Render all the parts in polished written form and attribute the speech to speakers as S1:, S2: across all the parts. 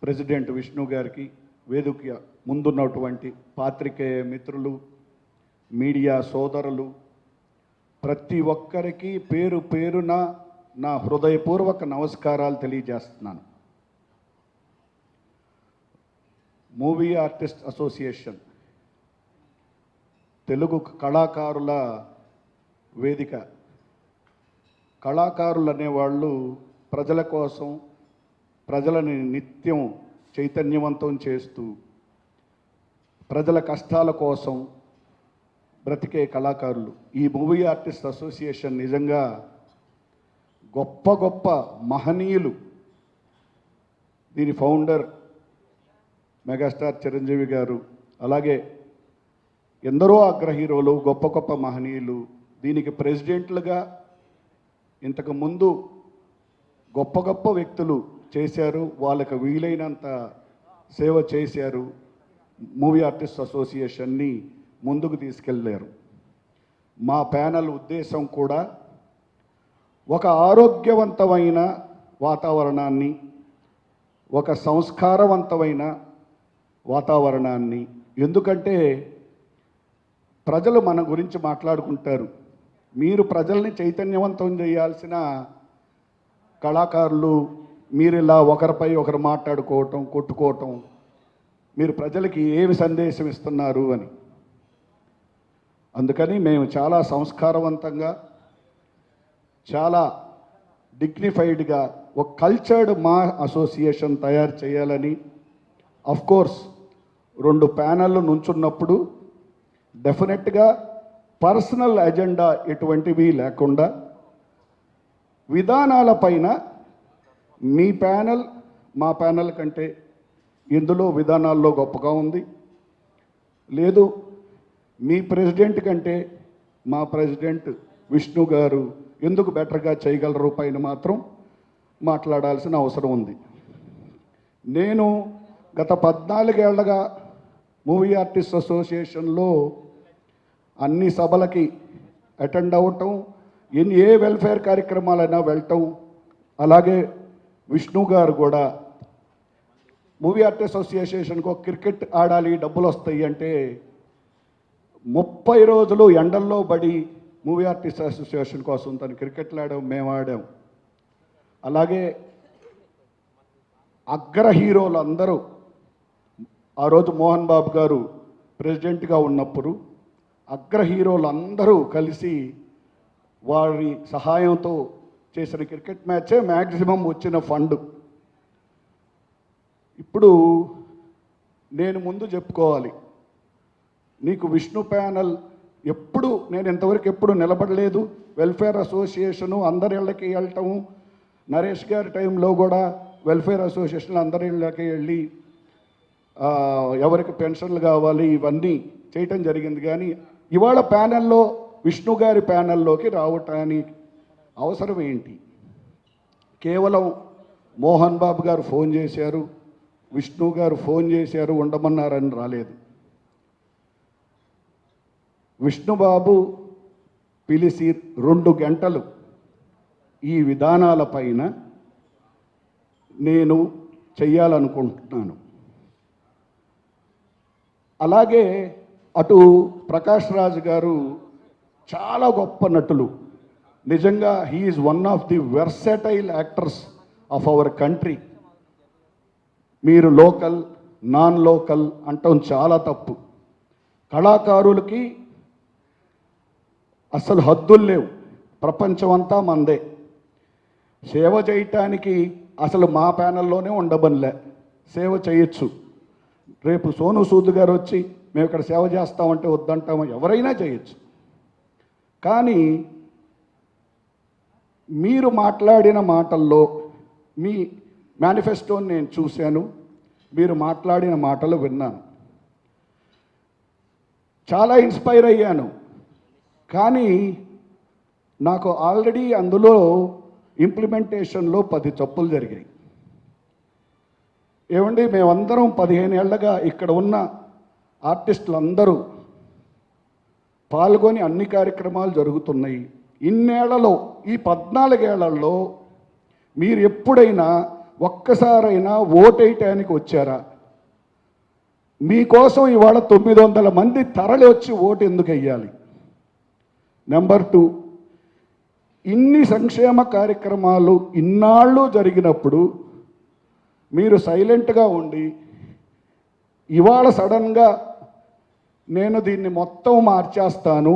S1: President Vishnu గారికి, వేదిక ముందున్నటువంటి పాత్రికేయ మిత్రులు, మీడియా సోదరులు, ప్రతి ఒక్కరికి పేరు పేరున నా హృదయపూర్వక నమస్కారాలు తెలియజేస్తున్నాను. మూవీ ఆర్టిస్ట్ అసోసియేషన్ తెలుగు కళాకారుల వేదిక. కళాకారులు అనేవాళ్ళు ప్రజల కోసం, ప్రజలని నిత్యం చైతన్యవంతం చేస్తూ ప్రజల కష్టాల కోసం బ్రతికే కళాకారులు. ఈ మూవీ ఆర్టిస్ట్ అసోసియేషన్ నిజంగా గొప్ప గొప్ప మహనీయులు. దీని ఫౌండర్ మెగాస్టార్ చిరంజీవి గారు, అలాగే ఎందరో అగ్ర హీరోలు, గొప్ప గొప్ప మహనీయులు దీనికి ప్రెసిడెంట్లుగా ఇంతకుముందు గొప్ప గొప్ప వ్యక్తులు చేశారు. వాళ్ళకు వీలైనంత సేవ చేశారు. మూవీ ఆర్టిస్ట్ అసోసియేషన్ని ముందుకు తీసుకెళ్ళారు. మా ప్యానల్ ఉద్దేశం కూడా ఒక ఆరోగ్యవంతమైన వాతావరణాన్ని, ఒక సంస్కారవంతమైన వాతావరణాన్ని, ఎందుకంటే ప్రజలు మన గురించి మాట్లాడుకుంటారు. మీరు ప్రజల్ని చైతన్యవంతం చేయాల్సిన కళాకారులు, మీరు ఇలా ఒకరిపై ఒకరు మాట్లాడుకోవటం, కొట్టుకోవటం, మీరు ప్రజలకి ఏమి సందేశం ఇస్తున్నారు అని. అందుకని మేము చాలా సంస్కారవంతంగా, చాలా డిగ్నిఫైడ్గా ఒక కల్చర్డ్ మా అసోసియేషన్ తయారు చేయాలని, అఫ్కోర్స్ 2 ప్యానళ్ళు నుంచున్నప్పుడు డెఫినెట్గా పర్సనల్ ఎజెండా ఎటువంటివి లేకుండా విధానాలపైన మీ ప్యానల్ మా ప్యానల్ కంటే ఇందులో విధానాల్లో గొప్పగా ఉంది, లేదు మీ ప్రెసిడెంట్ కంటే మా ప్రెసిడెంట్ విష్ణు గారు ఎందుకు బెటర్గా చేయగలరు పైన మాత్రం మాట్లాడాల్సిన అవసరం ఉంది. నేను గత 14 ఏళ్లుగా మూవీ ఆర్టిస్ట్ అసోసియేషన్లో అన్ని సభలకి అటెండ్ అవ్వటం, ఏ వెల్ఫేర్ కార్యక్రమాలైనా వెళ్ళటం, అలాగే విష్ణు గారు కూడా మూవీ ఆర్టిస్ట్ అసోసియేషన్కి ఒక క్రికెట్ ఆడాలి, డబ్బులు వస్తాయి అంటే 30 రోజులు ఎండల్లో పడి మూవీ ఆర్టిస్ట్ అసోసియేషన్ కోసం తను క్రికెట్లు ఆడాం, మేము ఆడాం. అలాగే అగ్ర హీరోలు అందరూ ఆ రోజు మోహన్ బాబు గారు ప్రెసిడెంట్గా ఉన్నప్పుడు అగ్ర హీరోలు అందరూ కలిసి వారి సహాయంతో చేసిన క్రికెట్ మ్యాచే మ్యాక్సిమం వచ్చిన ఫండ్. ఇప్పుడు నేను ముందు చెప్పుకోవాలి, నీకు విష్ణు ప్యానల్ ఎప్పుడు, నేను ఇంతవరకు ఎప్పుడు నిలబడలేదు. వెల్ఫేర్ అసోసియేషను అందరి ఇళ్ళకి వెళ్ళటము, నరేష్ గారి టైంలో కూడా వెల్ఫేర్ అసోసియేషన్ అందరి ఇళ్ళకి వెళ్ళి ఎవరికి పెన్షన్లు కావాలి ఇవన్నీ చేయటం జరిగింది. కానీ ఇవాళ ప్యానెల్లో విష్ణు గారి ప్యానెల్లోకి రావటానికి అవసరం ఏంటి? కేవలం మోహన్ బాబు గారు ఫోన్ చేశారు, విష్ణు గారు ఫోన్ చేశారు, ఉండమన్నారని రాలేదు. విష్ణుబాబు పిలిచి 2 గంటలు ఈ విధానాలపైన నేను చెయ్యాలనుకుంటున్నాను. అలాగే అటు ప్రకాష్ రాజ్ గారు చాలా గొప్ప నటులు. నిజంగా he is one of the versatile actors of our country. మీరు లోకల్, నాన్ లోకల్ అంటాం చాలా తప్పు. కళాకారులకి అసలు హద్దులు లేవు, ప్రపంచమంతా మందే. సేవ చేయటానికి అసలు మా ప్యానల్లోనే ఉండబనిలే, సేవ చేయొచ్చు. రేపు సోను సూద్ గారు వచ్చి మేము ఇక్కడ సేవ చేస్తామంటే వద్దంటాము, ఎవరైనా చేయొచ్చు. కానీ మీరు మాట్లాడిన మాటల్లో, మీ మేనిఫెస్టోని నేను చూశాను, మీరు మాట్లాడిన మాటలు విన్నాను, చాలా ఇన్స్పైర్ అయ్యాను. కానీ నాకు ఆల్రెడీ అందులో ఇంప్లిమెంటేషన్లో 10 తప్పులు జరిగాయి. ఏమండి, మేమందరం 15 ఏళ్లుగా ఇక్కడ ఉన్న ఆర్టిస్టులు అందరూ పాల్గొని అన్ని కార్యక్రమాలు జరుగుతున్నాయి. ఇన్నేళ్లలో, ఈ 14 ఏళ్లలో మీరు ఎప్పుడైనా ఒక్కసారైనా ఓటేయటానికి వచ్చారా? మీకోసం ఇవాళ 900 మంది తరలి వచ్చి ఓటు ఎందుకు వెయ్యాలి? నెంబర్ 2, ఇన్ని సంక్షేమ కార్యక్రమాలు ఇన్నాళ్ళు జరిగినప్పుడు మీరు సైలెంట్గా ఉండి ఇవాళ సడన్గా నేను దీన్ని మొత్తం మార్చేస్తాను.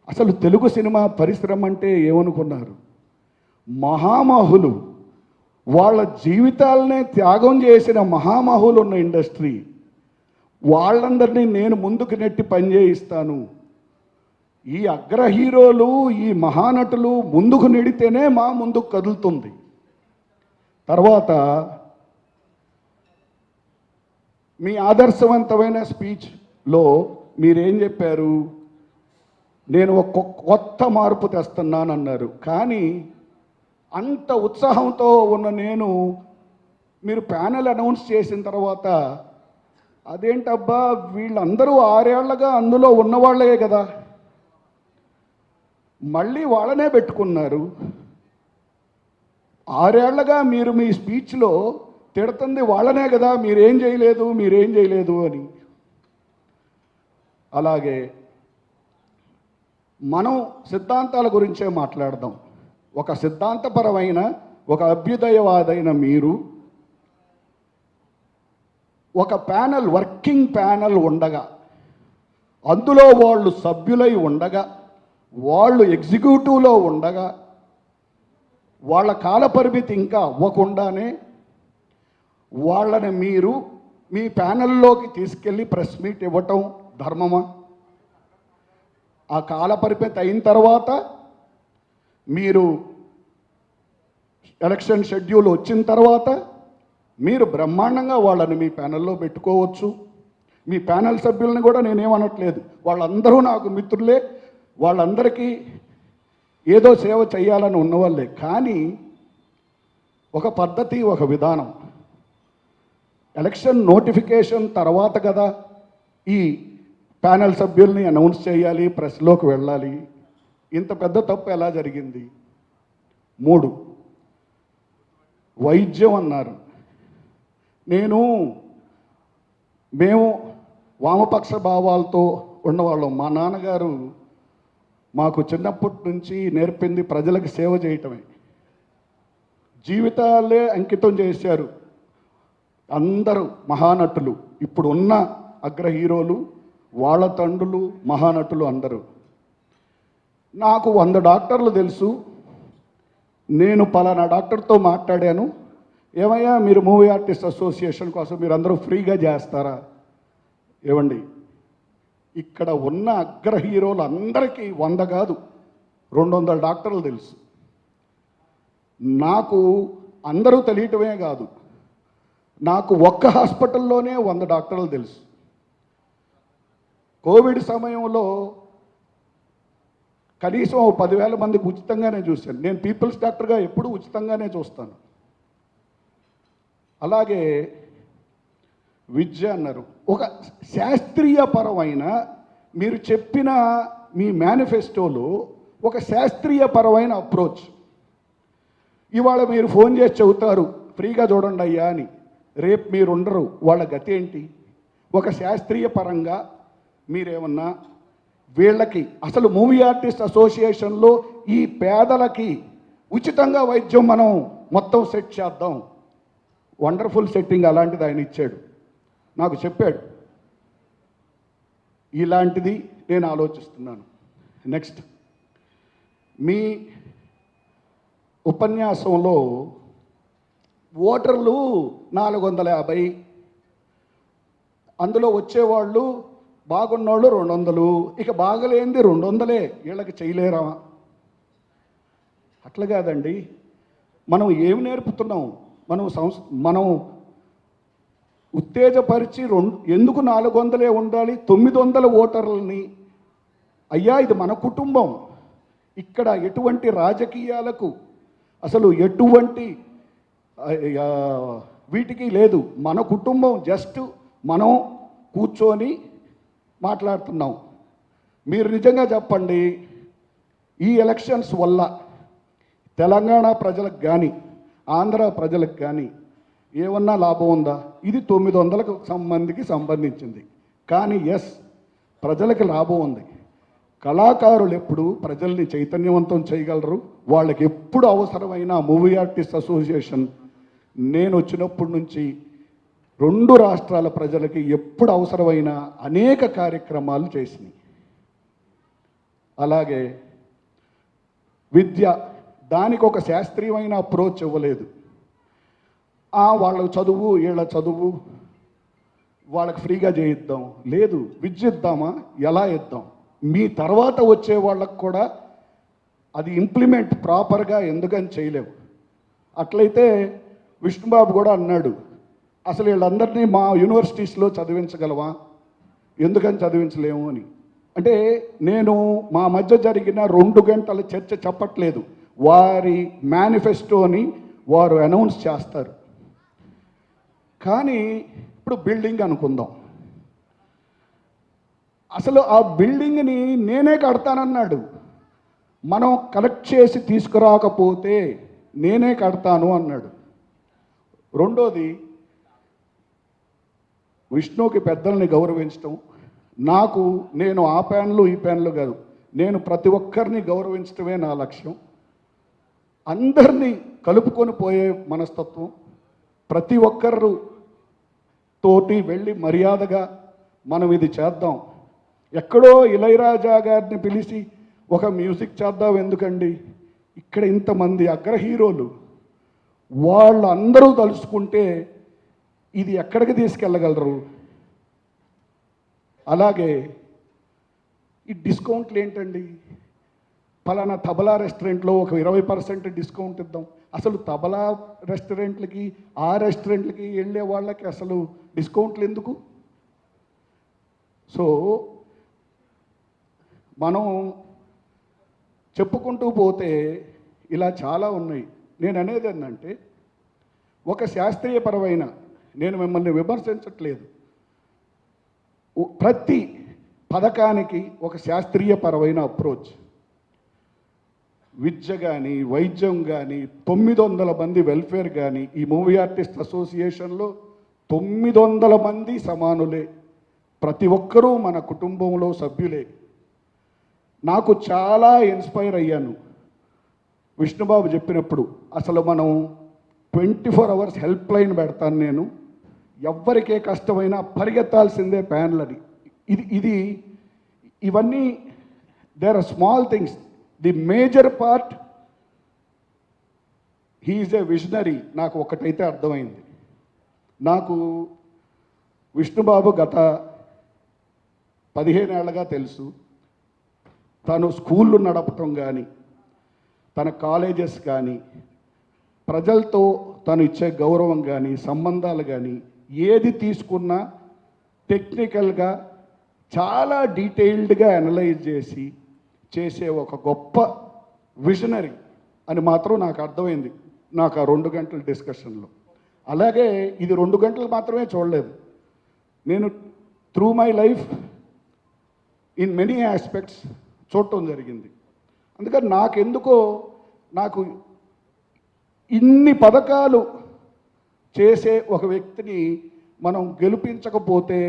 S1: అసలు తెలుగు సినిమా పరిశ్రమ అంటే ఏమనుకున్నారు? మహామహులు, వాళ్ళ జీవితాలనే త్యాగం చేసిన మహామహులు ఉన్న ఇండస్ట్రీ. వాళ్ళందరినీ నేను ముందుకు నెట్టి పనిచేయిస్తాను. ఈ అగ్ర హీరోలు, ఈ మహానటులు ముందుకు నెడితేనే మా ముందుకు కదులుతుంది. తర్వాత మీ ఆదర్శవంతమైన స్పీచ్లో మీరేం చెప్పారు? నేను ఒక కొత్త మార్పు తెస్తున్నానన్నారు. కానీ అంత ఉత్సాహంతో ఉన్న నేను, మీరు ప్యానెల్ అనౌన్స్ చేసిన తర్వాత అదేంటబ్బా వీళ్ళందరూ 6 ఏళ్లగా అందులో ఉన్నవాళ్లే కదా, మళ్ళీ వాళ్ళనే పెట్టుకున్నారు. 6 ఏళ్లగా మీరు మీ స్పీచ్లో తిడుతుంది వాళ్ళనే కదా, మీరేం చేయలేదు అని. అలాగే మనం సిద్ధాంతాల గురించే మాట్లాడదాం. ఒక సిద్ధాంతపరమైన, ఒక అభ్యుదయవాదైన మీరు ఒక ప్యానెల్, వర్కింగ్ ప్యానెల్ ఉండగా, అందులో వాళ్ళు సభ్యులై ఉండగా, వాళ్ళు ఎగ్జిక్యూటివ్లో ఉండగా, వాళ్ళ కాలపరిమితి ఇంకా అవ్వకుండానే వాళ్ళని మీరు మీ ప్యానెల్లోకి తీసుకెళ్ళి ప్రెస్ మీట్ ఇవ్వటం ధర్మమా? ఆ కాలపరిమితి అయిన తర్వాత మీరు ఎలక్షన్ షెడ్యూల్ వచ్చిన తర్వాత మీరు బ్రహ్మాండంగా వాళ్ళని మీ ప్యానెల్లో పెట్టుకోవచ్చు. మీ ప్యానెల్ సభ్యులను కూడా నేనేమనట్లేదు, వాళ్ళందరూ నాకు మిత్రులే, వాళ్ళందరికీ ఏదో సేవ చేయాలని ఉన్నవాళ్ళే. కానీ ఒక పద్ధతి, ఒక విధానం. ఎలక్షన్ నోటిఫికేషన్ తర్వాత కదా ఈ ప్యానెల్ సభ్యుల్ని అనౌన్స్ చేయాలి, ప్రెస్లోకి వెళ్ళాలి. ఇంత పెద్ద తప్పు ఎలా జరిగింది? 3, వైద్యం అన్నారు. మేము వామపక్ష భావాలతో ఉన్నవాళ్ళం. మా నాన్నగారు మాకు చిన్నప్పటి నుంచి నేర్పింది ప్రజలకు సేవ చేయటమే. జీవితాలే అంకితం చేశారు అందరూ మహానటులు, ఇప్పుడు ఉన్న అగ్ర హీరోలు, వాళ్ళ తండ్రులు, మహానటులు అందరూ. నాకు 100 డాక్టర్లు తెలుసు. నేను పలానా డాక్టర్తో మాట్లాడాను, ఏమయ్యా మీరు మూవీ ఆర్టిస్ట్ అసోసియేషన్ కోసం మీరు అందరూ ఫ్రీగా చేస్తారా? ఏమండి, ఇక్కడ ఉన్న అగ్ర హీరోలు అందరికీ 100 కాదు 200 డాక్టర్లు తెలుసు. నాకు అందరూ తెలియటమే కాదు, నాకు ఒక్క హాస్పిటల్లోనే 100 డాక్టర్లు తెలుసు. కోవిడ్ సమయంలో కనీసం 10,000 మందికి ఉచితంగానే చూశాను. నేను పీపుల్స్ డాక్టర్గా ఎప్పుడూ ఉచితంగానే చూస్తాను. అలాగే విద్య అన్నారు. ఒక శాస్త్రీయపరమైన, మీరు చెప్పిన మీ మేనిఫెస్టోలో ఒక శాస్త్రీయపరమైన అప్రోచ్. ఇవాళ మీరు ఫోన్ చేసి చెబుతారు ఫ్రీగా చూడండి అయ్యా అని, రేపు మీరు ఉండరు, వాళ్ళ గతి ఏంటి? ఒక శాస్త్రీయ పరంగా మీరేమన్నా వీళ్ళకి, అసలు మూవీ ఆర్టిస్ట్ అసోసియేషన్లో ఈ పేదలకి ఉచితంగా వైద్యం మనం మొత్తం సెట్ చేద్దాం. వండర్ఫుల్ సెట్టింగ్ అలాంటిది ఆయన ఇచ్చాడు, నాకు చెప్పాడు. ఇలాంటిది నేను ఆలోచిస్తున్నాను. నెక్స్ట్, మీ ఉపన్యాసంలో ఓటర్లు 450, అందులో వచ్చేవాళ్ళు బాగున్నోళ్ళు 200, ఇక బాగలేంది 200, వీళ్ళకి చేయలేరా? అట్లా కాదండి. మనం ఏమి నేర్పుతున్నాం? మనం ఉత్తేజపరిచి ఎందుకు 400 ఉండాలి? 900 ఓటర్లని, అయ్యా ఇది మన కుటుంబం, ఇక్కడ ఎటువంటి రాజకీయాలకు అసలు ఎటువంటి వీటికి లేదు. మన కుటుంబం, జస్ట్ మనం కూర్చొని మాట్లాడుతున్నాం. మీరు నిజంగా చెప్పండి, ఈ ఎలక్షన్స్ వల్ల తెలంగాణ ప్రజలకు కానీ ఆంధ్ర ప్రజలకు కానీ ఏమన్నా లాభం ఉందా? ఇది 900 మందికి సంబంధించింది. కానీ ఎస్, ప్రజలకు లాభం ఉంది. కళాకారులు ఎప్పుడు ప్రజల్ని చైతన్యవంతం చేయగలరు. వాళ్ళకి ఎప్పుడు అవసరమైన మూవీ ఆర్టిస్ట్ అసోసియేషన్ నేను వచ్చినప్పటి నుంచి 2 రాష్ట్రాల ప్రజలకి ఎప్పుడు అవసరమైన అనేక కార్యక్రమాలు చేసినాయి. అలాగే విద్య, దానికి ఒక శాస్త్రీయమైన అప్రోచ్ ఇవ్వలేదు. వాళ్ళ చదువు, వీళ్ళ చదువు, వాళ్ళకి ఫ్రీగా చేయిద్దాం, లేదు విద్య ఇద్దామా, ఎలా ఇద్దాం, మీ తర్వాత వచ్చే వాళ్ళకు కూడా అది ఇంప్లిమెంట్ ప్రాపర్గా ఎందుకని చేయలేవు. అట్లయితే విష్ణుబాబు కూడా అన్నాడు, అసలు వీళ్ళందరినీ మా యూనివర్సిటీస్లో చదివించగలవా, ఎందుకని చదివించలేము అని. అంటే నేను మా మధ్య జరిగిన 2 గంటల చర్చ చెప్పట్లేదు, వారి మేనిఫెస్టోని వారు అనౌన్స్ చేస్తారు. కానీ ఇప్పుడు బిల్డింగ్ అనుకుందాం, అసలు ఆ బిల్డింగ్ని నేనే కడతానన్నాడు. మనం కలెక్ట్ చేసి తీసుకురాకపోతే నేనే కడతాను అన్నాడు. రెండోది, విష్ణుకి పెద్దల్ని గౌరవించటం. నేను ఆ ప్యాన్లు ఈ ప్యాన్లు కాదు, నేను ప్రతి ఒక్కరిని గౌరవించటమే నా లక్ష్యం. అందరినీ కలుపుకొని పోయే మనస్తత్వం, ప్రతి ఒక్కరు తోటి వెళ్ళి మర్యాదగా మనం ఇది చేద్దాం. ఎక్కడో ఇళయరాజా గారిని పిలిచి ఒక మ్యూజిక్ చేద్దాం ఎందుకండి, ఇక్కడ ఇంతమంది అగ్ర హీరోలు వాళ్ళందరూ తలుచుకుంటే ఇది ఎక్కడికి తీసుకెళ్ళగలరు. అలాగే ఈ డిస్కౌంట్లు ఏంటండి, ఫలానా తబలా రెస్టారెంట్లో ఒక 20% డిస్కౌంట్ ఇద్దాం. అసలు తబలా రెస్టారెంట్లకి, ఆ రెస్టారెంట్లకి వెళ్ళే వాళ్ళకి అసలు డిస్కౌంట్లు ఎందుకు? సో మనం చెప్పుకుంటూ పోతే ఇలా చాలా ఉన్నాయి. నేను అనేది ఏంటంటే, ఒక శాస్త్రీయపరమైన, నేను మిమ్మల్ని విమర్శించట్లేదు, ప్రతి పథకానికి ఒక శాస్త్రీయపరమైన అప్రోచ్. విద్య కానీ, వైద్యం కానీ, 900 మంది వెల్ఫేర్ కానీ, ఈ మూవీ ఆర్టిస్ట్ అసోసియేషన్లో 900 మంది సమానులే, ప్రతి ఒక్కరూ మన కుటుంబంలో సభ్యులే. నాకు చాలా ఇన్స్పైర్ అయ్యాను విష్ణుబాబు చెప్పినప్పుడు. అసలు మనం 24 hours హెల్ప్ లైన్ పెడతాను నేను, ఎవ్వరికే కష్టమైనా పరిగెత్తాల్సిందే ప్యాన్లని. ఇవన్నీ there are small things. The major part, he is a visionary. నాకు ఒకటైతే అర్థమైంది, నాకు విష్ణుబాబు గత 15 ఏళ్ళగా తెలుసు. తను స్కూళ్ళు నడపటం కానీ, తన కాలేజెస్ కానీ, ప్రజలతో తను ఇచ్చే గౌరవం కానీ, సంబంధాలు కానీ, ఏది తీసుకున్నా టెక్నికల్గా చాలా డీటెయిల్డ్గా అనలైజ్ చేసే ఒక గొప్ప విజనరీ అని మాత్రం నాకు అర్థమైంది నాకు ఆ 2 గంటల డిస్కషన్లో. అలాగే ఇది 2 గంటలు మాత్రమే చూడలేదు నేను, through my life in many aspects చూడటం జరిగింది. అందుకని నాకు ఇన్ని పథకాలు చేసే ఒక వ్యక్తిని మనం గెలిపించకపోతే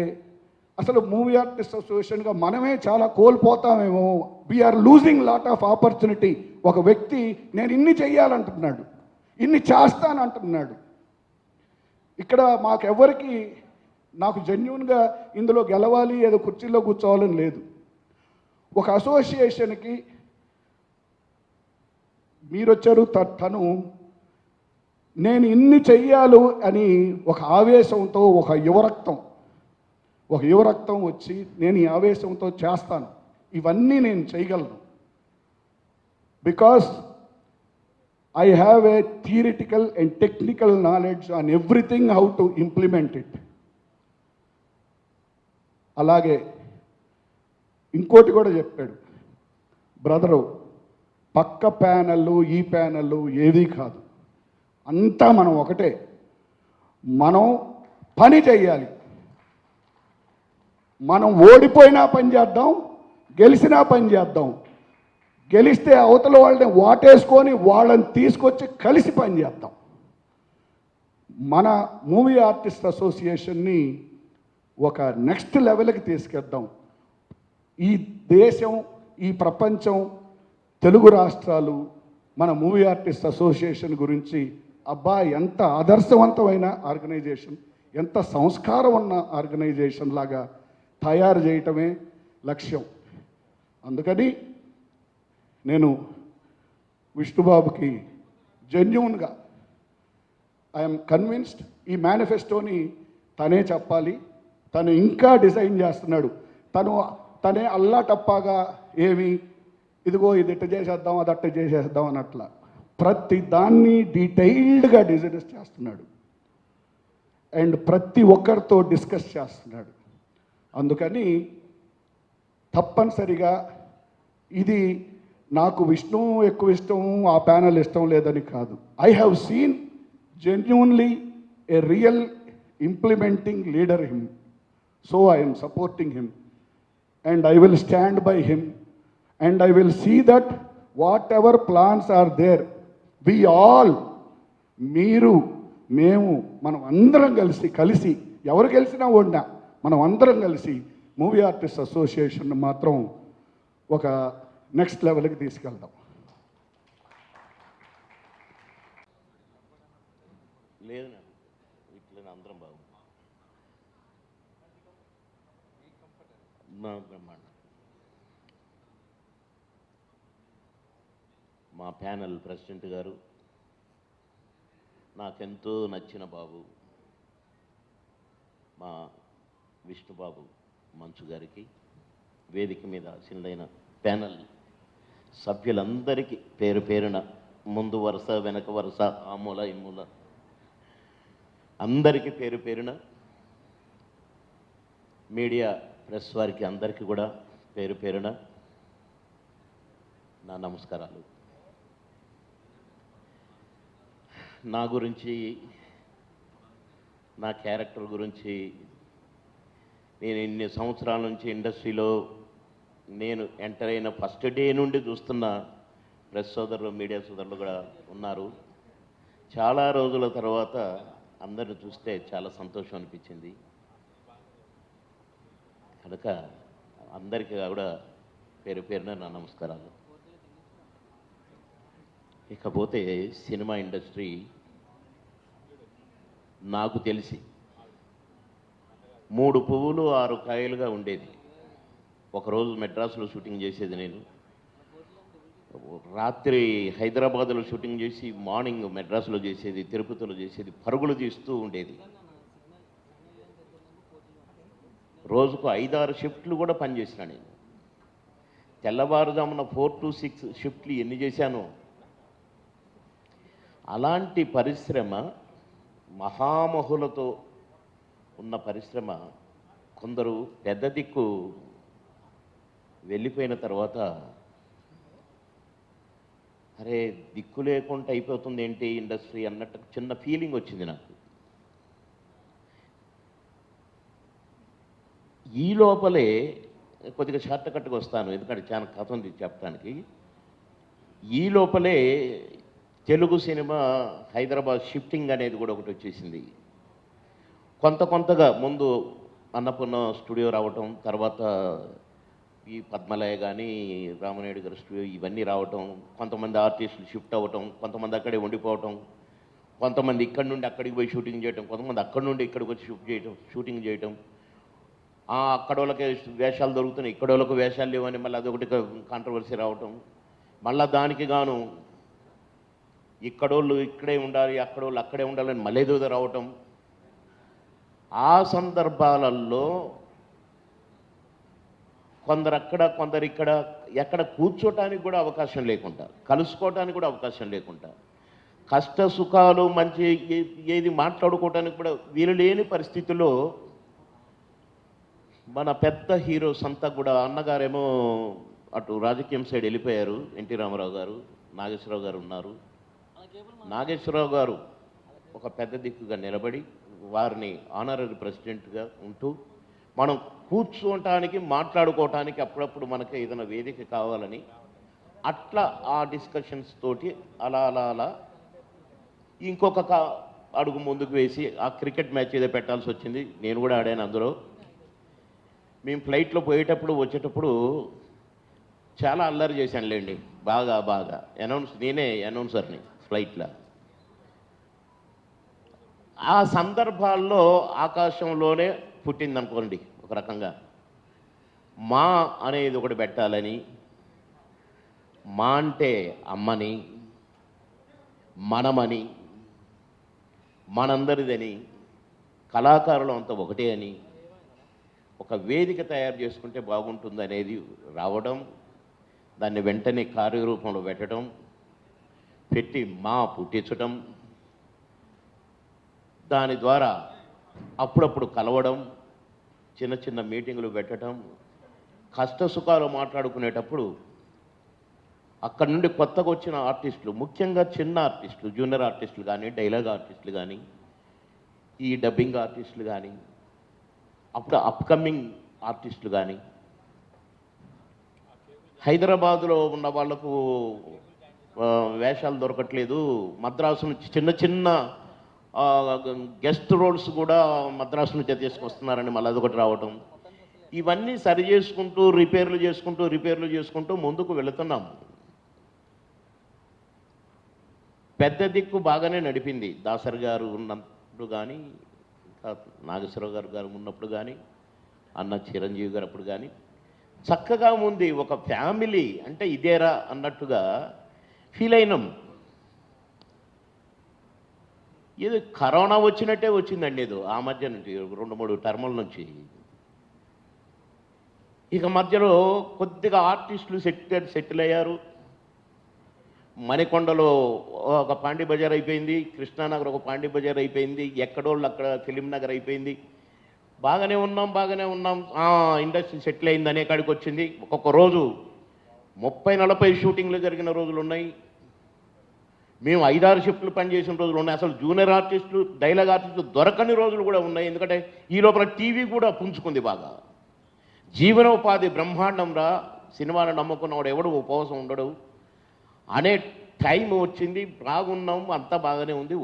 S1: అసలు మూవీ ఆర్టిస్ట్ అసోసియేషన్గా మనమే చాలా కోల్పోతామేమో. We are losing lot of opportunity. ఒక వ్యక్తి నేను ఇన్ని చెయ్యాలంటున్నాడు, ఇన్ని చేస్తానంటున్నాడు. ఇక్కడ మాకెవ్వరికి, నాకు జెన్యూన్గా ఇందులో గెలవాలి, ఏదో కుర్చీలో కూర్చోవాలని లేదు. ఒక అసోసియేషన్కి మీరు వచ్చారు, తను నేను ఇన్ని చెయ్యాలి అని ఒక ఆవేశంతో, ఒక యువరక్తం వచ్చి నేను ఈ ఆవేశంతో చేస్తాను, ఇవన్నీ నేను చేయగలను. Because I have a theoretical and technical knowledge on everything, how to implement it. అలాగే ఇంకోటి కూడా చెప్పాడు బ్రదరు, పక్క ప్యానళ్ళు ఈ ప్యానళ్ళు ఏదీ కాదు, అంతా మనం ఒకటే. మనం పని చెయ్యాలి. మనం ఓడిపోయినా పని చేద్దాం, గెలిచినా పని చేద్దాం. గెలిస్తే అవతల వాళ్ళని వాటేసుకొని వాళ్ళని తీసుకొచ్చి కలిసి పని చేద్దాం. మన మూవీ ఆర్టిస్ట్ అసోసియేషన్ని ఒక నెక్స్ట్ లెవెల్కి తీసుకెద్దాం. ఈ దేశం, ఈ ప్రపంచం, తెలుగు రాష్ట్రాలు మన మూవీ ఆర్టిస్ట్ అసోసియేషన్ గురించి అబ్బా ఎంత ఆదర్శవంతమైన ఆర్గనైజేషన్, ఎంత సంస్కారం ఉన్న ఆర్గనైజేషన్ లాగా తయారు చేయటమే లక్ష్యం. అందుకని నేను విష్ణుబాబుకి జెన్యూన్గా ఐఎమ్ కన్విన్స్డ్ ఈ మేనిఫెస్టోని తనే చెప్పాలి. తను ఇంకా డిజైన్ చేస్తున్నాడు. తనే అల్లా టప్పాగా ఏమి ఇదిగో ఇది ఇట్ట చేసేద్దాం అది అట్ట చేసేద్దాం అన్నట్ల ప్రతి దాన్ని డీటెయిల్డ్గా డిజైన్స్ చేస్తున్నాడు అండ్ ప్రతి ఒక్కరితో డిస్కస్ చేస్తున్నాడు. అందుకని తప్పనిసరిగా ఇది నాకు విష్ణు ఎక్కువ ఇష్టం, ఆ ప్యానల్ ఇష్టం లేదని కాదు. I have seen genuinely a real implementing leader him, so I am supporting him and I will stand by him and I will see that whatever plans are there we all మీరు మేము మనం అందరం కలిసి ఎవరు గెలిచినా ఓడినా మనం అందరం కలిసి మూవీ ఆర్టిస్ట్ అసోసియేషన్ మాత్రం ఒక నెక్స్ట్ లెవెల్కి తీసుకెళ్దాం.
S2: లేదు నాకు ఇట్లా అందరం బాగుంది. బ్రహ్మాండ మా ప్యానల్ ప్రెసిడెంట్ గారు, నాకెంతో నచ్చిన బాబు మా విష్ణుబాబు మంచు గారికి, వేదిక మీద ఆసీనులైన ప్యానల్ సభ్యులందరికీ పేరు పేరున, ముందు వరుస వెనక వరుస, ఆ మూల ఈ మూల అందరికీ పేరు పేరున, మీడియా ప్రెస్ వారికి అందరికీ కూడా పేరు పేరున నా నమస్కారాలు. నా గురించి, నా క్యారెక్టర్ గురించి నేను ఇన్ని సంవత్సరాల నుంచి ఇండస్ట్రీలో నేను ఎంటర్ అయిన ఫస్ట్ డే నుండి చూస్తున్న ప్రెస్ సోదరులు, మీడియా సోదరులు కూడా ఉన్నారు. చాలా రోజుల తర్వాత అందరిని చూస్తే చాలా సంతోషం అనిపించింది. కనుక అందరికీ కూడా పేరు పేరున నా నమస్కారాలు. ఇకపోతే సినిమా ఇండస్ట్రీ నాకు తెలిసి 3 పువ్వులు 6 కాయలుగా ఉండేది. ఒకరోజు మెడ్రాస్లో షూటింగ్ చేసేది నేను, రాత్రి హైదరాబాద్లో షూటింగ్ చేసి మార్నింగ్ మెడ్రాస్లో చేసేది, తిరుపతిలో చేసేది, పరుగులు తీస్తూ ఉండేది. రోజుకు 5-6 షిఫ్ట్లు కూడా పనిచేసిన నేను. తెల్లవారుజామున 4 to 6 షిఫ్ట్లు ఎన్ని చేశానో. అలాంటి పరిశ్రమ, మహామహులతో ఉన్న పరిశ్రమ కొందరు పెద్ద దిక్కు వెళ్ళిపోయిన తర్వాత అరే దిక్కు లేకుండా అయిపోతుంది ఏంటి ఇండస్ట్రీ అన్నట్టు చిన్న ఫీలింగ్ వచ్చింది నాకు. ఈ లోపలే కొద్దిగా షార్ట్ కట్గా వస్తాను, ఎందుకంటే చాలా కథ ఉంది చెప్పడానికి. ఈ లోపలే తెలుగు సినిమా హైదరాబాద్ షిఫ్టింగ్ అనేది కూడా ఒకటి వచ్చేసింది. కొంతగా ముందు అన్నపూర్ణ స్టూడియో రావటం, తర్వాత ఈ పద్మలయ కానీ రామనాయుడు గారి స్టూడియో ఇవన్నీ రావటం, కొంతమంది ఆర్టిస్టులు షిఫ్ట్ అవ్వటం, కొంతమంది అక్కడే ఉండిపోవటం, కొంతమంది ఇక్కడి నుండి అక్కడికి పోయి షూటింగ్ చేయటం, కొంతమంది అక్కడి నుండి ఇక్కడికి వచ్చి షూటింగ్ చేయటం. అక్కడ వాళ్ళకి వేషాలు దొరుకుతున్నాయి, ఇక్కడ వాళ్ళకి వేషాలు లేవని మళ్ళీ అదొకటి కాంట్రవర్సీ రావటం. మళ్ళీ దానికి గాను ఇక్కడోళ్ళు ఇక్కడే ఉండాలి, అక్కడోళ్ళు అక్కడే ఉండాలని మళ్ళీ ఏదో రావటం. ఆ సందర్భాలలో కొందరు అక్కడ, కొందరు ఇక్కడ, ఎక్కడ కూర్చోటానికి కూడా అవకాశం లేకుండా, కలుసుకోవటానికి కూడా అవకాశం లేకుండా, కష్ట సుఖాలు మంచి ఏది మాట్లాడుకోవటానికి కూడా వీలు లేని పరిస్థితుల్లో మన పెద్ద హీరోస్ అంతా కూడా, అన్నగారేమో అటు రాజకీయం సైడ్ వెళ్ళిపోయారు, ఎన్టీ రామారావు గారు, నాగేశ్వరరావు గారు ఉన్నారు. నాగేశ్వరరావు గారు ఒక పెద్ద దిక్కుగా నిలబడి వారిని ఆనరరీ ప్రెసిడెంట్గా ఉంటూ మనం కూర్చోటానికి, మాట్లాడుకోవటానికి అప్పుడప్పుడు మనకి ఏదైనా వేదిక కావాలని అట్లా ఆ డిస్కషన్స్ తోటి అలా ఇంకొక అడుగు ముందుకు వేసి ఆ క్రికెట్ మ్యాచ్ ఏదో పెట్టాల్సి వచ్చింది. నేను కూడా ఆడాను అందులో. మేము ఫ్లైట్లో పోయేటప్పుడు వచ్చేటప్పుడు చాలా అల్లరి చేశానులేండి, బాగా నేనే అనౌన్సర్ని ఫ్లైట్లో. ఆ సందర్భాల్లో ఆకాశంలోనే పుట్టిందనుకోండి ఒక రకంగా. మా అనేది ఒకటి పెట్టాలని, మా అంటే అమ్మని, మనమని, మనందరిదని, కళాకారులు అంతా ఒకటే అని, ఒక వేదిక తయారు చేసుకుంటే బాగుంటుంది అనేది రావడం, దాన్ని వెంటనే కార్యరూపంలో పెట్టడం, పెట్టి మా పుట్టించడం, దాని ద్వారా అప్పుడప్పుడు కలవడం, చిన్న చిన్న మీటింగులు పెట్టడం, కష్ట సుఖాలు మాట్లాడుకునేటప్పుడు అక్కడి నుండి కొత్తగా వచ్చిన ఆర్టిస్టులు, ముఖ్యంగా చిన్న ఆర్టిస్టులు, జూనియర్ ఆర్టిస్టులు కానీ, డైలాగ్ ఆర్టిస్టులు కానీ, ఈ డబ్బింగ్ ఆర్టిస్టులు కానీ, అప్పుడు అప్కమింగ్ ఆర్టిస్టులు కానీ, హైదరాబాదులో ఉన్న వాళ్లకు వేషాలు దొరకట్లేదు, మద్రాసు నుంచి చిన్న చిన్న గెస్ట్ రోల్స్ కూడా మద్రాసు నుంచి తీసుకొస్తున్నారని మళ్ళీ అదొకటి రావటం, ఇవన్నీ సరి చేసుకుంటూ రిపేర్లు చేసుకుంటూ ముందుకు వెళుతున్నాం. పెద్ద దిక్కు బాగానే నడిపింది. దాసరి గారు ఉన్నప్పుడు కానీ, ఇంకా నాగేశ్వరరావు గారు ఉన్నప్పుడు కానీ, అన్న చిరంజీవి గారు అప్పుడు కానీ చక్కగా ఉంది. ఒక ఫ్యామిలీ అంటే ఇదేరా అన్నట్టుగా ఫీల్ అయినాం. ఇది కరోనా వచ్చినట్టే వచ్చిందండి. ఏదో ఆ మధ్య నుంచి 2-3 టర్ముల నుంచి ఇక మధ్యలో కొద్దిగా ఆర్టిస్టులు సెటిల్ అయ్యారు. మణికొండలో ఒక పాండి బజార్ అయిపోయింది, కృష్ణానగర్ ఒక పాండి బజార్ అయిపోయింది, ఎక్కడోళ్ళు అక్కడ ఫిలిం నగర్ అయిపోయింది. బాగానే ఉన్నాం. ఇండస్ట్రీ సెటిల్ అయింది అనే కాడికి వచ్చింది. ఒక్కొక్క రోజు 30-40 షూటింగ్లు జరిగిన రోజులు ఉన్నాయి. మేము 5-6 షిఫ్ట్లు పనిచేసిన రోజులు ఉన్నాయి. అసలు జూనియర్ ఆర్టిస్టులు, డైలాగ్ ఆర్టిస్టులు దొరకని రోజులు కూడా ఉన్నాయి. ఎందుకంటే ఈ లోపల టీవీ కూడా పుంజుకుంది బాగా. జీవనోపాధి బ్రహ్మాండం రా, సినిమాను నమ్ముకున్నవాడు ఎవడు ఉపవాసం ఉండడు అనే టైం వచ్చింది. బాగున్నాం, అంతా బాగానే ఉంది,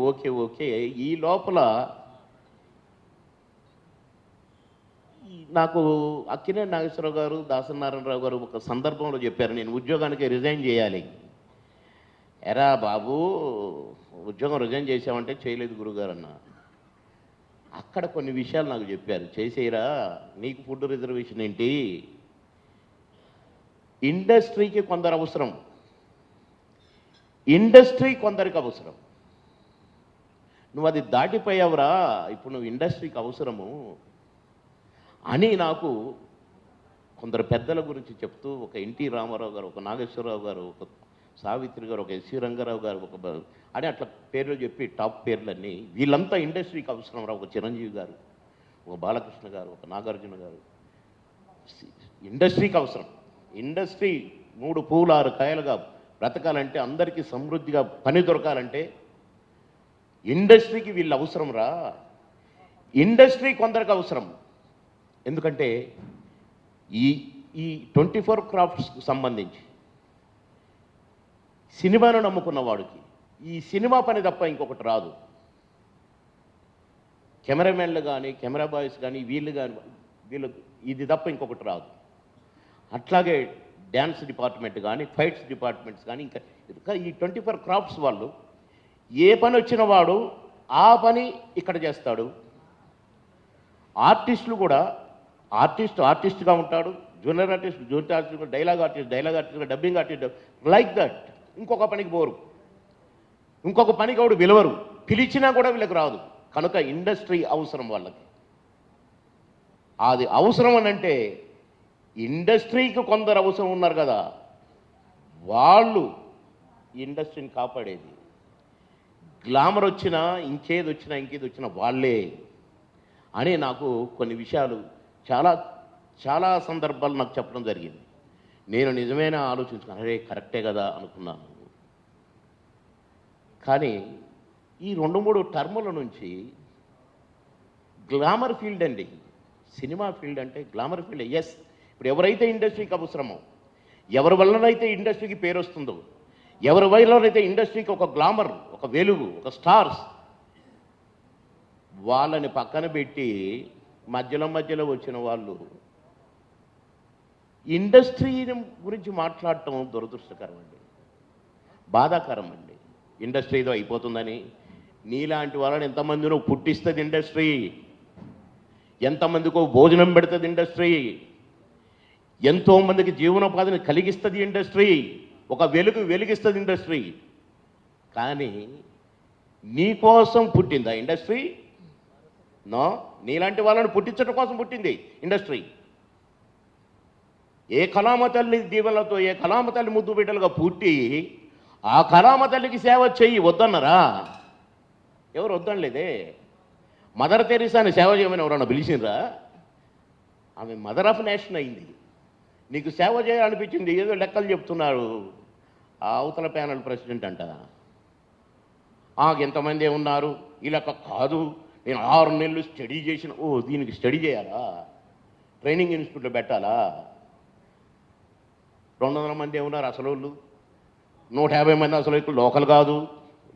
S2: ఓకే. ఈ లోపల నాకు అక్కినేని నాగేశ్వరరావు గారు, దాసనారాయణరావు గారు ఒక సందర్భంలో చెప్పారు, నేను ఉద్యోగానికి రిజైన్ చేయాలి. ఎరా బాబు, ఉద్యోగం రిజైన్ చేసామంటే చేయలేదు గురుగారు అన్న. అక్కడ కొన్ని విషయాలు నాకు చెప్పారు, చేసేయరా, నీకు ఫుడ్ రిజర్వేషన్ ఏంటి, ఇండస్ట్రీకి కొందరు అవసరం, ఇండస్ట్రీ కొందరికి అవసరం, నువ్వు అది దాటిపోయావురా, ఇప్పుడు నువ్వు ఇండస్ట్రీకి అవసరము అని నాకు కొందరు పెద్దల గురించి చెప్తూ, ఒక ఎన్టీ రామారావు గారు, ఒక నాగేశ్వరరావు గారు, ఒక సావిత్రి గారు, ఒక ఎస్వి రంగారావు గారు, అని అట్లా పేర్లు చెప్పి టాప్ పేర్లన్నీ, వీళ్ళంతా ఇండస్ట్రీకి అవసరం రా. ఒక చిరంజీవి గారు, ఒక బాలకృష్ణ గారు, ఒక నాగార్జున గారు, ఇండస్ట్రీకి అవసరం. ఇండస్ట్రీ 3 పూలు 6 కాయలుగా బ్రతకాలంటే, అందరికీ సమృద్ధిగా పని దొరకాలంటే ఇండస్ట్రీకి వీళ్ళు అవసరం రా. ఇండస్ట్రీ కొందరికి అవసరం. ఎందుకంటే ఈ 24 క్రాఫ్ట్స్కి సంబంధించి సినిమాను నమ్ముకున్న వాడికి ఈ సినిమా పని తప్ప ఇంకొకటి రాదు. కెమెరామెన్లు కానీ, కెమెరా బాయ్స్ కానీ, వీళ్ళు ఇది తప్ప ఇంకొకటి రాదు. అట్లాగే డ్యాన్స్ డిపార్ట్మెంట్ కానీ, ఫైట్స్ డిపార్ట్మెంట్స్ కానీ, ఇంకా ఈ 24 క్రాఫ్ట్స్ వాళ్ళు ఏ పని వచ్చిన వాడు ఆ పని ఇక్కడ చేస్తాడు. ఆర్టిస్టులు కూడా ఆర్టిస్ట్గా ఉంటాడు, junior artist, dialogue artist, dubbing artist, like that. ఇంకొక పనికి పోరు, ఇంకొక పనికి వాడు పిలవరు, పిలిచినా కూడా వీళ్ళకి రాదు. కనుక ఇండస్ట్రీ అవసరం వాళ్ళకి. అది అవసరం అని అంటే ఇండస్ట్రీకి కొందరు అవసరం ఉన్నారు కదా, వాళ్ళు ఇండస్ట్రీని కాపాడేది. గ్లామర్ వచ్చినా, ఇంకేది వచ్చినా వాళ్ళే అని నాకు కొన్ని విషయాలు చాలా సందర్భాలు నాకు చెప్పడం జరిగింది. నేను నిజమైన ఆలోచించుకున్నాను, అరే కరెక్టే కదా అనుకున్నాను. కానీ ఈ 2-3 టర్ముల నుంచి గ్లామర్ ఫీల్డ్ అండి, సినిమా ఫీల్డ్ అంటే గ్లామర్ ఫీల్డ్. ఎస్, ఇప్పుడు ఎవరైతే ఇండస్ట్రీకి అవసరమో, ఎవరి వల్లనైతే ఇండస్ట్రీకి పేరు వస్తుందో, ఎవరి వల్లనైతే ఇండస్ట్రీకి ఒక గ్లామర్, ఒక వెలుగు, ఒక స్టార్స్, వాళ్ళని పక్కన పెట్టి మధ్యలో వచ్చిన వాళ్ళు ఇండస్ట్రీ గురించి మాట్లాడటం దురదృష్టకరం అండి, బాధాకరం అండి. ఇండస్ట్రీ ఏదో అయిపోతుందని నీలాంటి వాళ్ళని ఎంతమందినో పుట్టిస్తుంది ఇండస్ట్రీ, ఎంతమందికో భోజనం పెడుతుంది ఇండస్ట్రీ, ఎంతోమందికి జీవనోపాధిని కలిగిస్తుంది ఇండస్ట్రీ, ఒక వెలిగిస్తుంది ఇండస్ట్రీ. కానీ నీకోసం పుట్టిందా ఇండస్ట్రీ? నో, నీలాంటి వాళ్ళని పుట్టించడం కోసం పుట్టింది ఇండస్ట్రీ. ఏ కళామ తల్లి దీవెనలతో, ఏ కళామ తల్లి ముద్దు బిడ్డలుగా పుట్టి ఆ కళామ తల్లికి సేవ చెయ్యి వద్దన్నరా? ఎవరు వద్దనలేదే. మదర్ తెరీసాని సేవ చేయమని ఎవరన్నా పిలిచిండ్రా? ఆమె మదర్ ఆఫ్ నేషన్ అయింది. నీకు సేవ చేయాలనిపించింది, ఏదో లెక్కలు చెప్తున్నారు. ఆ అవతల ప్యానల్ ప్రెసిడెంట్ అంట, ఎంతమంది ఉన్నారు ఈ లెక్క కాదు, నేను 6 నెలలు స్టడీ చేసిన. ఓ, దీనికి స్టడీ చేయాలా? ట్రైనింగ్ ఇన్స్టిట్యూట్లో పెట్టాలా? 200 మంది ఉన్నారు అసలు వాళ్ళు, 150 మంది అసలు లోకల్ కాదు.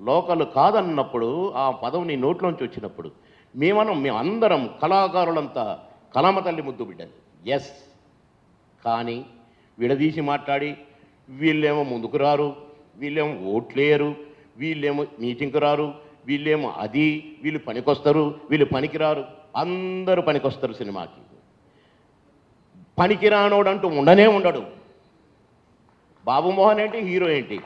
S2: లోకల్ కాదన్నప్పుడు ఆ పదవి నీ నోట్లోంచి వచ్చినప్పుడు మేమందరం కళాకారులంతా కళామ తల్లి ముద్దు బిడ్డలు. ఎస్, కానీ విడదీసి మాట్లాడి వీళ్ళేమో ముందుకు రారు, వీళ్ళేమో ఓట్లేయరు, వీళ్ళేమో మీటింగ్కి రారు, వీళ్ళేమో అది, వీళ్ళు పనికొస్తారు, వీళ్ళు పనికిరారు. అందరూ పనికొస్తారు సినిమాకి. పనికిరానోడు అంటూ ఉండడు. బాబు మోహన్ ఏంటి, హీరో ఏంటి,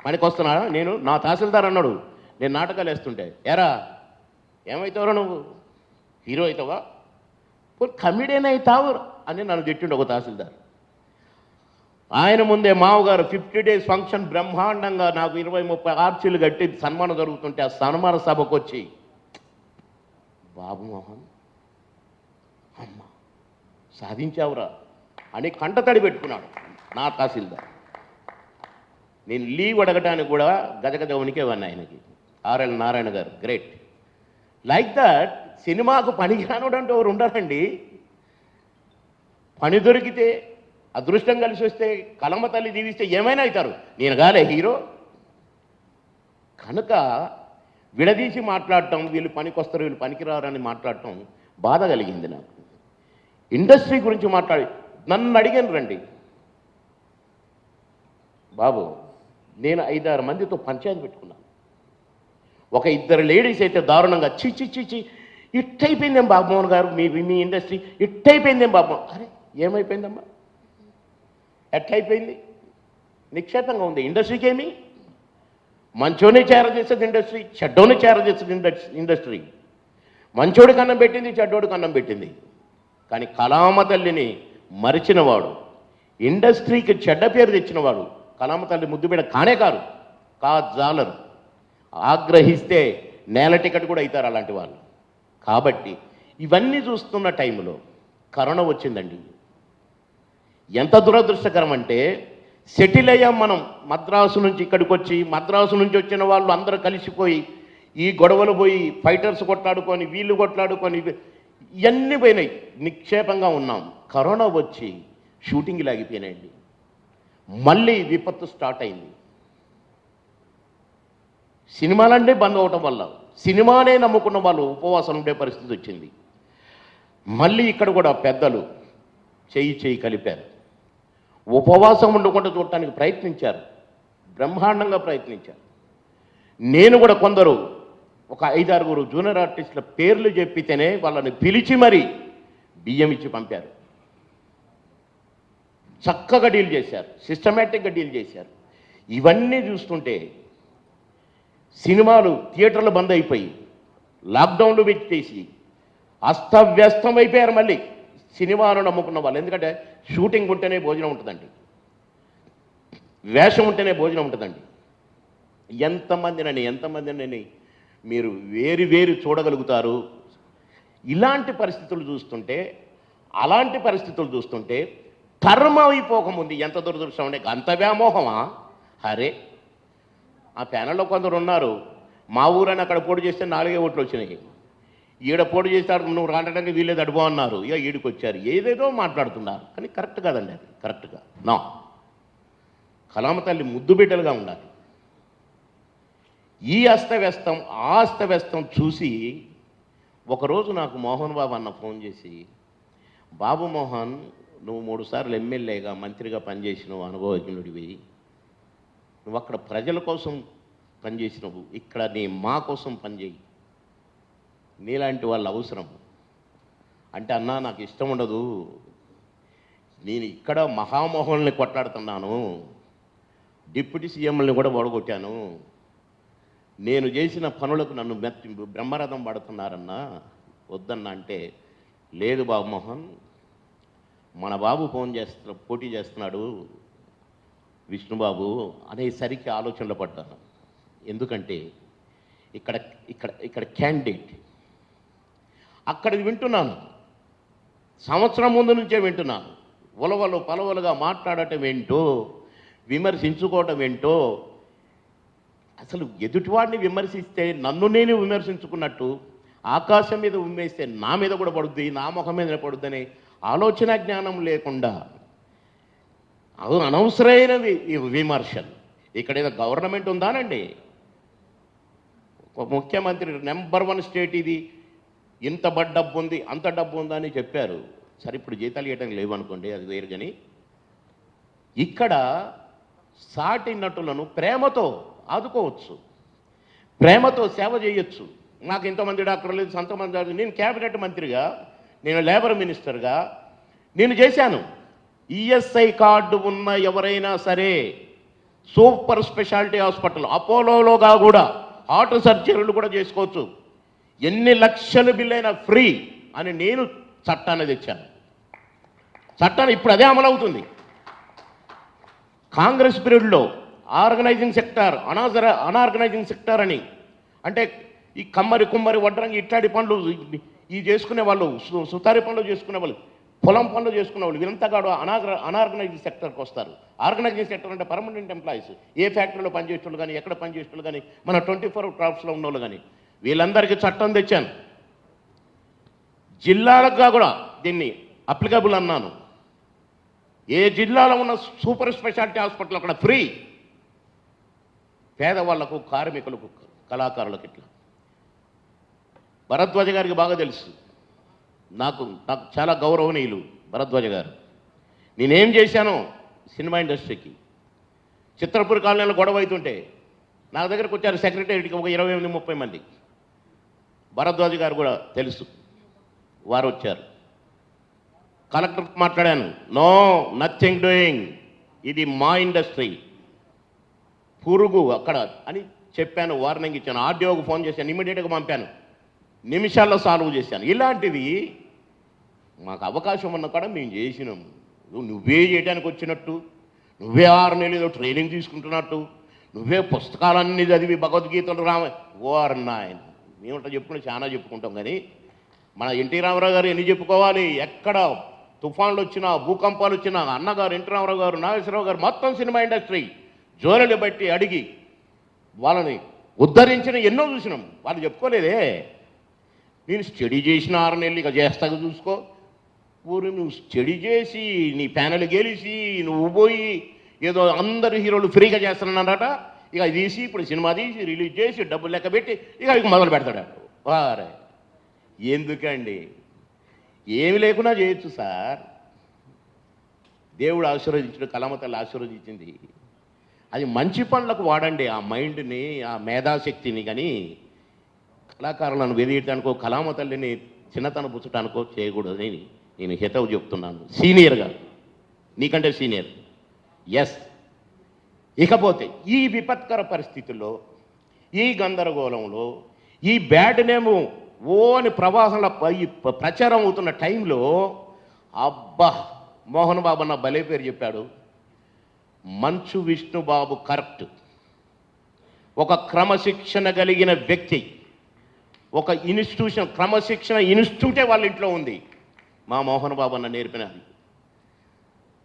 S2: పనికొస్తున్నాడా? నా తహసీల్దార్ అన్నాడు నేను నాటకాలు వేస్తుంటే, ఎరా ఏమవుతావురా నువ్వు, హీరో అవుతావా, కమిడియన్ అవుతావు అని నన్ను తిట్టిండు ఒక తహసీల్దార్. ఆయన ముందే మావగారు 50 days ఫంక్షన్ బ్రహ్మాండంగా నాకు 20-30 ఆర్చీలు కట్టి సన్మానం జరుగుతుంటే ఆ సన్మాన సభకు వచ్చి, బాబు మోహన్ అమ్మ సాధించావురా అని కంటతడి పెట్టుకున్నాడు నా తహసీల్దార్. నేను లీవ్ అడగటానికి కూడా గజగజ వణికేవాడిని ఆయనకి. ఆర్ఎల్ నారాయణ గారు, గ్రేట్. లైక్ దట్ సినిమాకు పనికిరానుడు అంటూ ఎవరు ఉండాలండి. పని దొరికితే, అదృష్టం కలిసి వస్తే, కలమ తల్లి దీవిస్తే ఏమైనా అవుతారు. నేను కాలే హీరో. కనుక విడదీసి మాట్లాడటం, వీళ్ళు పనికొస్తారు వీళ్ళు పనికిరారని మాట్లాడటం బాధ కలిగింది నాకు. ఇండస్ట్రీ గురించి మాట్లాడి నన్ను అడిగాను, రండి బాబు, నేను 5-6 మందితో పంచాయతీ పెట్టుకున్నాను. ఒక 2 లేడీస్ అయితే దారుణంగా చి ఇట్టయిపోయిందేం బాబుమోహన్ గారు, మీ ఇండస్ట్రీ ఇట్టయిపోయిందేం బాబు. అరే ఏమైపోయిందమ్మా, ఎట్లయిపోయింది? నిక్షేపంగా ఉంది. ఇండస్ట్రీకి ఏమి? మంచోనే చేరదీస్తుంది ఇండస్ట్రీ, చెడ్డోని చేరదీస్తుంది ఇండస్ట్రీ. మంచోడికి అన్నం పెట్టింది, చెడ్డోడికి అన్నం పెట్టింది. కానీ కళామ తల్లిని మరిచినవాడు, ఇండస్ట్రీకి చెడ్డ పేరు తెచ్చినవాడు కళామ తల్లి ముద్దుబిడ కానే జాలరు. ఆగ్రహిస్తే నేల టికెట్ కూడా అవుతారు అలాంటి వాళ్ళు. కాబట్టి ఇవన్నీ చూస్తున్న టైంలో కరోనా వచ్చిందండి. ఎంత దురదృష్టకరం అంటే, సెటిల్ అయ్యాం మనం. మద్రాసు నుంచి ఇక్కడికి వచ్చి, మద్రాసు నుంచి వచ్చిన వాళ్ళు అందరూ కలిసిపోయి ఈ గొడవలు పోయి, ఫైటర్స్ కొట్లాడుకొని, వీళ్ళు కొట్లాడుకొని, ఇవన్నీ పోయినాయి. నిక్షేపంగా ఉన్నాం. కరోనా వచ్చి షూటింగ్ లాగిపోయినాయండి. మళ్ళీ విపత్తు స్టార్ట్ అయింది. సినిమాలన్నీ బంద్ అవటం వల్ల సినిమానే నమ్ముకున్న వాళ్ళు ఉపవాసం ఉండే పరిస్థితి వచ్చింది. మళ్ళీ ఇక్కడ కూడా పెద్దలు చేయి కలిపారు. ఉపవాసం ఉండకుండా చూడటానికి ప్రయత్నించారు, బ్రహ్మాండంగా ప్రయత్నించారు. నేను కూడా కొందరు ఒక 5-6 జూనియర్ ఆర్టిస్టుల పేర్లు చెప్పితేనే వాళ్ళని పిలిచి మరీ బియ్యం ఇచ్చి పంపారు. చక్కగా డీల్ చేశారు, సిస్టమేటిక్గా డీల్ చేశారు. ఇవన్నీ చూస్తుంటే సినిమాలు థియేటర్లు బంద్ అయిపోయి, లాక్డౌన్లు పెట్టేసి అస్తవ్యస్తం అయిపోయారు మళ్ళీ సినిమాను నమ్ముకున్న వాళ్ళు. ఎందుకంటే షూటింగ్ ఉంటేనే భోజనం ఉంటుందండి, వేషం ఉంటేనే భోజనం ఉంటుందండి. ఎంతమందినని మీరు వేరు చూడగలుగుతారు. ఇలాంటి పరిస్థితులు చూస్తుంటే, అలాంటి పరిస్థితులు చూస్తుంటే కర్మ అయిపోకముందు ఎంత దురదృష్టం అంటే, అంత వ్యామోహమా? అరే, ఆ ప్యానల్లో కొందరు ఉన్నారు, మా ఊరని అక్కడ పోటీ చేస్తే 4 ఓట్లు వచ్చినాయి, ఈడ పోటీ చేస్తాడు నువ్వు రావడానికి వీళ్ళేది అడుగు అన్నారు, ఇక ఈడికి వచ్చారు, ఏదేదో మాట్లాడుతున్నారు. కానీ కరెక్ట్ కాదండి, అది కరెక్ట్గా నా కళామ తల్లి ముద్దు బిడ్డలుగా ఉండాలి. ఈ అస్తవ్యస్తం చూసి ఒకరోజు నాకు మోహన్ బాబు అన్న ఫోన్ చేసి, బాబు మోహన్, నువ్వు 3 సార్లు ఎమ్మెల్యేగా మంత్రిగా పనిచేసినావు, అనుభవజ్ఞుడివి, నువ్వు అక్కడ ప్రజల కోసం పనిచేసినవు, ఇక్కడ మా కోసం పనిచేయి, నీలాంటి వాళ్ళు అవసరం అంటే, అన్నా నాకు ఇష్టం ఉండదు, నేను ఇక్కడ మహామోహన్ని కొట్లాడుతున్నాను, డిప్యూటీ సీఎంని కూడా ఓడగొట్టాను, నేను చేసిన పనులకు నన్ను బ్రహ్మరథం పడుతున్నారన్నా, వద్దన్నా అంటే, లేదు బాబు మోహన్, మన బాబు పోటీ చేస్తున్నాడు విష్ణుబాబు అనేసరికి ఆలోచనలో పడ్డాను. ఎందుకంటే ఇక్కడ ఇక్కడ ఇక్కడ క్యాండిడేట్ అక్కడికి వింటున్నాను, సంవత్సరం ముందు నుంచే వింటున్నాను, ఉలవలు పలవలుగా మాట్లాడటం ఏంటో, విమర్శించుకోవటం ఏంటో, అసలు ఎదుటివాడిని విమర్శిస్తే నన్ను నేను విమర్శించుకున్నట్టు, ఆకాశం మీద ఉమ్మేస్తే నా మీద కూడా పడుద్ది, నా ముఖం మీద పడుద్ది అనే ఆలోచన జ్ఞానం లేకుండా అనవసరమైన విమర్శలు. ఇక్కడ ఏదో గవర్నమెంట్ ఉందానండి, ఒక ముఖ్యమంత్రి నెంబర్ 1 స్టేట్ ఇది, ఇంత డబ్బు ఉంది, అంత డబ్బు ఉందా అని చెప్పారు. సరే, ఇప్పుడు జీతాలు ఇవ్వటం లేవనుకోండి, అది వేరు. కానీ ఇక్కడ సాటి నటులను ప్రేమతో ఆదుకోవచ్చు, ప్రేమతో సేవ చేయొచ్చు. నాకు ఇంతమంది డాక్టర్లు లేదు, అంతమంది డాక్టర్లు, నేను క్యాబినెట్ మంత్రిగా, నేను లేబర్ మినిస్టర్గా నేను చేశాను. ఈఎస్ఐ కార్డు ఉన్న ఎవరైనా సరే సూపర్ స్పెషాలిటీ హాస్పిటల్ అపోలోలోగా కూడా హార్ట్ సర్జరీలు కూడా చేసుకోవచ్చు, ఎన్ని లక్షల బిల్లు అయినా ఫ్రీ అని నేను చట్టాన్ని తెచ్చాను. చట్టాన్ని ఇప్పుడు అదే అమలవుతుంది. కాంగ్రెస్ పీరియడ్లో ఆర్గనైజింగ్ సెక్టార్, అనార్గనైజింగ్ సెక్టార్ అని, అంటే ఈ కుమ్మరి వడ్రంగి ఇట్లాంటి పనులు ఈ చేసుకునే వాళ్ళు, సుతారి పనులు చేసుకునే వాళ్ళు, పొలం పనులు చేసుకునే వాళ్ళు, వీరంతా కాదు అనార్గనైజింగ్ సెక్టర్కి వస్తారు. ఆర్గనైజింగ్ సెక్టర్ అంటే పర్మనెంట్ ఎంప్లాయీస్, ఏ ఫ్యాక్టరీలో పనిచేసేవాళ్ళు కానీ, ఎక్కడ పనిచేసేవాళ్ళు కానీ, మన 24 క్రాఫ్ట్స్లో ఉన్న వాళ్ళు కానీ, వీళ్ళందరికీ చట్టం తెచ్చాను. జిల్లాలకు కూడా దీన్ని అప్లికబుల్ అన్నాను. ఏ జిల్లాలో ఉన్న సూపర్ స్పెషాలిటీ హాస్పిటల్ అక్కడ ఫ్రీ, పేదవాళ్లకు, కార్మికులకు, కళాకారులకు. ఇట్లా భరద్వాజ గారికి బాగా తెలుసు, నాకు చాలా గౌరవనీయులు భరద్వాజ గారు. నేనేం చేశానో సినిమా ఇండస్ట్రీకి, చిత్రపూర్ కాలనీలో గొడవ అవుతుంటే నా దగ్గరకు వచ్చారు సెక్రటరీకి ఒక 28-30 మంది. భరద్వాజ గారు కూడా తెలుసు, వారు వచ్చారు. కలెక్టర్ మాట్లాడాను, నో నథింగ్ డూయింగ్, ఇది మా ఇండస్ట్రీ, పురుగు అక్కడ అని చెప్పాను, వార్నింగ్ ఇచ్చాను. ఆర్డీఓకి ఫోన్ చేశాను, ఇమీడియట్గా పంపాను, నిమిషాల్లో సాల్వ్ చేశాను. ఇలాంటివి మాకు అవకాశం ఉన్న కాడ మేము చేసినాము. నువ్వే చేయడానికి వచ్చినట్టు, నువ్వే 6 నెలలు ఏదో ట్రైనింగ్ తీసుకుంటున్నట్టు, నువ్వే పుస్తకాలన్నీ చదివి భగవద్గీతలు నాయన మేమంట చెప్పుకుంటే చాలా చెప్పుకుంటాం. కానీ మన ఎన్టీ రామారావు గారు ఎన్ని చెప్పుకోవాలి, ఎక్కడ తుఫాన్లు వచ్చినా, భూకంపాలు వచ్చినా, అన్నగారు ఎన్టీ రామారావు గారు, నాగేశ్వరరావు గారు, మొత్తం సినిమా ఇండస్ట్రీ జోనెలు బట్టి అడిగి వాళ్ళని ఉద్ధరించిన ఎన్నో చూసినాం. వాళ్ళు చెప్పుకోలేదే, నేను స్టడీ చేసిన 6 నెలలు ఇక చేస్తాక చూసుకో. ఊరు నువ్వు స్టడీ చేసి, నీ ప్యానెల్ గెలిచి, నువ్వు పోయి ఏదో అందరు హీరోలు ఫ్రీగా చేస్తున్నారట, ఇక తీసి ఇప్పుడు సినిమా తీసి రిలీజ్ చేసి డబ్బులు లెక్క పెట్టి ఇక మొదలు పెడతాడు. వారే ఎందుకండి, ఏమి లేకున్నా చేయొచ్చు సార్. దేవుడు ఆశీర్వదించిన, కళామతల్లి ఆశీర్వదించింది, అది మంచి పనులకు వాడండి ఆ మైండ్ని, ఆ మేధాశక్తిని. కానీ కళాకారులను వెదియటానికో, కళామతల్లిని చిన్నతన పుచ్చటానికో చేయకూడదని నేను హితవు చెప్తున్నాను, సీనియర్గా, నీకంటే సీనియర్. ఎస్. ఇకపోతే ఈ విపత్కర పరిస్థితుల్లో, ఈ గందరగోళంలో, ఈ బ్యాడ్ నేము అని ప్రవాహంలో ప్రచారం అవుతున్న టైంలో, అబ్బా మోహన్ బాబు అన్న భలే పేరు చెప్పాడు. మంచు విష్ణుబాబు కరెక్ట్, ఒక క్రమశిక్షణ కలిగిన వ్యక్తి, ఒక ఇన్స్టిట్యూషన్, క్రమశిక్షణ ఇన్స్టిట్యూటే వాళ్ళ ఇంట్లో ఉంది. మా మోహన్ బాబు అన్న నేర్పినది.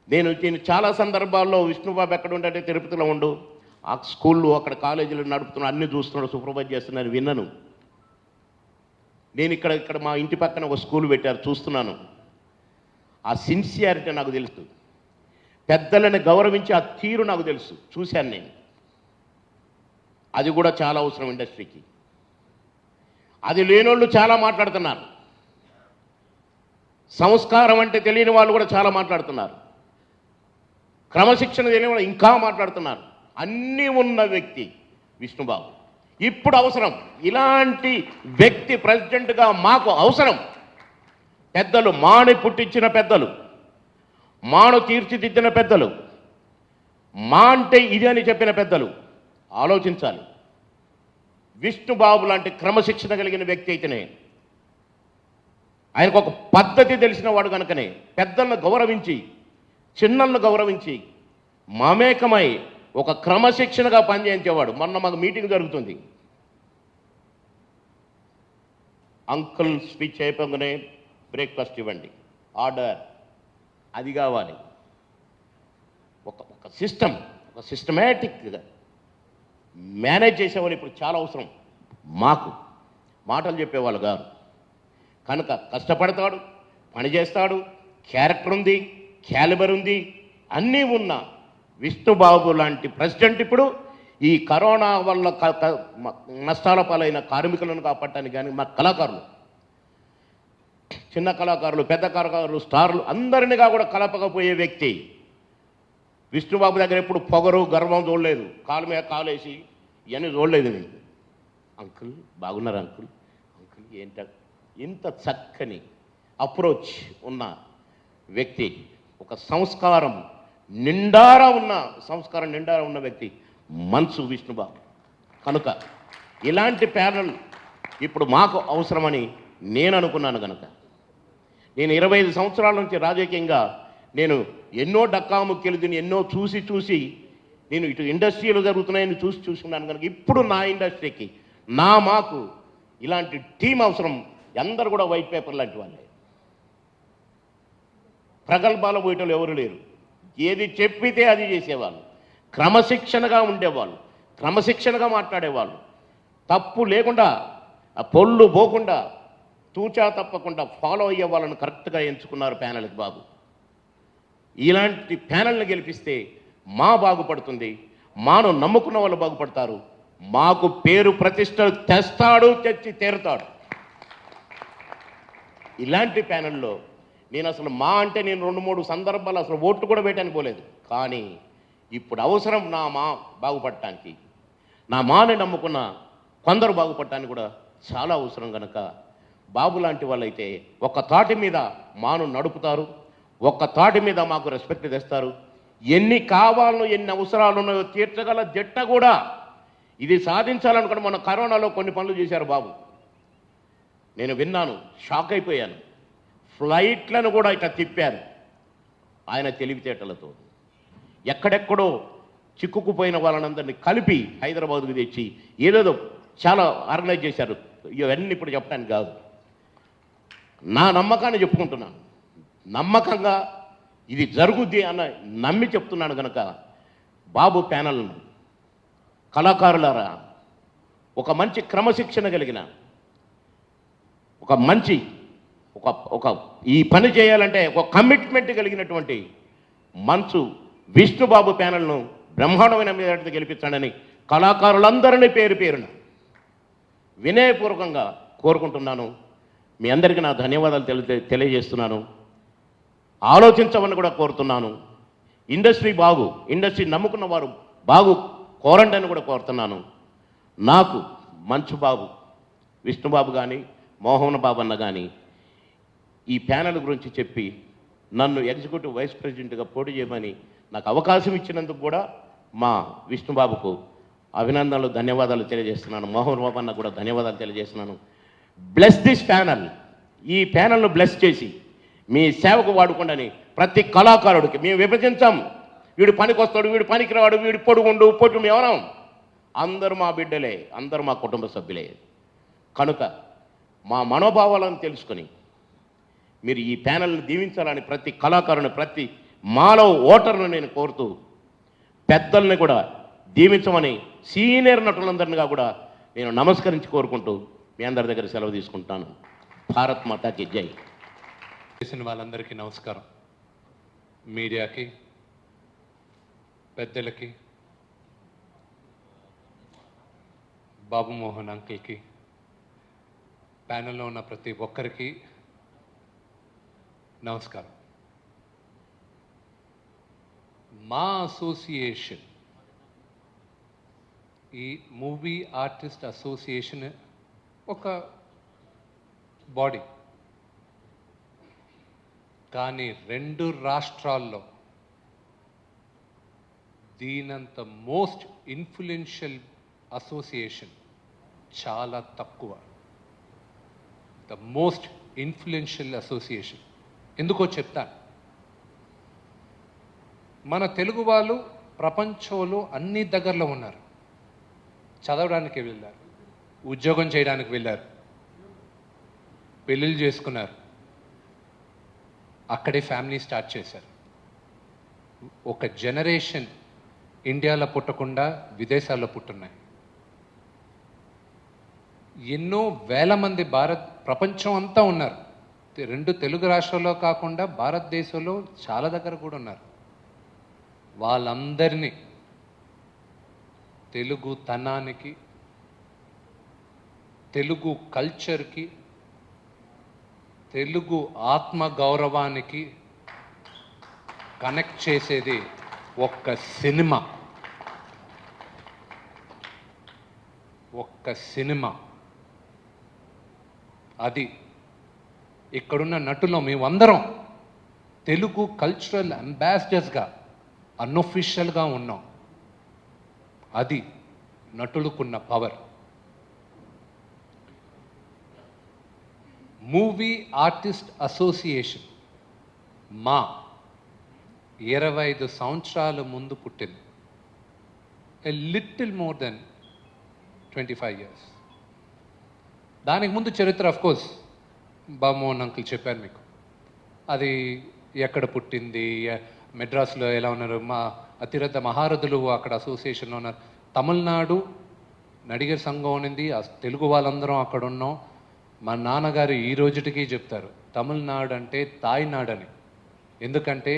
S2: నేను చాలా సందర్భాల్లో విష్ణుబాబు ఎక్కడ ఉంటే తిరుపతిలో ఉండు, ఆ స్కూళ్ళు అక్కడ కాలేజీలు నడుపుతున్నాడు, అన్నీ చూస్తున్నాడు, సూపర్వైజ్ చేస్తున్నాను, విన్నాను. నేను ఇక్కడ మా ఇంటి పక్కన ఒక స్కూల్ పెట్టారు, చూస్తున్నాను. ఆ సిన్సియారిటీ నాకు తెలుసు, పెద్దలను గౌరవించి ఆ తీరు నాకు తెలుసు, చూశాను నేను. అది కూడా చాలా అవసరం ఇండస్ట్రీకి. అది లేనోళ్ళు చాలా మాట్లాడుతున్నారు. సంస్కారం అంటే తెలియని వాళ్ళు కూడా చాలా మాట్లాడుతున్నారు. క్రమశిక్షణ తెలియని వాళ్ళు ఇంకా మాట్లాడుతున్నారు. అన్నీ ఉన్న వ్యక్తి విష్ణుబాబు. ఇప్పుడు అవసరం ఇలాంటి వ్యక్తి ప్రెసిడెంట్గా మాకు అవసరం. పెద్దలు మాని పుట్టించిన పెద్దలు, మాను తీర్చిదిద్దిన పెద్దలు, మా అంటే ఇది అని చెప్పిన పెద్దలు ఆలోచించాలి. విష్ణుబాబు లాంటి క్రమశిక్షణ కలిగిన వ్యక్తి అయితేనే, ఆయనకు ఒక పద్ధతి తెలిసిన వాడు కనుకనే పెద్దలను గౌరవించి చిన్నలను గౌరవించి మమేకమై ఒక క్రమశిక్షణగా పనిచేయించేవాడు. మొన్న మాకు మీటింగ్ జరుగుతుంది. అంకుల్ స్పీచ్ అయిపోగానే బ్రేక్ఫాస్ట్ ఇవ్వండి, ఆర్డర్, అది కావాలి. ఒక సిస్టమ్, ఒక సిస్టమేటిక్గా మేనేజ్ చేసేవాళ్ళు ఇప్పుడు చాలా అవసరం. మాకు మాటలు చెప్పేవాళ్ళు గారు కనుక కష్టపడతాడు, పని చేస్తాడు, క్యారెక్టర్ ఉంది, క్యాలిబర్ ఉంది, అన్నీ ఉన్న విష్ణుబాబు లాంటి ప్రెసిడెంట్ ఇప్పుడు ఈ కరోనా వల్ల నష్టాల పాలైన కార్మికులను కాపాడటానికి కానీ మా కళాకారులు, చిన్న కళాకారులు, పెద్ద కళాకారులు, స్టార్లు అందరినీగా కూడా కలపకపోయే వ్యక్తి విష్ణుబాబు దగ్గర. ఎప్పుడు పొగరు గర్వం చూడలేదు, కాలు మీద కాలేసి ఇవన్నీ చూడలేదు నేను. అంకుల్ బాగున్నారు అంకుల్, అంకుల్ ఏంట, ఇంత చక్కని అప్రోచ్ ఉన్న వ్యక్తి, ఒక సంస్కారం నిండారా ఉన్న వ్యక్తి మనసు విష్ణుబాబు. కనుక ఇలాంటి ప్యానల్ ఇప్పుడు మాకు అవసరమని నేను అనుకున్నాను. కనుక నేను 25 సంవత్సరాల నుంచి రాజకీయంగా నేను ఎన్నో డక్కాముక్కలు తిని ఎన్నో చూసి నేను ఇటు ఇండస్ట్రీలో జరుగుతున్నాయని చూసుకున్నాను. కనుక ఇప్పుడు నా ఇండస్ట్రీకి మాకు ఇలాంటి టీం అవసరం. అందరూ కూడా వైట్ పేపర్ లాంటి వాళ్ళే, ప్రగల్భాలు పోయేటోళ్ళు ఎవరు లేరు. ఏది చెప్పితే అది చేసేవాళ్ళు, క్రమశిక్షణగా ఉండేవాళ్ళు, క్రమశిక్షణగా మాట్లాడేవాళ్ళు, తప్పు లేకుండా ఆ పొల్లు పోకుండా తూచా తప్పకుండా ఫాలో అయ్యే వాళ్ళని కరెక్ట్గా ఎంచుకున్నారు ప్యానెల్కి బాబు. ఇలాంటి ప్యానెల్ని గెలిపిస్తే మా బాగుపడుతుంది, మాను నమ్ముకున్న వాళ్ళు బాగుపడతారు, మాకు పేరు ప్రతిష్టలు తెస్తాడు, తెచ్చి తీరుతాడు. ఇలాంటి ప్యానెల్లో నేను అసలు మా అంటే నేను 2-3 సందర్భాలు అసలు ఓట్లు కూడా వేయటానికి పోలేదు. కానీ ఇప్పుడు అవసరం నా మా బాగుపడటానికి, నా మాని నమ్ముకున్న కొందరు బాగుపడటానికి కూడా చాలా అవసరం. కనుక బాబు లాంటి వాళ్ళైతే ఒక తాటి మీద మాను నడుపుతారు, ఒక్క తాటి మీద మాకు రెస్పెక్ట్ తెస్తారు. ఎన్ని కావాలనో ఎన్ని అవసరాలు ఉన్నాయో తీర్చగల జట్ట కూడా. ఇది సాధించాలనుకుంటే మన కరోనాలో కొన్ని పనులు చేశారు బాబు, నేను విన్నాను, షాక్ అయిపోయాను. ఫ్లైట్లను కూడా ఇట్లా తిప్పారు ఆయన తెలివితేటలతో. ఎక్కడెక్కడో చిక్కుకుపోయిన వాళ్ళనందరినీ కలిపి హైదరాబాద్కు తెచ్చి ఏదేదో చాలా ఆర్గనైజ్ చేశారు. ఇవన్నీ ఇప్పుడు చెప్పడానికి కాదు, నా నమ్మకాన్ని చెప్పుకుంటున్నాను. నమ్మకంగా ఇది జరుగుద్ది అన్న నమ్మి చెప్తున్నాను. కనుక బాబు ప్యానల్ను కళాకారులారా, ఒక మంచి క్రమశిక్షణ కలిగిన ఒక మంచి ఒక ఈ పని చేయాలంటే ఒక కమిట్మెంట్ కలిగినటువంటి మంచు విష్ణుబాబు ప్యానల్ను బ్రహ్మాండమైన మీద గెలిపించాడని కళాకారులందరినీ పేరున వినయపూర్వకంగా కోరుకుంటున్నాను. మీ అందరికీ నా ధన్యవాదాలు తెలియజేస్తున్నాను. ఆలోచించమని కూడా కోరుతున్నాను. ఇండస్ట్రీ నమ్ముకున్న వారు బాగు కోరండి అని కూడా కోరుతున్నాను. నాకు మంచు బాబు, విష్ణుబాబు కానీ మోహన్ బాబు అన్న కానీ ఈ ప్యానెల్ గురించి చెప్పి నన్ను ఎగ్జిక్యూటివ్ వైస్ ప్రెసిడెంట్గా పోటీ చేయమని నాకు అవకాశం ఇచ్చినందుకు కూడా మా విష్ణుబాబుకు అభినందనలు, ధన్యవాదాలు తెలియజేస్తున్నాను. మోహన్ బాబు అన్న కూడా ధన్యవాదాలు తెలియజేస్తున్నాను. బ్లెస్ దిస్ ప్యానల్, ఈ ప్యానల్ను బ్లెస్ చేసి మీ సేవకు వాడుకోండి. ప్రతి కళాకారుడికి మేము విభజించాం, వీడు పనికి వస్తాడు, వీడు పనికి రాడు, వీడు పొడుగుండు పొట్టు, ఎవరం అందరూ మా బిడ్డలే, అందరూ మా కుటుంబ సభ్యులే. కనుక మా మనోభావాలను తెలుసుకొని మీరు ఈ ప్యానల్ని దీవించాలని ప్రతి కళాకారుని, ప్రతి మానవ ఓటర్ను నేను కోరుతూ, పెద్దల్ని కూడా దీవించమని సీనియర్ నటులందరినీ కూడా నేను నమస్కరించి కోరుకుంటూ మీ అందరి దగ్గర సెలవు తీసుకుంటాను. భారత్ మాతాకి జై.
S3: చేసిన వాళ్ళందరికీ నమస్కారం. మీడియాకి, పెద్దలకి, బాబు మోహన్ అంకుల్కి, ప్యానెల్లో ఉన్న ప్రతి ఒక్కరికి నమస్కారం. మా అసోసియేషన్, ఈ మూవీ ఆర్టిస్ట్ అసోసియేషన్ ఒక బాడీ, కానీ 2 రాష్ట్రాల్లో దీనంత మోస్ట్ ఇన్ఫ్లుయెన్షియల్ అసోసియేషన్ చాలా తక్కువ. ద మోస్ట్ ఇన్ఫ్లుయెన్షియల్ అసోసియేషన్ ఎందుకో చెప్తాను. మన తెలుగు వాళ్ళు ప్రపంచంలో అన్ని దగ్గరలో ఉన్నారు. చదవడానికి వెళ్ళారు, ఉద్యోగం చేయడానికి వెళ్ళారు, పెళ్ళిళ్ళు చేసుకున్నారు, అక్కడే ఫ్యామిలీ స్టార్ట్ చేశారు. ఒక జనరేషన్ ఇండియాలో పుట్టకుండా విదేశాల్లో పుట్టున్నాయి. ఎన్నో వేల మంది ప్రపంచం అంతా ఉన్నారు. 2 తెలుగు రాష్ట్రాల్లో కాకుండా భారతదేశంలో చాలా దగ్గర కూడా ఉన్నారు. వాళ్ళందరినీ తెలుగు తనానికి, తెలుగు కల్చర్కి, తెలుగు ఆత్మ గౌరవానికి కనెక్ట్ చేసేది ఒక్క సినిమా. అది ఇక్కడున్న నటులు మేమందరం తెలుగు కల్చరల్ అంబాసిడర్స్గా అన్అఫీషియల్గా ఉన్నాం. అది నటులకున్న పవర్. మూవీ ఆర్టిస్ట్ అసోసియేషన్ మా 25 సంవత్సరాల ముందు పుట్టింది. A little more than 25 years. దానికి ముందు చరిత్ర అఫ్కోర్స్ బామోహన్ అంకుల్ చెప్పారు మీకు. అది ఎక్కడ పుట్టింది, మెడ్రాస్లో ఎలా ఉన్నారు, మా అతిరథ మహారథులు అక్కడ అసోసియేషన్లో ఉన్నారు. తమిళనాడు నడిగర్ సంఘం ఉన్నింది, తెలుగు వాళ్ళందరం అక్కడ ఉన్నాం. మా నాన్నగారు ఈ రోజుటికి చెప్తారు తమిళనాడు అంటే తాయినాడు అని. ఎందుకంటే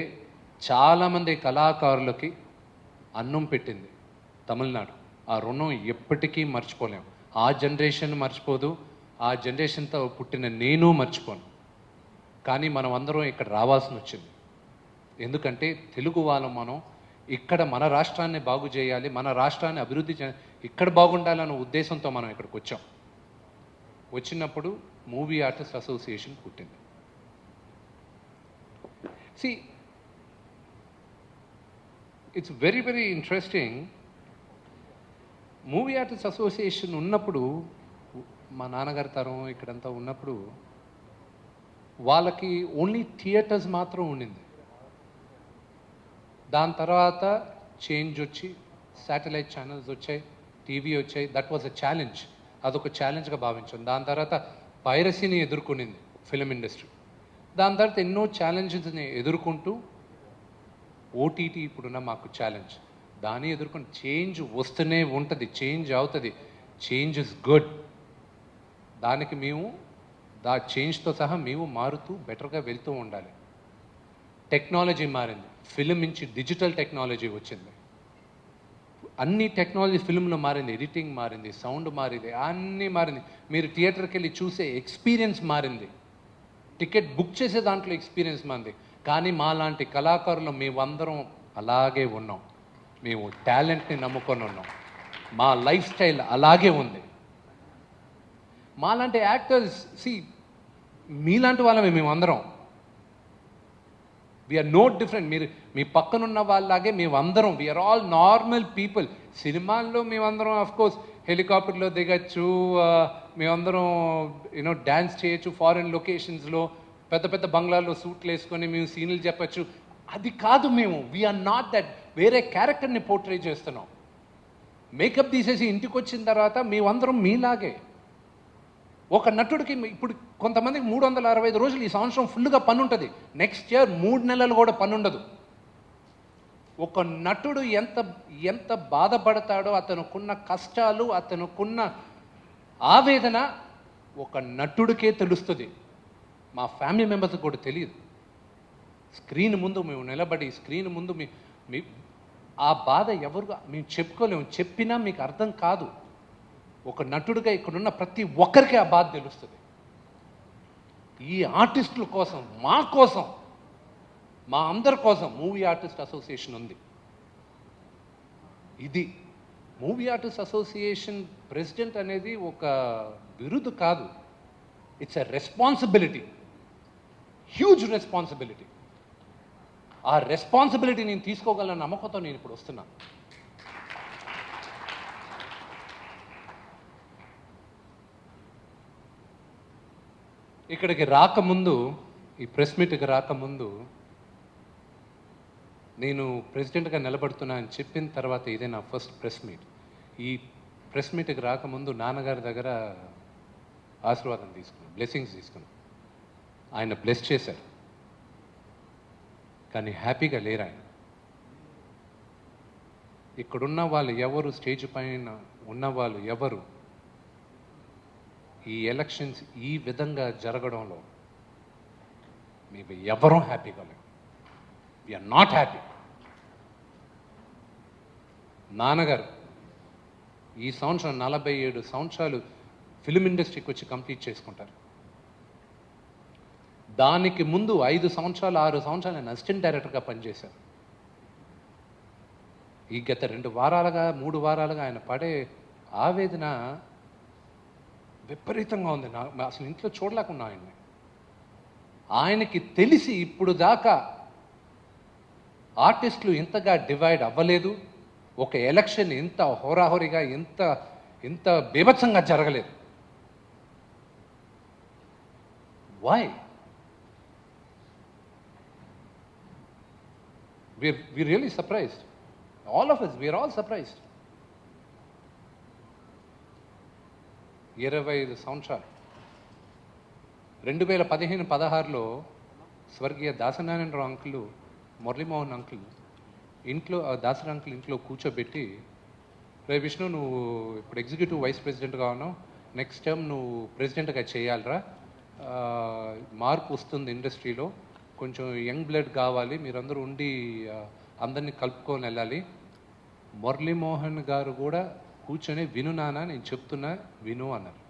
S3: చాలామంది కళాకారులకి అన్నం పెట్టింది తమిళనాడు. ఆ రుణం ఎప్పటికీ మర్చిపోలేము. ఆ జనరేషన్ మర్చిపోదు, ఆ జనరేషన్తో పుట్టిన నేను మర్చిపోను. కానీ మనం అందరం ఇక్కడ రావాల్సి వచ్చింది. ఎందుకంటే తెలుగు వాళ్ళం మనం ఇక్కడ మన రాష్ట్రాన్ని బాగు చేయాలి, మన రాష్ట్రాన్ని అభివృద్ధి చేయాలి, ఇక్కడ బాగుండాలన్న ఉద్దేశంతో మనం ఇక్కడికి వచ్చాం. వచ్చినప్పుడు మూవీ ఆర్టిస్ట్ అసోసియేషన్ పుట్టింది. See it's very very interesting. Movie artist association ఉన్నప్పుడు, మా నాన్నగారి తరం ఇక్కడంతా ఉన్నప్పుడు వాళ్ళకి ఓన్లీ థియేటర్స్ మాత్రం ఉండింది. దాని తర్వాత చేంజ్ వచ్చి శాటిలైట్ ఛానల్స్ వచ్చాయి, టీవీ వచ్చాయి. That was a challenge. అదొక ఛాలెంజ్గా భావించాం. దాని తర్వాత పైరసీని ఎదుర్కొనింది ఫిలిం ఇండస్ట్రీ. దాని తర్వాత ఎన్నో ఛాలెంజెస్ని ఎదుర్కొంటూ ఓటీటీ ఇప్పుడున్న మాకు ఛాలెంజ్. దాన్ని ఎదుర్కొని చేంజ్ వస్తూనే ఉంటుంది, చేంజ్ అవుతుంది. Change is good. దానికి మేము చేంజ్తో సహా మేము మారుతూ బెటర్గా వెళ్తూ ఉండాలి. టెక్నాలజీ మారింది, ఫిలిం నుంచి డిజిటల్ టెక్నాలజీ వచ్చింది. అన్ని టెక్నాలజీ ఫిల్మ్లో మారింది, ఎడిటింగ్ మారింది, సౌండ్ మారింది, అన్నీ మారింది. మీరు థియేటర్కి వెళ్ళి చూసే ఎక్స్పీరియన్స్ మారింది, టికెట్ బుక్ చేసే దాంట్లో ఎక్స్పీరియన్స్ మారింది. కానీ మా లాంటి కళాకారులు మేమందరం అలాగే ఉన్నాం. మేము టాలెంట్ని నమ్ముకొని ఉన్నాం. మా లైఫ్ స్టైల్ అలాగే ఉంది. మాలాంటి యాక్టర్స్ మీలాంటి వాళ్ళమే మేమందరం. We are no different. మీరు మీ పక్కనున్న వాళ్ళలాగే మేమందరం వీఆర్ ఆల్ నార్మల్ పీపుల్. సినిమాల్లో మేమందరం అఫ్కోర్స్ హెలికాప్టర్లో దిగచ్చు, మేమందరం డ్యాన్స్ చేయొచ్చు, ఫారిన్ లొకేషన్స్లో పెద్ద పెద్ద బంగ్లాల్లో సూట్లు వేసుకొని మేము సీన్లు చెప్పచ్చు. అది కాదు మేము. We are not that. వేరే క్యారెక్టర్ని పోర్ట్రే చేస్తున్నాం. మేకప్ తీసేసి ఇంటికి వచ్చిన తర్వాత మేమందరం మీలాగే. ఒక నటుడికి ఇప్పుడు కొంతమందికి 365 రోజులు ఈ సంవత్సరం ఫుల్గా పని ఉంటుంది. నెక్స్ట్ ఇయర్ 3 నెలలు కూడా పని ఉండదు. ఒక నటుడు ఎంత బాధపడతాడో, అతనుకున్న కష్టాలు, అతనుకున్న ఆవేదన ఒక నటుడికే తెలుస్తుంది. మా ఫ్యామిలీ మెంబర్స్కి కూడా తెలియదు. స్క్రీన్ ముందు మేము నిలబడి, స్క్రీన్ ముందు మీ ఆ బాధ ఎవరుగా మేము చెప్పుకోలేము. చెప్పినా మీకు అర్థం కాదు. ఒక నటుడిగా ఇక్కడున్న ప్రతి ఒక్కరికి ఆ బాధ తెలుస్తుంది. ఈ ఆర్టిస్టుల కోసం, మా అందరి కోసం మూవీ ఆర్టిస్ట్ అసోసియేషన్ ఉంది. ఇది మూవీ ఆర్టిస్ట్ అసోసియేషన్ ప్రెసిడెంట్ అనేది ఒక బిరుదు కాదు, it's a responsibility, huge responsibility. ఆ రెస్పాన్సిబిలిటీ నేను తీసుకోగలన నమ్మకంతో నేను ఇప్పుడు వస్తున్నాను. ఇక్కడికి రాకముందు, ఈ ప్రెస్ మీట్కి రాకముందు, నేను ప్రెసిడెంట్గా నిలబడుతున్నా అని చెప్పిన తర్వాత ఇదే నా ఫస్ట్ ప్రెస్ మీట్. ఈ ప్రెస్ మీట్కి రాకముందు నాన్నగారి దగ్గర ఆశీర్వాదం తీసుకున్నాను, బ్లెస్సింగ్స్ తీసుకున్నాను. ఆయన బ్లెస్ చేశారు, కానీ హ్యాపీగా లేరు ఆయన. ఇక్కడున్న వాళ్ళు ఎవరు, స్టేజ్ పైన ఉన్న వాళ్ళు ఎవరు ఈ ఎలక్షన్స్ ఈ విధంగా జరగడంలో మేము ఎవరూ హ్యాపీగా లేము. We are not happy. నాన్నగారు ఈ సంవత్సరం 47 సంవత్సరాలు ఫిలిం ఇండస్ట్రీకి వచ్చి కంప్లీట్ చేసుకుంటారు. దానికి ముందు 5 సంవత్సరాలు 6 సంవత్సరాలు నేను అసిస్టెంట్ డైరెక్టర్గా పనిచేశాను. ఈ గత 2 వారాలుగా 3 వారాలుగా ఆయన పడే ఆవేదన విపరీతంగా ఉంది. అసలు ఇంట్లో చూడలేకున్నా ఆయనకి తెలిసి ఇప్పుడు దాకా ఆర్టిస్టులు ఇంతగా డివైడ్ అవ్వలేదు, ఒక ఎలక్షన్ ఇంత హోరాహోరీగా ఇంత బీభత్సంగా జరగలేదు. Why? we're really surprised. All of us, we're all surprised. 25 సంవత్సరాలు 2015-16లో స్వర్గీయ దాసనారాయణరావు అంకులు, మురళీమోహన్ అంకుల్ ఇంట్లో, దాసరి అంకుల్ ఇంట్లో కూర్చోబెట్టి, రే విష్ణు, నువ్వు ఇప్పుడు ఎగ్జిక్యూటివ్ వైస్ ప్రెసిడెంట్గా ఉన్నావు, నెక్స్ట్ టైం నువ్వు ప్రెసిడెంట్గా చేయాలరా, మార్పు వస్తుంది ఇండస్ట్రీలో, కొంచెం యంగ్ బ్లడ్ కావాలి, మీరందరూ ఉండి అందరినీ కలుపుకొని వెళ్ళాలి. మురళీమోహన్ గారు కూడా కూర్చొని, విను నాన్న నేను చెప్తున్నా విను అన్నారు.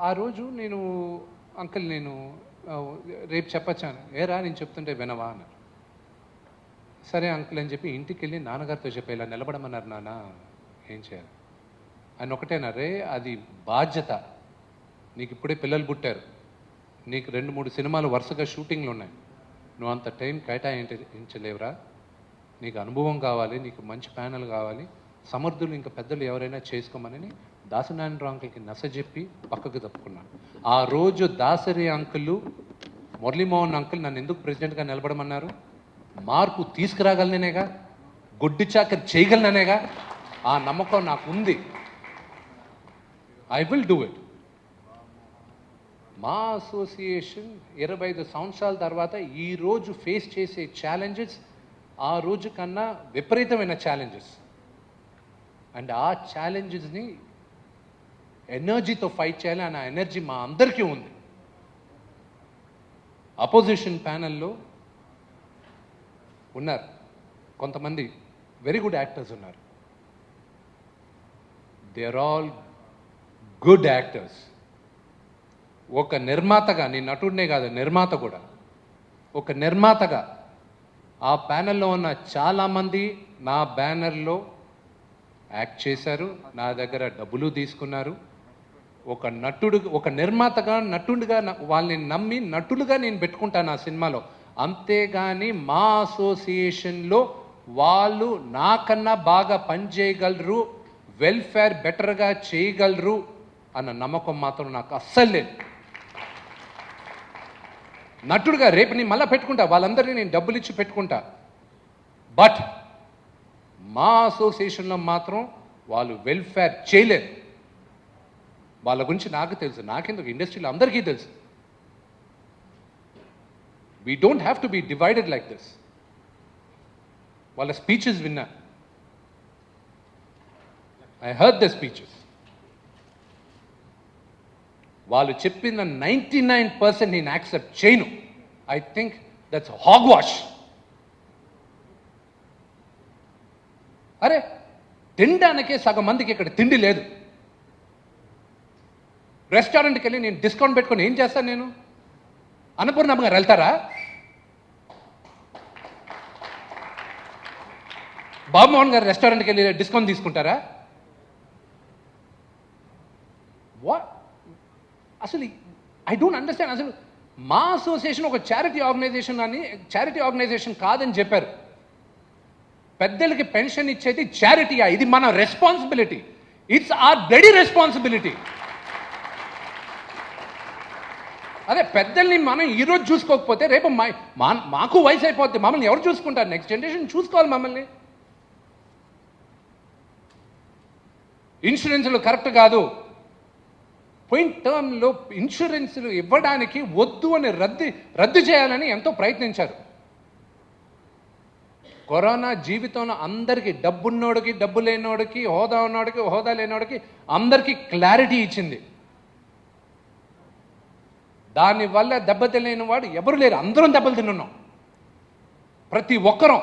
S3: ఆ రోజు నేను, అంకుల్ నేను రేపు చెప్పచ్చాను, ఏరా నేను చెప్తుంటే వినవా అన్నారు. సరే అంకుల్ అని చెప్పి ఇంటికి వెళ్ళి నాన్నగారితో చెప్పి, ఇలా నిలబడమన్నారు నాన్న, ఏం చేయాలి? ఆయన ఒకటేనారే, అది బాధ్యత, నీకు ఇప్పుడే పిల్లలు పుట్టారు, నీకు 2-3 సినిమాలు వరుసగా షూటింగ్లు ఉన్నాయి, నువ్వు అంత టైం కేటాయించలేవురా, నీకు అనుభవం కావాలి, నీకు మంచి ప్యానల్ కావాలి, సమర్థులు ఇంకా పెద్దలు ఎవరైనా చేసుకోమని దాసనారాయణరావు అంకుల్కి నచ్చజెప్పి పక్కకు తప్పుకున్నాను. ఆ రోజు దాసరి అంకులు, మురళీమోహన్ అంకుల్ నన్ను ఎందుకు ప్రెసిడెంట్గా నిలబడమన్నారు? మార్పు తీసుకురాగలనేగా, గుడ్డి చాకరి చేయగలననేగా, ఆ నమ్మకం నాకు ఉంది. I will do it. మా అసోసియేషన్ 25 సంవత్సరాల తర్వాత ఈరోజు ఫేస్ చేసే ఛాలెంజెస్ ఆ రోజు కన్నా విపరీతమైన ఛాలెంజెస్. అండ్ ఆ ఛాలెంజెస్ని ఎనర్జీతో ఫైట్ చేయాలి అన్న ఎనర్జీ మా అందరికీ ఉంది. అపోజిషన్ ప్యానెల్లో ఉన్నారు కొంతమంది వెరీ గుడ్ యాక్టర్స్ ఉన్నారు. They are all good actors. ఒక నిర్మాతగా, నేను నటుడినే కాదు నిర్మాత కూడా, ఒక నిర్మాతగా ఆ ప్యానెల్లో ఉన్న చాలామంది నా బ్యానర్లో యాక్ట్ చేశారు, నా దగ్గర డబ్బులు తీసుకున్నారు. ఒక నటుడు, ఒక నిర్మాతగా నటుడిగా వాళ్ళని నమ్మి నటులుగా నేను పెట్టుకుంటాను ఆ సినిమాలో. అంతేగాని మా అసోసియేషన్లో వాళ్ళు నాకన్నా బాగా పనిచేయగలరు, వెల్ఫేర్ బెటర్గా చేయగలరు అన్న నమ్మకం మాత్రం నాకు అస్సలు లేదు. నటుడుగా రేపు నేను మళ్ళీ పెట్టుకుంటా, వాళ్ళందరినీ నేను డబ్బులు ఇచ్చి పెట్టుకుంటా. బట్ మా అసోసియేషన్లో మాత్రం వాళ్ళు వెల్ఫేర్ చేయలేరు. వాళ్ళ గురించి నాకు తెలుసు, నాకెందుకు, ఇండస్ట్రీలో అందరికీ తెలుసు. We don't have to be divided like this. వాళ్ళ స్పీచెస్ విన్నా, ఐ హర్డ్ ద స్పీచెస్. వాళ్ళు చెప్పిన 99% నేను యాక్సెప్ట్ చేయను. I think that's hogwash. అరే, తినడానికే సగం మందికి ఇక్కడ తిండి లేదు. రెస్టారెంట్కి వెళ్ళి నేను డిస్కౌంట్ పెట్టుకొని ఏం చేస్తాను? నేను అన్నపూర్ణమ్మ గారు వెళ్తారా? బాబుమోహన్ గారు రెస్టారెంట్కి వెళ్ళి డిస్కౌంట్ తీసుకుంటారా? అసలు ఐ డోంట్ అండర్స్టాండ్. అసలు మా అసోసియేషన్ ఒక చారిటీ ఆర్గనైజేషన్ కాదని చెప్పారు. పెద్దలకి పెన్షన్ ఇచ్చేది చారిటీయా? ఇది మన responsibility. It's our bloody responsibility. అదే పెద్దల్ని మనం ఈరోజు చూసుకోకపోతే రేపు మాకు వయసు అయిపోద్ది. మమ్మల్ని ఎవరు చూసుకుంటారు? నెక్స్ట్ జనరేషన్ చూసుకోవాలి మమ్మల్ని. ఇన్సూరెన్స్లు కరెక్ట్ కాదు. పోయిన టర్మ్లో ఇన్సూరెన్స్లు ఇవ్వడానికి వద్దు అని రద్దు చేయాలని ఎంతో ప్రయత్నించారు. కరోనా జీవితంలో అందరికీ, డబ్బున్నోడికి, డబ్బు లేనోడికి, హోదా ఉన్నోడికి, హోదా లేనోడికి అందరికీ క్లారిటీ ఇచ్చింది. దానివల్ల దెబ్బతిలేని వాడు ఎవరు లేరు. అందరం దెబ్బలు తిన్నాం, ప్రతి ఒక్కరం.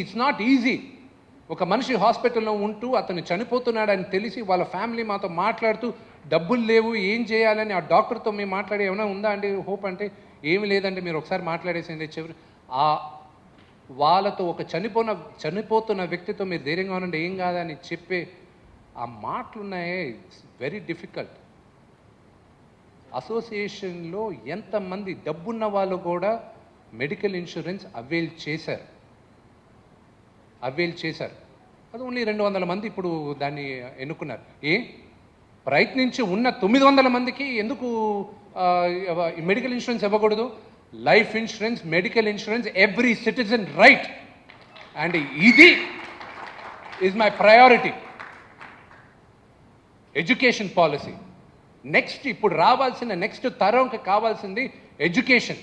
S3: It's not easy. ఒక మనిషి హాస్పిటల్లో ఉంటూ అతను చనిపోతున్నాడని తెలిసి వాళ్ళ ఫ్యామిలీ మాతో మాట్లాడుతూ డబ్బులు లేవు ఏం చేయాలని ఆ డాక్టర్తో మేము మాట్లాడి ఏమైనా ఉందా అంటే హోప్ అంటే ఏమి లేదంటే మీరు ఒకసారి మాట్లాడేసింది చివరి వాళ్ళతో ఒక చనిపోతున్న వ్యక్తితో మీరు ధైర్యంగా ఉండండి ఏం కాదని చెప్పే ఆ మాటలున్నాయే. It's very difficult. అసోసియేషన్లో ఎంతమంది డబ్బున్న వాళ్ళు కూడా మెడికల్ ఇన్సూరెన్స్ అవైల్ చేశారు. అది ఓన్లీ 200 మంది ఇప్పుడు దాన్ని ఎన్నుకున్నారు. ప్రయత్నించి ఉన్న 900 మందికి ఎందుకు మెడికల్ ఇన్సూరెన్స్ ఇవ్వకూడదు? Life insurance, medical insurance, every citizen right. And ఇది is my priority. Education policy next, ఇప్పుడు రావాల్సిన నెక్స్ట్ తరంకి కావాల్సింది ఎడ్యుకేషన్.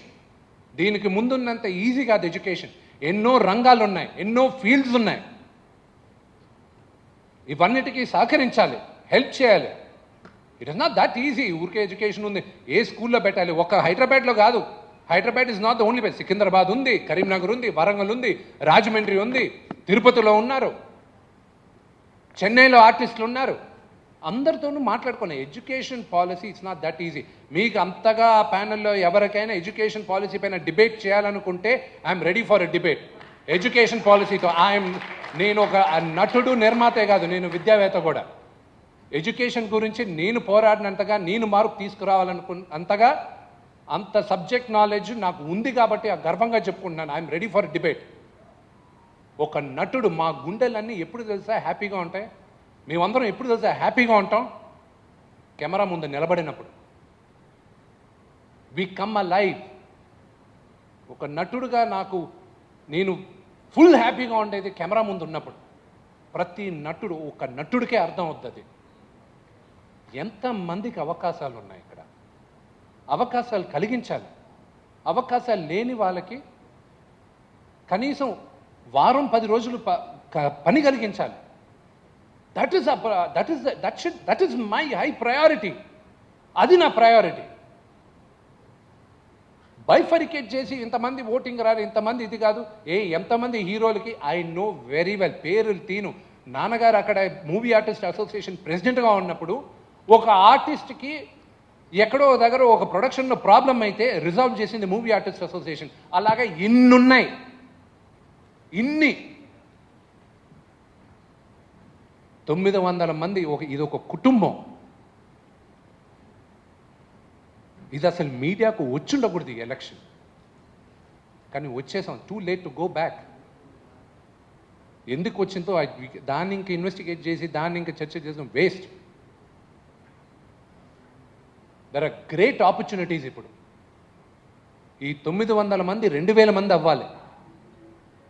S3: దీనికి ముందున్నంత ఈజీ కాదు ఎడ్యుకేషన్. ఎన్నో రంగాలు ఉన్నాయి, ఎన్నో ఫీల్డ్స్ ఉన్నాయి. ఇవన్నిటికీ సహకరించాలి, హెల్ప్ చేయాలి. It is not that easy. ఊరికే ఎడ్యుకేషన్ ఉంది, ఏ స్కూల్లో పెట్టాలి? ఒక హైదరాబాద్లో కాదు. Hyderabad is not the only place. Secunderabad ఉంది, కరీంనగర్ ఉంది, వరంగల్ ఉంది, రాజమండ్రి ఉంది, తిరుపతిలో ఉన్నారు, చెన్నైలో ఆర్టిస్టులు ఉన్నారు. అందరితోనూ మాట్లాడుకున్నాయి. Education policy it's not that easy. మీకు అంతగా ఆ ప్యానెల్లో ఎవరికైనా ఎడ్యుకేషన్ పాలసీ పైన డిబేట్ చేయాలనుకుంటే I'm ready for a debate. Education పాలసీతో నేను ఒక నటుడు, నిర్మాతే కాదు, నేను విద్యావేత్త కూడా. ఎడ్యుకేషన్ గురించి నేను పోరాడినంతగా, నేను మార్పు తీసుకురావాలనుకున్నంతగా అంత సబ్జెక్ట్ నాలెడ్జ్ నాకు ఉంది కాబట్టి ఆ గర్వంగా చెప్పుకుంటున్నాను. I'm ready for debate. ఒక నటుడు, మా గుండెలన్నీ ఎప్పుడు తెలుసా హ్యాపీగా ఉంటాయి? మేమందరం ఎప్పుడు తెలుసా హ్యాపీగా ఉంటాం? కెమెరా ముందు నిలబడినప్పుడు. We come alive. ఒక నటుడుగా నేను ఫుల్ హ్యాపీగా ఉండేది కెమెరా ముందు ఉన్నప్పుడు. ప్రతి నటుడు, ఒక నటుడికే అర్థం అవుతుంది ఎంతమందికి అవకాశాలు ఉన్నాయి ఇక్కడ. అవకాశాలు కలిగించాలి. అవకాశాలు లేని వాళ్ళకి కనీసం వారం 10 రోజులు పని కలిగించాలి. That is my high priority. అది నా ప్రయారిటీ. బైఫరికేట్ చేసి ఇంతమంది ఓటింగ్ రారు, ఇంతమంది ఇది కాదు. ఎంతమంది హీరోలకి ఐ నో వెరీ వెల్. పేర్లు తీను. నాన్నగారు అక్కడ మూవీ ఆర్టిస్ట్ అసోసియేషన్ ప్రెసిడెంట్గా ఉన్నప్పుడు ఒక ఆర్టిస్ట్కి ఎక్కడో దగ్గర ఒక ప్రొడక్షన్లో ప్రాబ్లం అయితే రిజాల్వ్ చేసింది మూవీ ఆర్టిస్ట్ అసోసియేషన్. అలాగా ఇన్నున్నాయి. ఇన్ని 900 మంది. ఇది ఒక కుటుంబం. ఇది అసలు మీడియాకు వచ్చుండకూడదు ఈ ఎలక్షన్, కానీ వచ్చేసాం. Too late to go back. ఎందుకు వచ్చిందో దాన్ని ఇంకా ఇన్వెస్టిగేట్ చేసి దాన్ని ఇంకా చర్చ చేసాం waste. There are great opportunities. ఇప్పుడు ఈ 900 మంది 2000 మంది అవ్వాలి.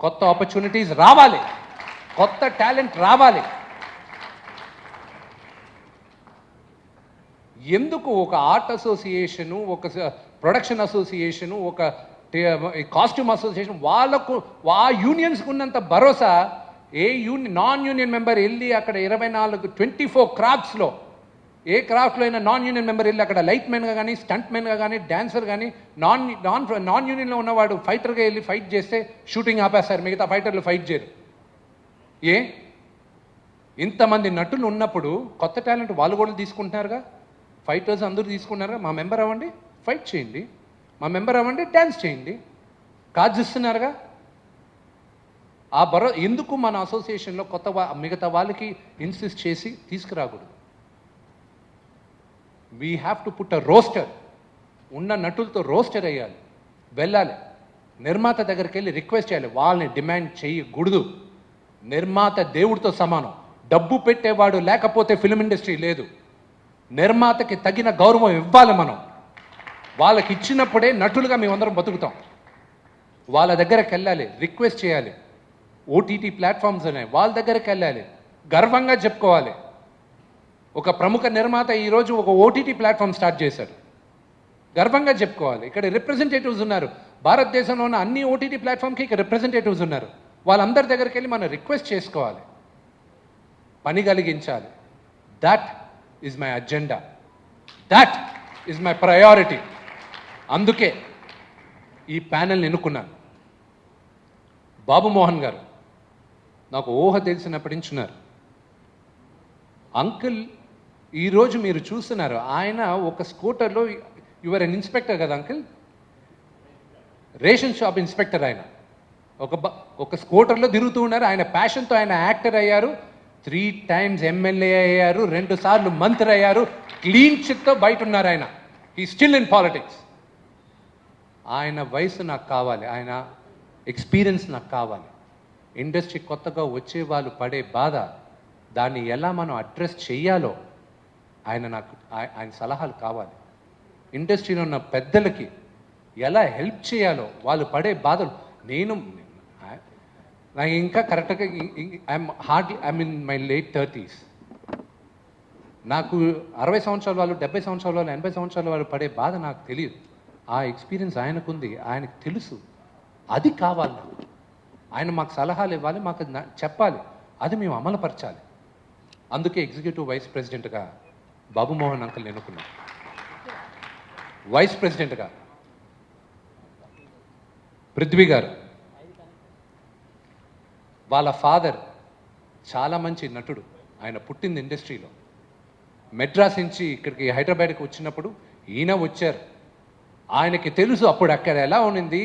S3: కొత్త ఆపర్చునిటీస్ రావాలి, కొత్త టాలెంట్ రావాలి. ఎందుకు ఒక ఆర్ట్ అసోసియేషను, ఒక ప్రొడక్షన్ అసోసియేషను, ఒక కాస్ట్యూమ్ అసోసియేషన్ వాళ్ళకు ఆ యూనియన్స్కి ఉన్నంత భరోసా నాన్ యూనియన్ మెంబర్ వెళ్ళి అక్కడ 24 క్రాఫ్ట్స్లో ఏ క్రాఫ్ట్లో అయినా నాన్ యూనియన్ మెంబర్ వెళ్ళి అక్కడ లైట్ మెన్గా కానీ, స్టంట్ మెన్గా కానీ, డాన్సర్ కానీ, నాన్ యూనియన్లో ఉన్నవాడు ఫైటర్గా వెళ్ళి ఫైట్ చేస్తే షూటింగ్ ఆపేస్తారు. మిగతా ఫైటర్లు ఫైట్ చేయరు. ఇంతమంది నటులు ఉన్నప్పుడు కొత్త టాలెంట్ వాళ్ళు కూడా తీసుకుంటున్నారుగా. ఫైటర్స్ అందరూ తీసుకుంటున్నారుగా. మా మెంబర్ అవ్వండి, ఫైట్ చేయండి. మా మెంబర్ అవ్వండి, డ్యాన్స్ చేయండి. కార్డ్స్ ఇస్తున్నారుగా. ఎందుకు మన అసోసియేషన్లో మిగతా వాళ్ళకి ఇన్సిస్ట్ చేసి తీసుకురాకూడదు? We have to put a roster. ఉన్న నటులతో రోస్టర్ అయ్యాలి, వెళ్ళాలి. నిర్మాత దగ్గరికి వెళ్ళి రిక్వెస్ట్ చేయాలి. వాళ్ళని డిమాండ్ చేయకూడదు. నిర్మాత దేవుడితో సమానం. డబ్బు పెట్టేవాడు లేకపోతే ఫిలిం ఇండస్ట్రీ లేదు. నిర్మాతకి తగిన గౌరవం ఇవ్వాలి మనం. వాళ్ళకి ఇచ్చినప్పుడే నటులుగా మేమందరం బతుకుతాం. వాళ్ళ దగ్గరికి వెళ్ళాలి, రిక్వెస్ట్ చేయాలి. ఓటీటీ ప్లాట్ఫామ్స్ ఉన్నాయి, వాళ్ళ దగ్గరికి వెళ్ళాలి, గర్వంగా చెప్పుకోవాలి. ఒక ప్రముఖ నిర్మాత ఈరోజు ఒక ఓటీటీ ప్లాట్ఫామ్ స్టార్ట్ చేశాడు, గర్వంగా చెప్పుకోవాలి. ఇక్కడ రిప్రజెంటేటివ్స్ ఉన్నారు. భారతదేశంలో ఉన్న అన్ని ఓటీటీ ప్లాట్ఫామ్కి ఇక్కడ రిప్రజెంటేటివ్స్ ఉన్నారు. వాళ్ళందరి దగ్గరికి వెళ్ళి మనం రిక్వెస్ట్ చేసుకోవాలి, పని కలిగించాలి. That is my agenda, that is my priority. అందుకే ఈ ప్యానెల్ని ఎన్నుకున్నాను. బాబు మోహన్ గారు నాకు ఊహ తెలిసినప్పటి నుంచి ఉన్నారు. అంకుల్ ఈరోజు మీరు చూస్తున్నారు, ఆయన ఒక స్కూటర్లో, యువర్ అన్ ఇన్స్పెక్టర్ కదా అంకుల్, రేషన్ షాప్ ఇన్స్పెక్టర్. ఆయన ఒక స్కూటర్లో తిరుగుతూ ఉన్నారు. ఆయన ప్యాషన్తో ఆయన యాక్టర్ అయ్యారు, 3 times ఎమ్మెల్యే అయ్యారు, 2 సార్లు మంత్రి అయ్యారు, క్లీన్ చిట్తో బయట ఉన్నారు. ఆయన హీ స్టిల్ ఇన్ పాలిటిక్స్. ఆయన వయసు నాకు కావాలి, ఆయన ఎక్స్పీరియన్స్ నాకు కావాలి. ఇండస్ట్రీ కొత్తగా వచ్చే వాళ్ళు పడే బాధ, దాన్ని ఎలా మనం అడ్రస్ చేయాలో ఆయన సలహాలు కావాలి. ఇండస్ట్రీలో ఉన్న పెద్దలకి ఎలా హెల్ప్ చేయాలో, వాళ్ళు పడే బాధలు. నాకు ఇంకా కరెక్ట్గా I'm in my late 30s. నాకు 60 సంవత్సరాల వాళ్ళు, 70 సంవత్సరాల వాళ్ళు, 80 సంవత్సరాల వాళ్ళు పడే బాధ నాకు తెలియదు. ఆ ఎక్స్పీరియన్స్ ఆయనకుంది, ఆయనకు తెలుసు. అది కావాలి నాకు. ఆయన మాకు సలహాలు ఇవ్వాలి, మాకు చెప్పాలి, అది మేము అమలుపరచాలి. అందుకే ఎగ్జిక్యూటివ్ వైస్ ప్రెసిడెంట్గా బాబు మోహన్ అంకుల్ని ఎన్నుకున్నాం. వైస్ ప్రెసిడెంట్గా పృథ్వీ గారు. వాళ్ళ ఫాదర్ చాలా మంచి నటుడు. ఆయన పుట్టింది ఇండస్ట్రీలో. మెడ్రాస్ నుంచి ఇక్కడికి హైదరాబాద్కి వచ్చినప్పుడు ఈయన వచ్చారు. ఆయనకి తెలుసు అప్పుడు అక్కడ ఎలా ఉన్నింది,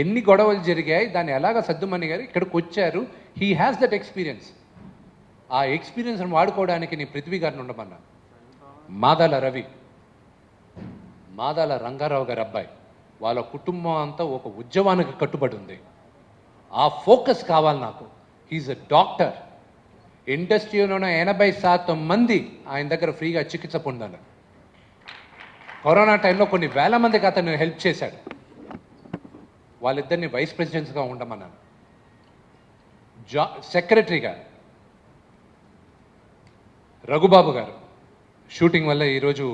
S3: ఎన్ని గొడవలు జరిగాయి, దాన్ని ఎలాగ సర్దుమని గారు ఇక్కడికి వచ్చారు. He has that experience. ఆ ఎక్స్పీరియన్స్ని వాడుకోవడానికి నేను పృథ్వీ గారిని ఉండమన్నా. మాదాల రవి, మాదాల రంగారావు గారి అబ్బాయి, వాళ్ళ కుటుంబం అంతా ఒక ఉద్యమానికి కట్టుబడి ఉంది. ఆ ఫోకస్ కావాలి నాకు. He's a doctor. ఇండస్ట్రీలోనే 80% మంది ఆయన దగ్గర ఫ్రీగా చికిత్స పొందారు. కరోనా టైంలో కొన్ని వేల మందికి అతను హెల్ప్ చేశాడు. వాళ్ళిద్దరిని వైస్ ప్రెసిడెంట్స్గా ఉండమన్నాను. సెక్రటరీగా రఘుబాబు గారు. షూటింగ్ వల్ల ఈరోజు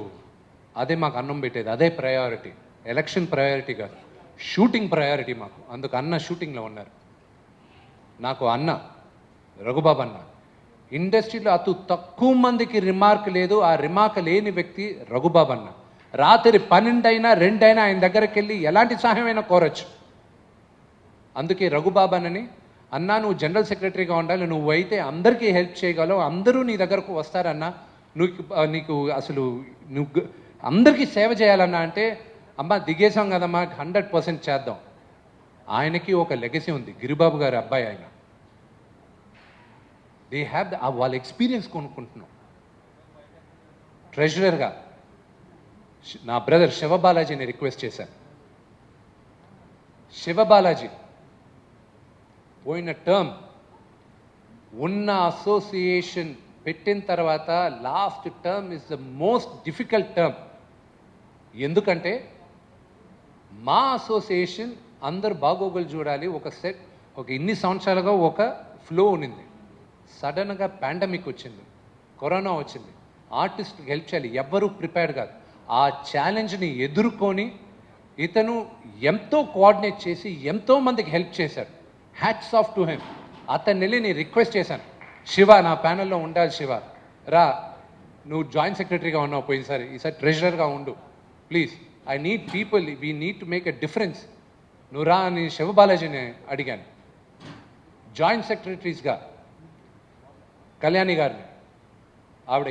S3: అదే మాకు అన్నం పెట్టేది, అదే ప్రయారిటీ. ఎలక్షన్ ప్రయారిటీ కాదు, షూటింగ్ ప్రయారిటీ మాకు. అందుకు అన్న షూటింగ్లో ఉన్నారు. నాకు అన్న రఘుబాబు అన్న. ఇండస్ట్రీలో అతి తక్కువ మందికి రిమార్క్ లేదు. ఆ రిమార్క్ లేని వ్యక్తి రఘుబాబు అన్న. రాత్రి 12 అయినా 2 అయినా ఆయన దగ్గరికి వెళ్ళి ఎలాంటి సహాయమైనా కోరచ్చు. అందుకే రఘుబాబు అన్నని, అన్నా నువ్వు జనరల్ సెక్రటరీగా ఉండాలి, నువ్వు అయితే అందరికీ హెల్ప్ చేయగలవు, అందరూ నీ దగ్గరకు వస్తారన్నా, నీకు అసలు నువ్వు అందరికీ సేవ చేయాలన్నా అంటే, అమ్మ దిగేసాం కదమ్మా, 100% చేద్దాం. ఆయనకి ఒక లెగసీ ఉంది. గిరిబాబు గారి అబ్బాయి ఆయన. దే హ్యావ్ వాళ్ళ ఎక్స్పీరియన్స్ కొనుక్కుంటున్నాం. ట్రెజరర్గా నా బ్రదర్ శివబాలాజీని రిక్వెస్ట్ చేశాను. శివబాలాజీ పోయిన టర్మ్ ఉన్న అసోసియేషన్ పెట్టిన తర్వాత last term is the most difficult term. ఎందుకంటే మా అసోసియేషన్ అందరు బాగోగులు చూడాలి, ఒక ఇన్ని సంవత్సరాలుగా ఒక ఫ్లో ఉన్నింది. సడన్గా పాండమిక్ వచ్చింది, కరోనా వచ్చింది, ఆర్టిస్ట్కి హెల్ప్ చేయాలి, ఎవ్వరూ ప్రిపేర్డ్ కాదు. ఆ ఛాలెంజ్ని ఎదుర్కొని ఇతను ఎంతో కోఆర్డినేట్ చేసి ఎంతో మందికి హెల్ప్ చేశాడు. Hats off to him. అతన్ని వెళ్ళి నేను రిక్వెస్ట్ చేశాను, శివ నా ప్యానెల్లో ఉండాలి, శివ రా, నువ్వు జాయింట్ సెక్రటరీగా ఉన్నావు పోయినసారి, ఈసారి ట్రెజరర్గా ఉండు please, I need people, we need to make a difference, నువ్వు రా అని శివబాలాజీని అడిగాను. జాయింట్ సెక్రటరీస్గా కళ్యాణి గారిని. ఆవిడ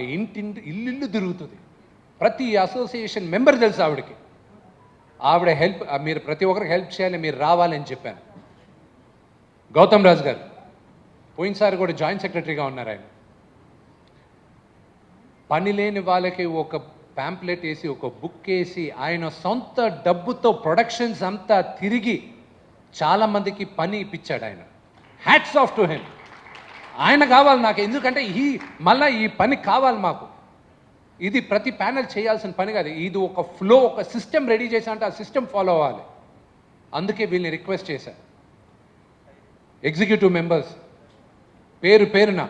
S3: ఇల్లు తిరుగుతుంది. ప్రతి అసోసియేషన్ మెంబర్ తెలుసు ఆవిడకి. ఆవిడ హెల్ప్, మీరు ప్రతి ఒక్కరికి హెల్ప్ చేయాలి, మీరు రావాలని చెప్పాను. గౌతమ్ రాజు గారు పోయినసారి కూడా జాయింట్ సెక్రటరీగా ఉన్నారు. ఆయన పని లేని వాళ్ళకి ఒక ప్యాంప్లెట్ వేసి, ఒక బుక్ వేసి, ఆయన సొంత డబ్బుతో ప్రొడక్షన్స్ అంతా తిరిగి చాలామందికి పని ఇప్పించాడు ఆయన. Hats off to him. ఆయన కావాలి నాకు, ఎందుకంటే మళ్ళీ ఈ పని కావాలి మాకు. ఇది ప్రతి ప్యానెల్ చేయాల్సిన పని కాదు, ఇది ఒక ఫ్లో, ఒక సిస్టమ్ రెడీ చేశానంటే ఆ సిస్టమ్ ఫాలో అవ్వాలి. అందుకే వీళ్ళని రిక్వెస్ట్ చేశాను. ఎగ్జిక్యూటివ్ మెంబర్స్ పేరున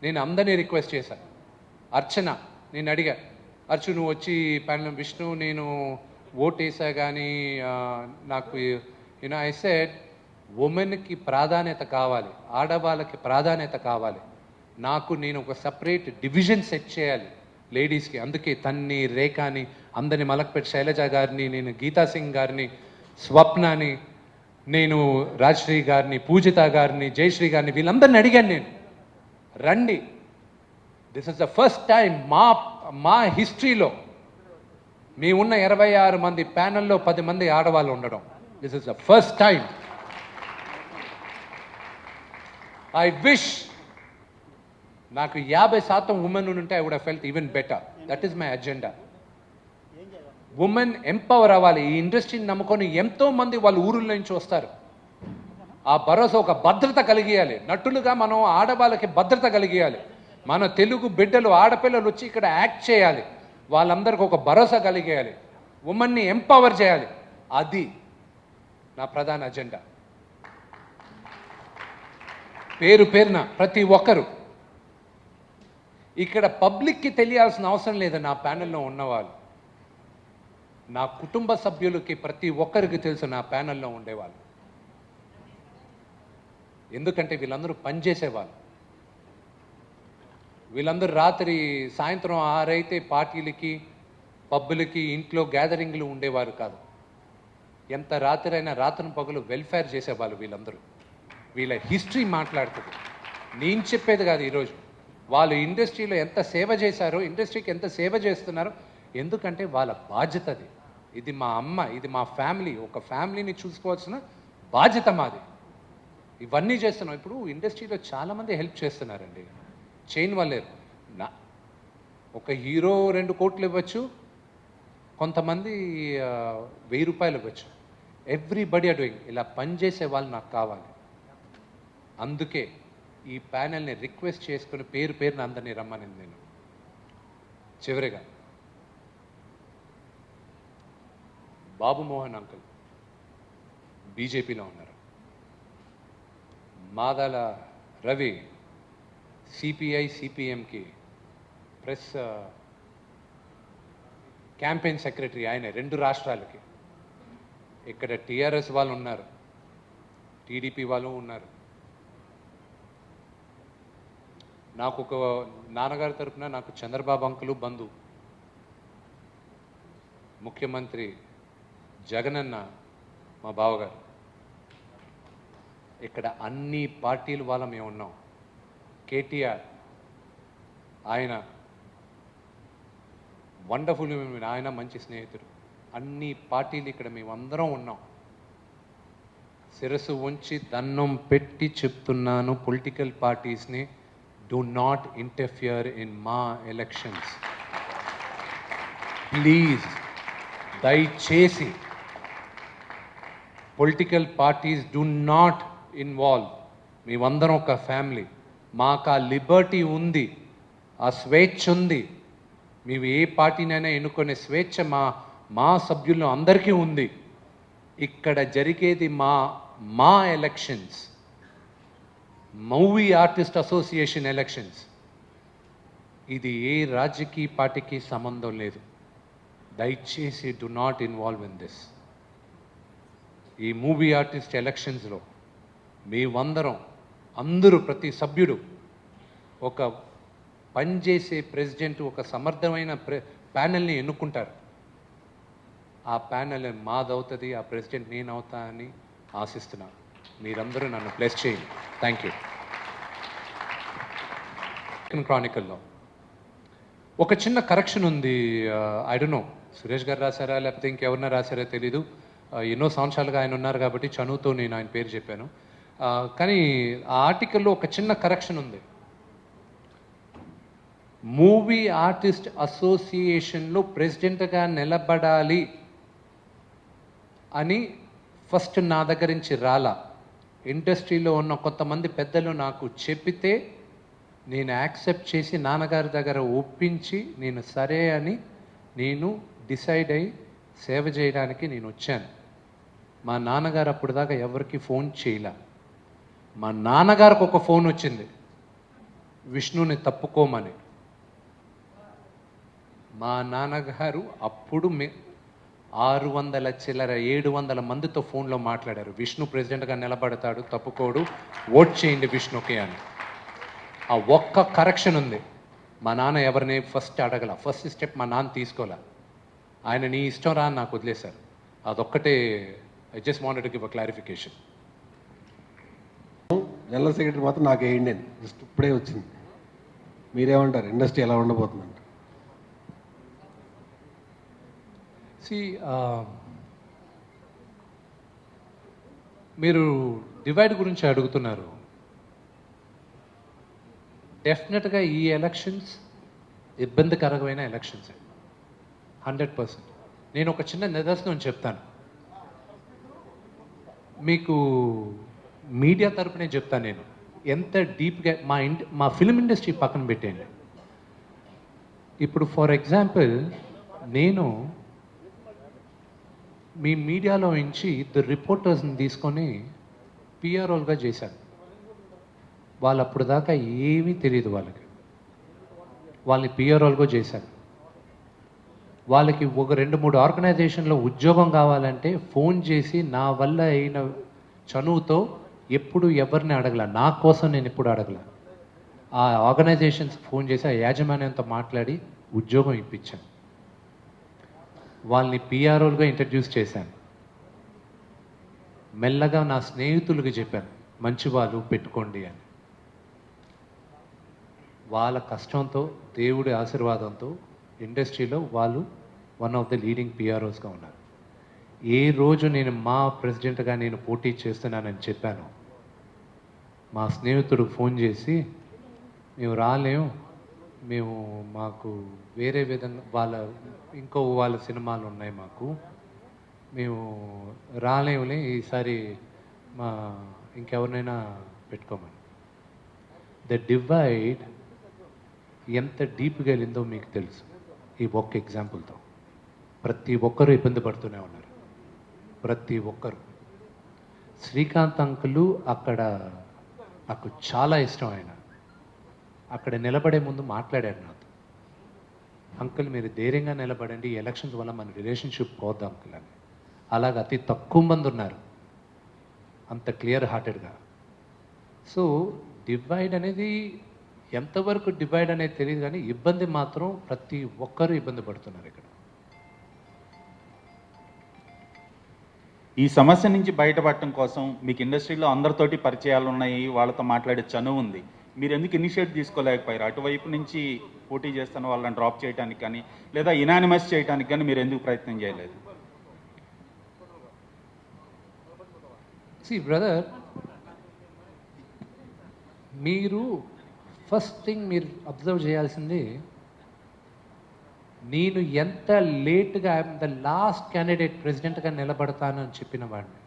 S3: నేను అందరినీ రిక్వెస్ట్ చేశాను. అర్చన, నేను అడిగా, అర్చు నువ్వు వచ్చి ప్యానెల్, విష్ణు నేను ఓటేసా కానీ నాకు ఐ సెడ్ ఉమెన్కి ప్రాధాన్యత కావాలి, ఆడవాళ్ళకి ప్రాధాన్యత కావాలి. నేను ఒక సపరేట్ డివిజన్ సెట్ చేయాలి లేడీస్కి. అందుకే తన్ని, రేఖాని, అందరిని, మలక్పేట్ శైలజ గారిని, నేను గీతా సింగ్ గారిని, స్వప్నాని, నేను రాజశ్రీ గారిని, పూజిత గారిని, జయశ్రీ గారిని, వీళ్ళందరిని అడిగాను నేను, రండి. This is the first time మా హిస్టరీలో మేమున్న 26 మంది ప్యానెల్లో 10 మంది ఆడవాళ్ళు ఉండడం. This is the first time. I wish నాకు 50% ఉమెన్ ఉంటే I would have felt even better. That is my agenda. Women empower అవ్వాలి. ఈ ఇండస్ట్రీని నమ్ముకొని ఎంతో మంది వాళ్ళ ఊరుల నుంచి వస్తారు. ఆ భరోసా, ఒక భద్రత కలిగియాలి. నటులుగా మనం ఆడవాళ్ళకి భద్రత కలిగియాలి. మన తెలుగు బిడ్డలు, ఆడపిల్లలు వచ్చి ఇక్కడ యాక్ట్ చేయాలి. వాళ్ళందరికీ ఒక భరోసా కలిగేయాలి. ఉమెన్ని ఎంపవర్ చేయాలి. అది నా ప్రధాన అజెండా. పేరున ప్రతి ఒక్కరు ఇక్కడ పబ్లిక్కి తెలియాల్సిన అవసరం లేదు. నా ప్యానెల్లో ఉన్నవాళ్ళు, నా కుటుంబ సభ్యులకి ప్రతి ఒక్కరికి తెలుసు నా ప్యానెల్లో ఉండేవాళ్ళు. ఎందుకంటే వీళ్ళందరూ పనిచేసేవాళ్ళు. వీళ్ళందరూ సాయంత్రం 6 అయితే పార్టీలకి, పబ్బులకి, ఇంట్లో గ్యాదరింగ్లు ఉండేవారు కాదు. ఎంత రాత్రి అయినా రాత్రి పగలు వెల్ఫేర్ చేసేవాళ్ళు వీళ్ళందరూ. వీళ్ళ హిస్టరీ మాట్లాడుతుంది. నేను చెప్పేది కాదు ఈరోజు. వాళ్ళు ఇండస్ట్రీలో ఎంత సేవ చేశారో, ఇండస్ట్రీకి ఎంత సేవ చేస్తున్నారో, ఎందుకంటే వాళ్ళ బాధ్యత అది. ఇది మా అమ్మ, ఇది మా ఫ్యామిలీ. ఒక ఫ్యామిలీని చూసుకోవాల్సిన బాధ్యత మాది. ఇవన్నీ చేస్తున్నాం. ఇప్పుడు ఇండస్ట్రీలో చాలామంది హెల్ప్ చేస్తున్నారండి, చేయని వాళ్ళేరు. ఒక హీరో 2 కోట్లు ఇవ్వచ్చు, కొంతమంది 1000 రూపాయలు ఇవ్వచ్చు. Everybody are doing. ఇలా పనిచేసే వాళ్ళు నాకు కావాలి. అందుకే ఈ ప్యానెల్ని రిక్వెస్ట్ చేసుకుని పేరున అందరినీ రమ్మనింది నేను. చివరిగా బాబు మోహన్ అంకుల్ బీజేపీలో ఉన్నారు. మాదాల రవి సిపిఐ సిపిఎంకి ప్రెస్ క్యాంపెయిన్ సెక్రటరీ, ఆయన 2 రాష్ట్రాలకి. ఇక్కడ టీఆర్ఎస్ వాళ్ళు ఉన్నారు, టీడీపీ వాళ్ళు ఉన్నారు. నాకు ఒక నాన్నగారి తరఫున నాకు చంద్రబాబు అంకులు బంధు, ముఖ్యమంత్రి జగనన్న మా బావగారు. ఇక్కడ అన్ని పార్టీలు వాళ్ళ మేము ఉన్నాం. కేటీఆర్ ఆయన వండర్ఫుల్, ఆయన మంచి స్నేహితుడు. అన్ని పార్టీలు ఇక్కడ మేమందరం ఉన్నాం. శిరస్సు ఉంచి దండం పెట్టి చెప్తున్నాను, పొలిటికల్ పార్టీస్ని do not interfere in మా elections. ప్లీజ్ దయచేసి political parties do not involve. మేమందరం ఒక ఫ్యామిలీ. మాకు ఆ లిబర్టీ ఉంది, ఆ స్వేచ్ఛ ఉంది. మేము ఏ పార్టీనైనా ఎన్నుకునే స్వేచ్ఛ మా సభ్యుల్లో అందరికీ ఉంది. ఇక్కడ జరిగేది మా elections, movie artist association elections. ఇది ఏ రాజకీయ పార్టీకి సంబంధం లేదు. దయచేసి do not involve in this. ఈ మూవీ ఆర్టిస్ట్ ఎలక్షన్స్లో మేమందరం, అందరూ, ప్రతి సభ్యుడు ఒక పనిచేసే ప్రెసిడెంట్, ఒక సమర్థమైన ప్యానెల్ని ఎన్నుకుంటారు. ఆ ప్యానెల్ మాదవుతుంది, ఆ ప్రెసిడెంట్ నేను అవుతా అని ఆశిస్తున్నాను. మీరందరూ నన్ను బ్లెస్ చేయండి. Thank you. క్రానికల్లో ఒక చిన్న కరెక్షన్ ఉంది. ఐ డోంట్ నో సురేష్ గారు రాశారా లేకపోతే ఇంకెవరన్నా రాశారా తెలీదు. ఎన్నో సంవత్సరాలుగా ఆయన ఉన్నారు కాబట్టి చనువుతో నేను ఆయన పేరు చెప్పాను. కానీ ఆ ఆర్టికల్లో ఒక చిన్న కరెక్షన్ ఉంది. మూవీ ఆర్టిస్ట్ అసోసియేషన్లో ప్రెసిడెంట్గా నిలబడాలి అని ఫస్ట్ నా దగ్గర నుంచి రాలా. ఇండస్ట్రీలో ఉన్న కొంతమంది పెద్దలు నాకు చెప్పితే నేను యాక్సెప్ట్ చేసి నాన్నగారి దగ్గర ఒప్పించి నేను సరే అని నేను డిసైడ్ అయ్యి సేవ చేయడానికి నేను వచ్చాను. మా నాన్నగారు అప్పుడు దాకా ఎవరికి ఫోన్ చేయలే. మా నాన్నగారికి ఒక ఫోన్ వచ్చింది, విష్ణుని తప్పుకోమని. మా నాన్నగారు అప్పుడు 600 చిల్లర 700 మందితో ఫోన్లో మాట్లాడారు. విష్ణు ప్రెసిడెంట్గా నిలబడతాడు, తప్పుకోడు, ఓట్ చేయండి విష్ణుకి అని. ఆ ఒక్క కరెక్షన్ ఉంది. మా నాన్న ఎవరిని ఫస్ట్ అడగల, ఫస్ట్ స్టెప్ మా నాన్న తీసుకోలే. ఆయన నీ ఇష్టం రా అని నాకు వదిలేశారు. అదొక్కటే. I just wanted to give a clarification.
S4: General secretary మాత్రం నాకు వేయండి అని జస్ట్ ఇప్పుడే వచ్చింది. మీరేమంటారు, ఇండస్ట్రీ ఎలా ఉండబోతుందంట?
S3: మీరు డివైడ్ గురించి అడుగుతున్నారు. డెఫినెట్గా ఈ ఎలక్షన్స్ ఇబ్బందికరమైన ఎలక్షన్స్ 100%. నేను ఒక చిన్న నిదర్శనం చెప్తాను మీకు. మీడియా తరపునే చెప్తాను నేను. ఎంత డీప్గా మా ఫిల్మ్ ఇండస్ట్రీ పక్కన పెట్టేయండి. ఇప్పుడు ఫర్ ఎగ్జాంపుల్ నేను మీ మీడియాలో నుంచి ఇద్దరు రిపోర్టర్స్ని తీసుకొని పిఆర్ఓలుగా చేశాను. వాళ్ళు అప్పుడు దాకా ఏమీ తెలియదు వాళ్ళకి. వాళ్ళని పిఆర్ఓలుగా చేశాను. వాళ్ళకి ఒక 2-3 ఆర్గనైజేషన్లో ఉద్యోగం కావాలంటే ఫోన్ చేసి నా వల్ల అయిన చనువుతో ఎప్పుడు ఎవరిని అడగల. నా కోసం నేను ఎప్పుడు అడగల. ఆ ఆర్గనైజేషన్స్ ఫోన్ చేసి ఆ యాజమాన్యంతో మాట్లాడి ఉద్యోగం ఇప్పించాను. వాళ్ళని పిఆర్ఓలుగా ఇంట్రడ్యూస్ చేశాను. మెల్లగా నా స్నేహితులకి చెప్పాను, మంచి వాళ్ళు పెట్టుకోండి అని. వాళ్ళ కష్టంతో, దేవుడి ఆశీర్వాదంతో ఇండస్ట్రీలో వాళ్ళు వన్ ఆఫ్ ద లీడింగ్ పిఆర్ఓస్గా ఉన్నారు. ఏ రోజు నేను మా ప్రెసిడెంట్గా నేను పోటీ చేస్తున్నానని చెప్పాను, మా స్నేహితుడు ఫోన్ చేసి మేము రాలేము, మాకు వేరే విధంగా వాళ్ళ సినిమాలు ఉన్నాయి, మేము రాలేములే, ఈసారి ఇంకెవరినైనా పెట్టుకోమని. ద డివైడ్ ఎంత డీప్గా వెళ్ళిందో మీకు తెలుసు. ఈ ఒక్క ఎగ్జాంపుల్తో ప్రతి ఒక్కరూ ఇబ్బంది పడుతూనే ఉన్నారు. ప్రతి ఒక్కరు. శ్రీకాంత్ అంకులు నాకు చాలా ఇష్టం. ఆయన అక్కడ నిలబడే ముందు మాట్లాడారు నాతో, అంకుల్ మీరు ధైర్యంగా నిలబడండి, ఈ ఎలక్షన్స్ వల్ల మన రిలేషన్షిప్ పోద్దాం అంకుల్ అని. అలాగ అతి తక్కువ మంది ఉన్నారు అంత క్లియర్ హార్టెడ్గా. సో డివైడ్ అనేది ఎంతవరకు డివైడ్ అనేది తెలియదు, కానీ ఇబ్బంది మాత్రం ప్రతి ఒక్కరూ ఇబ్బంది పడుతున్నారు ఇక్కడ.
S5: ఈ సమస్య నుంచి బయటపడటం కోసం మీకు ఇండస్ట్రీలో అందరితోటి పరిచయాలు ఉన్నాయి, వాళ్ళతో మాట్లాడే చనువు ఉంది, మీరు ఎందుకు ఇనిషియేట్ తీసుకోలేకపోయారు? అటువైపు నుంచి పోటీ చేస్తున్న వాళ్ళని డ్రాప్ చేయడానికి కానీ లేదా ఇనానిమస్ చేయడానికి కానీ మీరు ఎందుకు ప్రయత్నం చేయలేదు?
S3: బ్రదర్, మీరు ఫస్ట్ థింగ్ మీరు అబ్జర్వ్ చేయాల్సింది, నేను ఎంత లేట్గా ఐఎమ్ ద లాస్ట్ క్యాండిడేట్ ప్రెసిడెంట్గా నిలబడతానని చెప్పిన వాడిని.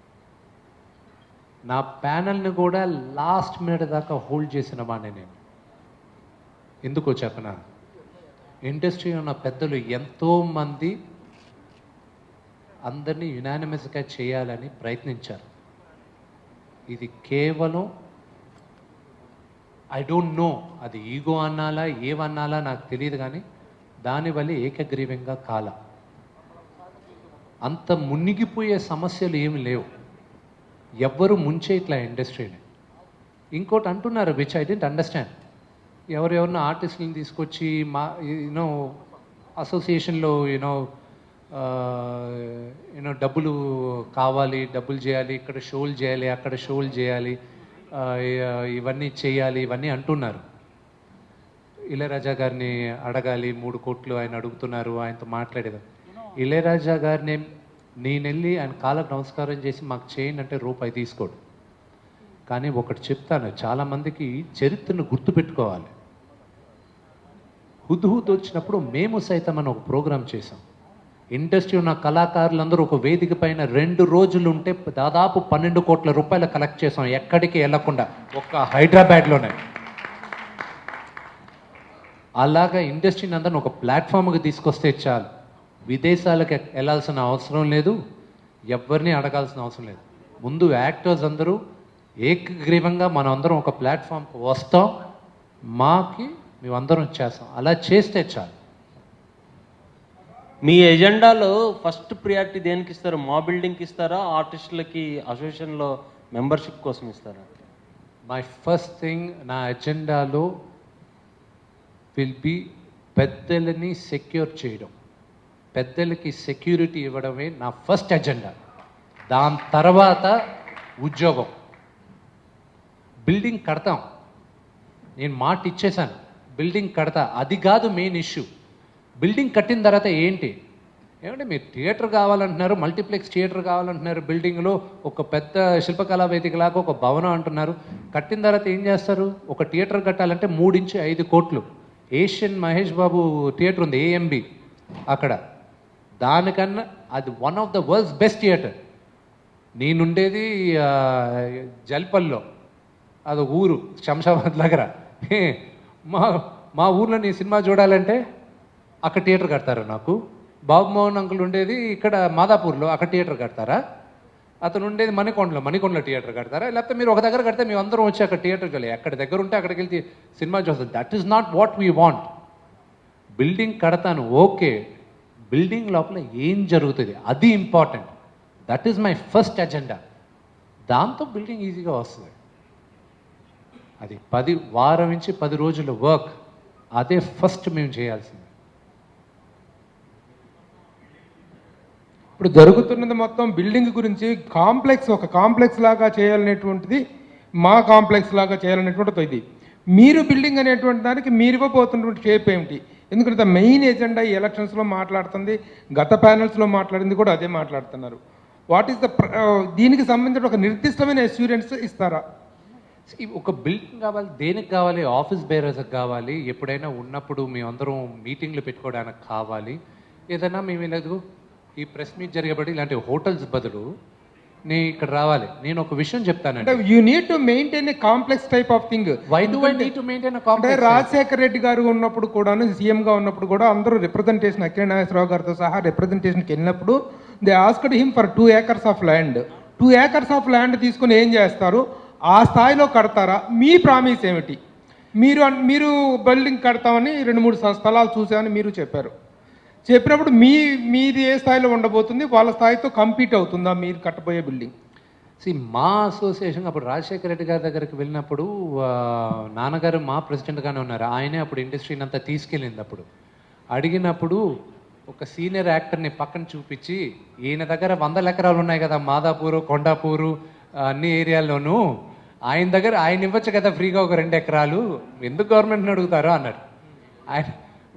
S3: నా ప్యానల్ని కూడా లాస్ట్ మినిట్ దాకా హోల్డ్ చేసిన వాడిని నేను. ఎందుకో చెప్పనా, ఇండస్ట్రీ ఉన్న పెద్దలు ఎంతోమంది అందరినీ యునానిమస్గా చేయాలని ప్రయత్నించారు. ఇది కేవలం ఐ డోంట్ నో, అది ఈగో అన్నాలా ఏమన్నాలా నాకు తెలియదు, కానీ దానివల్ల ఏకగ్రీవంగా కాల. అంత మునిగిపోయే సమస్యలు ఏమి లేవు. ఎవ్వరు ముంచేట్లా ఇండస్ట్రీని. ఇంకోటి అంటున్నారు విచ్ ఐ డెంట్ అండర్స్టాండ్, ఎవరెవరినో ఆర్టిస్టులను తీసుకొచ్చి యూనో అసోసియేషన్లో యూనో డబ్బులు కావాలి, డబ్బులు చేయాలి, ఇక్కడ షోలు చేయాలి, అక్కడ షోలు చేయాలి, ఇవన్నీ చేయాలి, ఇవన్నీ అంటున్నారు. ఇళయరాజా గారిని అడగాలి, 3 కోట్లు ఆయన అడుగుతున్నారు, ఆయనతో మాట్లాడేది. ఇళయరాజా గారిని నేను వెళ్ళి ఆయన కాళ్ళకు నమస్కారం చేసి మాకు చేయండి అంటే రూపాయి తీసుకోడు. కానీ ఒకటి చెప్తాను, చాలామందికి చరిత్రను గుర్తుపెట్టుకోవాలి. హుద్హుద్ వచ్చినప్పుడు మేము సైతం అని ఒక ప్రోగ్రాం చేసాం. ఇండస్ట్రీ ఉన్న కళాకారులందరూ ఒక వేదిక పైన 2 రోజులు ఉంటే దాదాపు 12 కోట్ల రూపాయలు కలెక్ట్ చేసాం, ఎక్కడికి వెళ్ళకుండా, ఒక్క హైదరాబాద్లోనే. అలాగా ఇండస్ట్రీని అందరిని ఒక ప్లాట్ఫామ్కి తీసుకొస్తే చాలు. విదేశాలకు వెళ్ళాల్సిన అవసరం లేదు, ఎవరిని అడగాల్సిన అవసరం లేదు. ముందు యాక్టర్స్ అందరూ ఏకగ్రీవంగా మనం అందరం ఒక ప్లాట్ఫామ్కి వస్తాం, మాకి మేమందరం చేస్తాం. అలా చేస్తే చాలు.
S6: మీ ఎజెండాలో ఫస్ట్ ప్రియారిటీ దేనికి ఇస్తారు? మా బిల్డింగ్కి ఇస్తారా, ఆర్టిస్టులకి అసోసియేషన్లో మెంబర్షిప్ కోసం ఇస్తారా?
S3: మై ఫస్ట్ థింగ్ నా ఎజెండాలో విల్ బి పెద్దలని సెక్యూర్ చేయడం, పెద్దలకి సెక్యూరిటీ ఇవ్వడమే నా ఫస్ట్ ఎజెండా. దాని తర్వాత ఉద్యోగం. బిల్డింగ్ కడతాం, నేను మాట ఇచ్చేసాను, బిల్డింగ్ కడతా, అది కాదు మెయిన్ ఇష్యూ. బిల్డింగ్ కట్టిన తర్వాత ఏంటి? ఏమంటే మీరు థియేటర్ కావాలంటున్నారు, మల్టీప్లెక్స్ థియేటర్ కావాలంటున్నారు, బిల్డింగ్లో ఒక పెద్ద శిల్పకళా వేదికలాగా ఒక భవనం అంటున్నారు. కట్టిన తర్వాత ఏం చేస్తారు? ఒక థియేటర్ కట్టాలంటే 3 నుంచి 5 కోట్లు. ఏషియన్ మహేష్ బాబు థియేటర్ ఉంది, ఏఎంబి, అక్కడ దానికన్నా అది one of the world's best theatre. నేనుండేది జల్పల్లో, అది ఊరు శంషాబాద్ దగ్గర. మా ఊర్లో నీ సినిమా చూడాలంటే అక్కడ థియేటర్ కడతారు నాకు. బాబు మోహన్ అంకుల్ ఉండేది ఇక్కడ మాదాపూర్లో, అక్కడ థియేటర్ కడతారా? అతను ఉండేది మణికొండలో థియేటర్ కడతారా? లేకపోతే మీరు ఒక దగ్గర కడితే మేము అందరం వచ్చి అక్కడ థియేటర్కి వెళ్ళి ఎక్కడ దగ్గర ఉంటే అక్కడికి వెళ్తే సినిమా చూస్తాం. That is not what we want. Building కడతాను, ఓకే, బిల్డింగ్ లోపల ఏం జరుగుతుంది అది important. That is my first agenda. దాంతో బిల్డింగ్ ఈజీగా వస్తుంది. అది 10 వారం నుంచి 10 రోజుల వర్క్, అదే ఫస్ట్ మేము చేయాల్సింది.
S7: ఇప్పుడు జరుగుతున్నది మొత్తం బిల్డింగ్ గురించి. ఒక కాంప్లెక్స్ లాగా చేయాలనేటువంటిది, మా కాంప్లెక్స్ లాగా చేయాలనేటువంటిది ఇది. మీరు బిల్డింగ్ అనేటువంటి దానికి మీరు ఇవ్వబోతున్నటువంటి షేప్ ఏమిటి? ఎందుకంటే మెయిన్ ఎజెండా ఈ ఎలక్షన్స్లో మాట్లాడుతుంది, గత ప్యానల్స్లో మాట్లాడింది కూడా అదే మాట్లాడుతున్నారు. వాట్ ఈస్ ద దీనికి సంబంధించిన ఒక నిర్దిష్టమైన అష్యూరెన్స్ ఇస్తారా?
S3: ఒక బిల్డింగ్ కావాలి, దేనికి కావాలి? ఆఫీస్ బేరర్స్కి కావాలి, ఎప్పుడైనా ఉన్నప్పుడు మేమందరం మీటింగ్లు పెట్టుకోవడానికి కావాలి. ఏదైనా మేము లేదు ఈ ప్రెస్ మీట్ జరిగేబట్టి ఇలాంటి హోటల్స్ బదులు నేను ఇక్కడ రావాలి. నేను ఒక విషయం చెప్తానంటే,
S7: you need to maintain a complex type of thing.
S3: Why do I need to maintain a complex?
S7: Rajasekhar Reddy garu ఉన్నప్పుడు కూడాను, సీఎంగా ఉన్నప్పుడు కూడా అందరూ రిప్రజెంటేషన్, అఖిల నాగేశ్వరరావు గారితో సహా రిప్రజెంటేషన్కి వెళ్ళినప్పుడు they asked him for 2 acres of land. 2 acres of land తీసుకుని ఏం చేస్తారు? ఆ స్థాయిలో కడతారా? మీ ప్రామిస్ ఏమిటి? మీరు బిల్డింగ్ కడతామని 2-3 స్థలాలు చూసామని మీరు చెప్పినప్పుడు మీది ఏ స్థాయిలో ఉండబోతుంది? వాళ్ళ స్థాయితో కంపీట్ అవుతుందా మీరు కట్టబోయే బిల్డింగ్?
S3: మా అసోసియేషన్ అప్పుడు రాజశేఖర రెడ్డి గారి దగ్గరికి వెళ్ళినప్పుడు నాన్నగారు మా ప్రెసిడెంట్గానే ఉన్నారు. ఆయనే అప్పుడు ఇండస్ట్రీని అంతా తీసుకెళ్ళింది. అప్పుడు అడిగినప్పుడు ఒక సీనియర్ యాక్టర్ని పక్కన చూపించి, ఈయన దగ్గర 100 ఎకరాలు ఉన్నాయి కదా, మాదాపూరు, కొండాపూరు, అన్ని ఏరియాల్లోనూ, ఆయన ఇవ్వచ్చు కదా ఫ్రీగా ఒక 2 ఎకరాలు, ఎందుకు గవర్నమెంట్ని అడుగుతారో అన్నాడు. ఆయన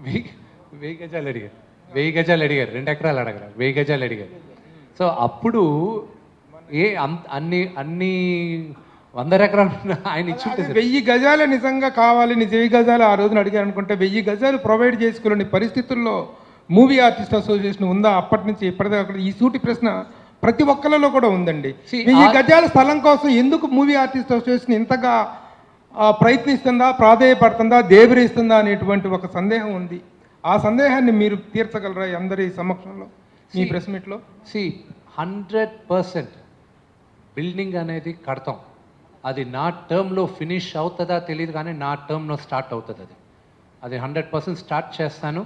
S3: 1000 గజాలు అడిగారు, 1000 గజాలు అడిగారు, 2 ఎకరాలు అడగరు, 1000 గజాలు అడిగారు. సో అప్పుడు అన్ని 100 ఎకరాలు ఆయన ఇచ్చి
S7: 1000 గజాలు నిజంగా కావాలి, 1000 గజాలు ఆ రోజున అడిగారు అనుకుంటే 1000 గజాలు ప్రొవైడ్ చేసుకోలేని పరిస్థితుల్లో మూవీ ఆర్టిస్ట్ అసోసియేషన్ ఉందా? అప్పటి నుంచి ఇప్పటిదాకా ఈ సూటి ప్రశ్న ప్రతి ఒక్కరిలో కూడా ఉందండి. 1000 గజాల స్థలం కోసం ఎందుకు మూవీ ఆర్టిస్ట్ అసోసియేషన్ ఇంతగా ప్రయత్నిస్తుందా, ప్రాధేయపడుతుందా, దేబరిస్తుందా అనేటువంటి ఒక సందేహం ఉంది. ఆ సందేహాన్ని మీరు తీర్చగలరా అందరి సమక్షంలో మీ ప్రెస్ మీట్లో?
S3: 100% బిల్డింగ్ అనేది కడతాం. అది నా టర్మ్లో ఫినిష్ అవుతుందా తెలియదు, కానీ నా టర్మ్లో స్టార్ట్ అవుతుంది. అది 100% స్టార్ట్ చేస్తాను.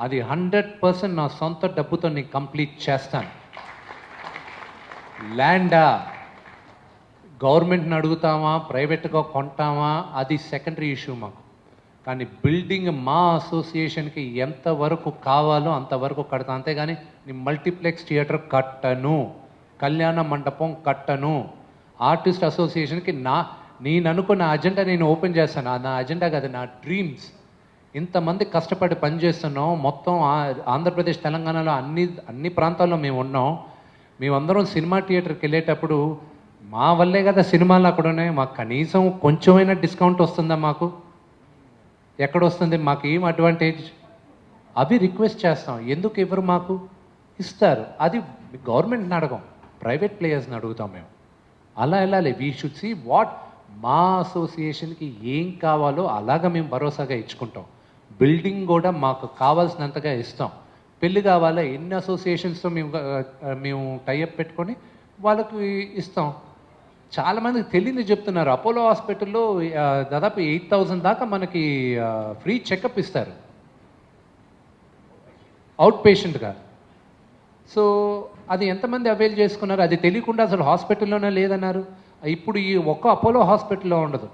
S3: అది 100% నా సొంత డబ్బుతో నేను కంప్లీట్ చేస్తాను. ల్యాండా గవర్నమెంట్ని అడుగుతామా, ప్రైవేట్గా కొంటామా, అది సెకండరీ ఇష్యూ మాకు. కానీ బిల్డింగ్ మా అసోసియేషన్కి ఎంతవరకు కావాలో అంతవరకు కడతాను. అంతేగాని నేను మల్టీప్లెక్స్ థియేటర్ కట్టను, కళ్యాణ మండపం కట్టను. ఆర్టిస్ట్ అసోసియేషన్కి నేను అనుకున్న అజెండా నేను ఓపెన్ చేస్తాను. నా అజెండా కాదు, నా డ్రీమ్స్. ఇంతమంది కష్టపడి పనిచేస్తున్నాం, మొత్తం ఆంధ్రప్రదేశ్ తెలంగాణలో అన్ని ప్రాంతాల్లో మేము ఉన్నాం. మేమందరం సినిమా థియేటర్కి వెళ్ళేటప్పుడు మా వల్లే కదా సినిమాలు అక్కడ ఉన్నాయి, మాకు కనీసం కొంచెమైనా డిస్కౌంట్ వస్తుందా? మాకు ఎక్కడ వస్తుంది? మాకు ఏం అడ్వాంటేజ్? అవి రిక్వెస్ట్ చేస్తాం, ఎందుకు ఇవ్వరు? మాకు ఇస్తారు. అది గవర్నమెంట్ని అడగం, ప్రైవేట్ ప్లేయర్స్ని అడుగుతాం మేము. అలా వెళ్ళాలి. వీ షుడ్ సీ వాట్ మా అసోసియేషన్కి ఏం కావాలో అలాగా మేము భరోసాగా ఇచ్చుకుంటాం. బిల్డింగ్ కూడా మాకు కావాల్సినంతగా ఇస్తాం. పెళ్ళి కావాలా, ఎన్ని అసోసియేషన్స్తో మేము టైఅప్ పెట్టుకొని వాళ్ళకి ఇస్తాం. చాలామందికి తెలియదు చెప్తున్నారు, అపోలో హాస్పిటల్లో దాదాపు 8,000 దాకా మనకి ఫ్రీ చెకప్ ఇస్తారు అవుట్ పేషెంట్గా. సో అది ఎంతమంది అవైల్ చేసుకున్నారు? అది తెలియకుండా అసలు హాస్పిటల్లోనే లేదన్నారు. ఇప్పుడు ఈ ఒక్క అపోలో హాస్పిటల్లో ఉండదు,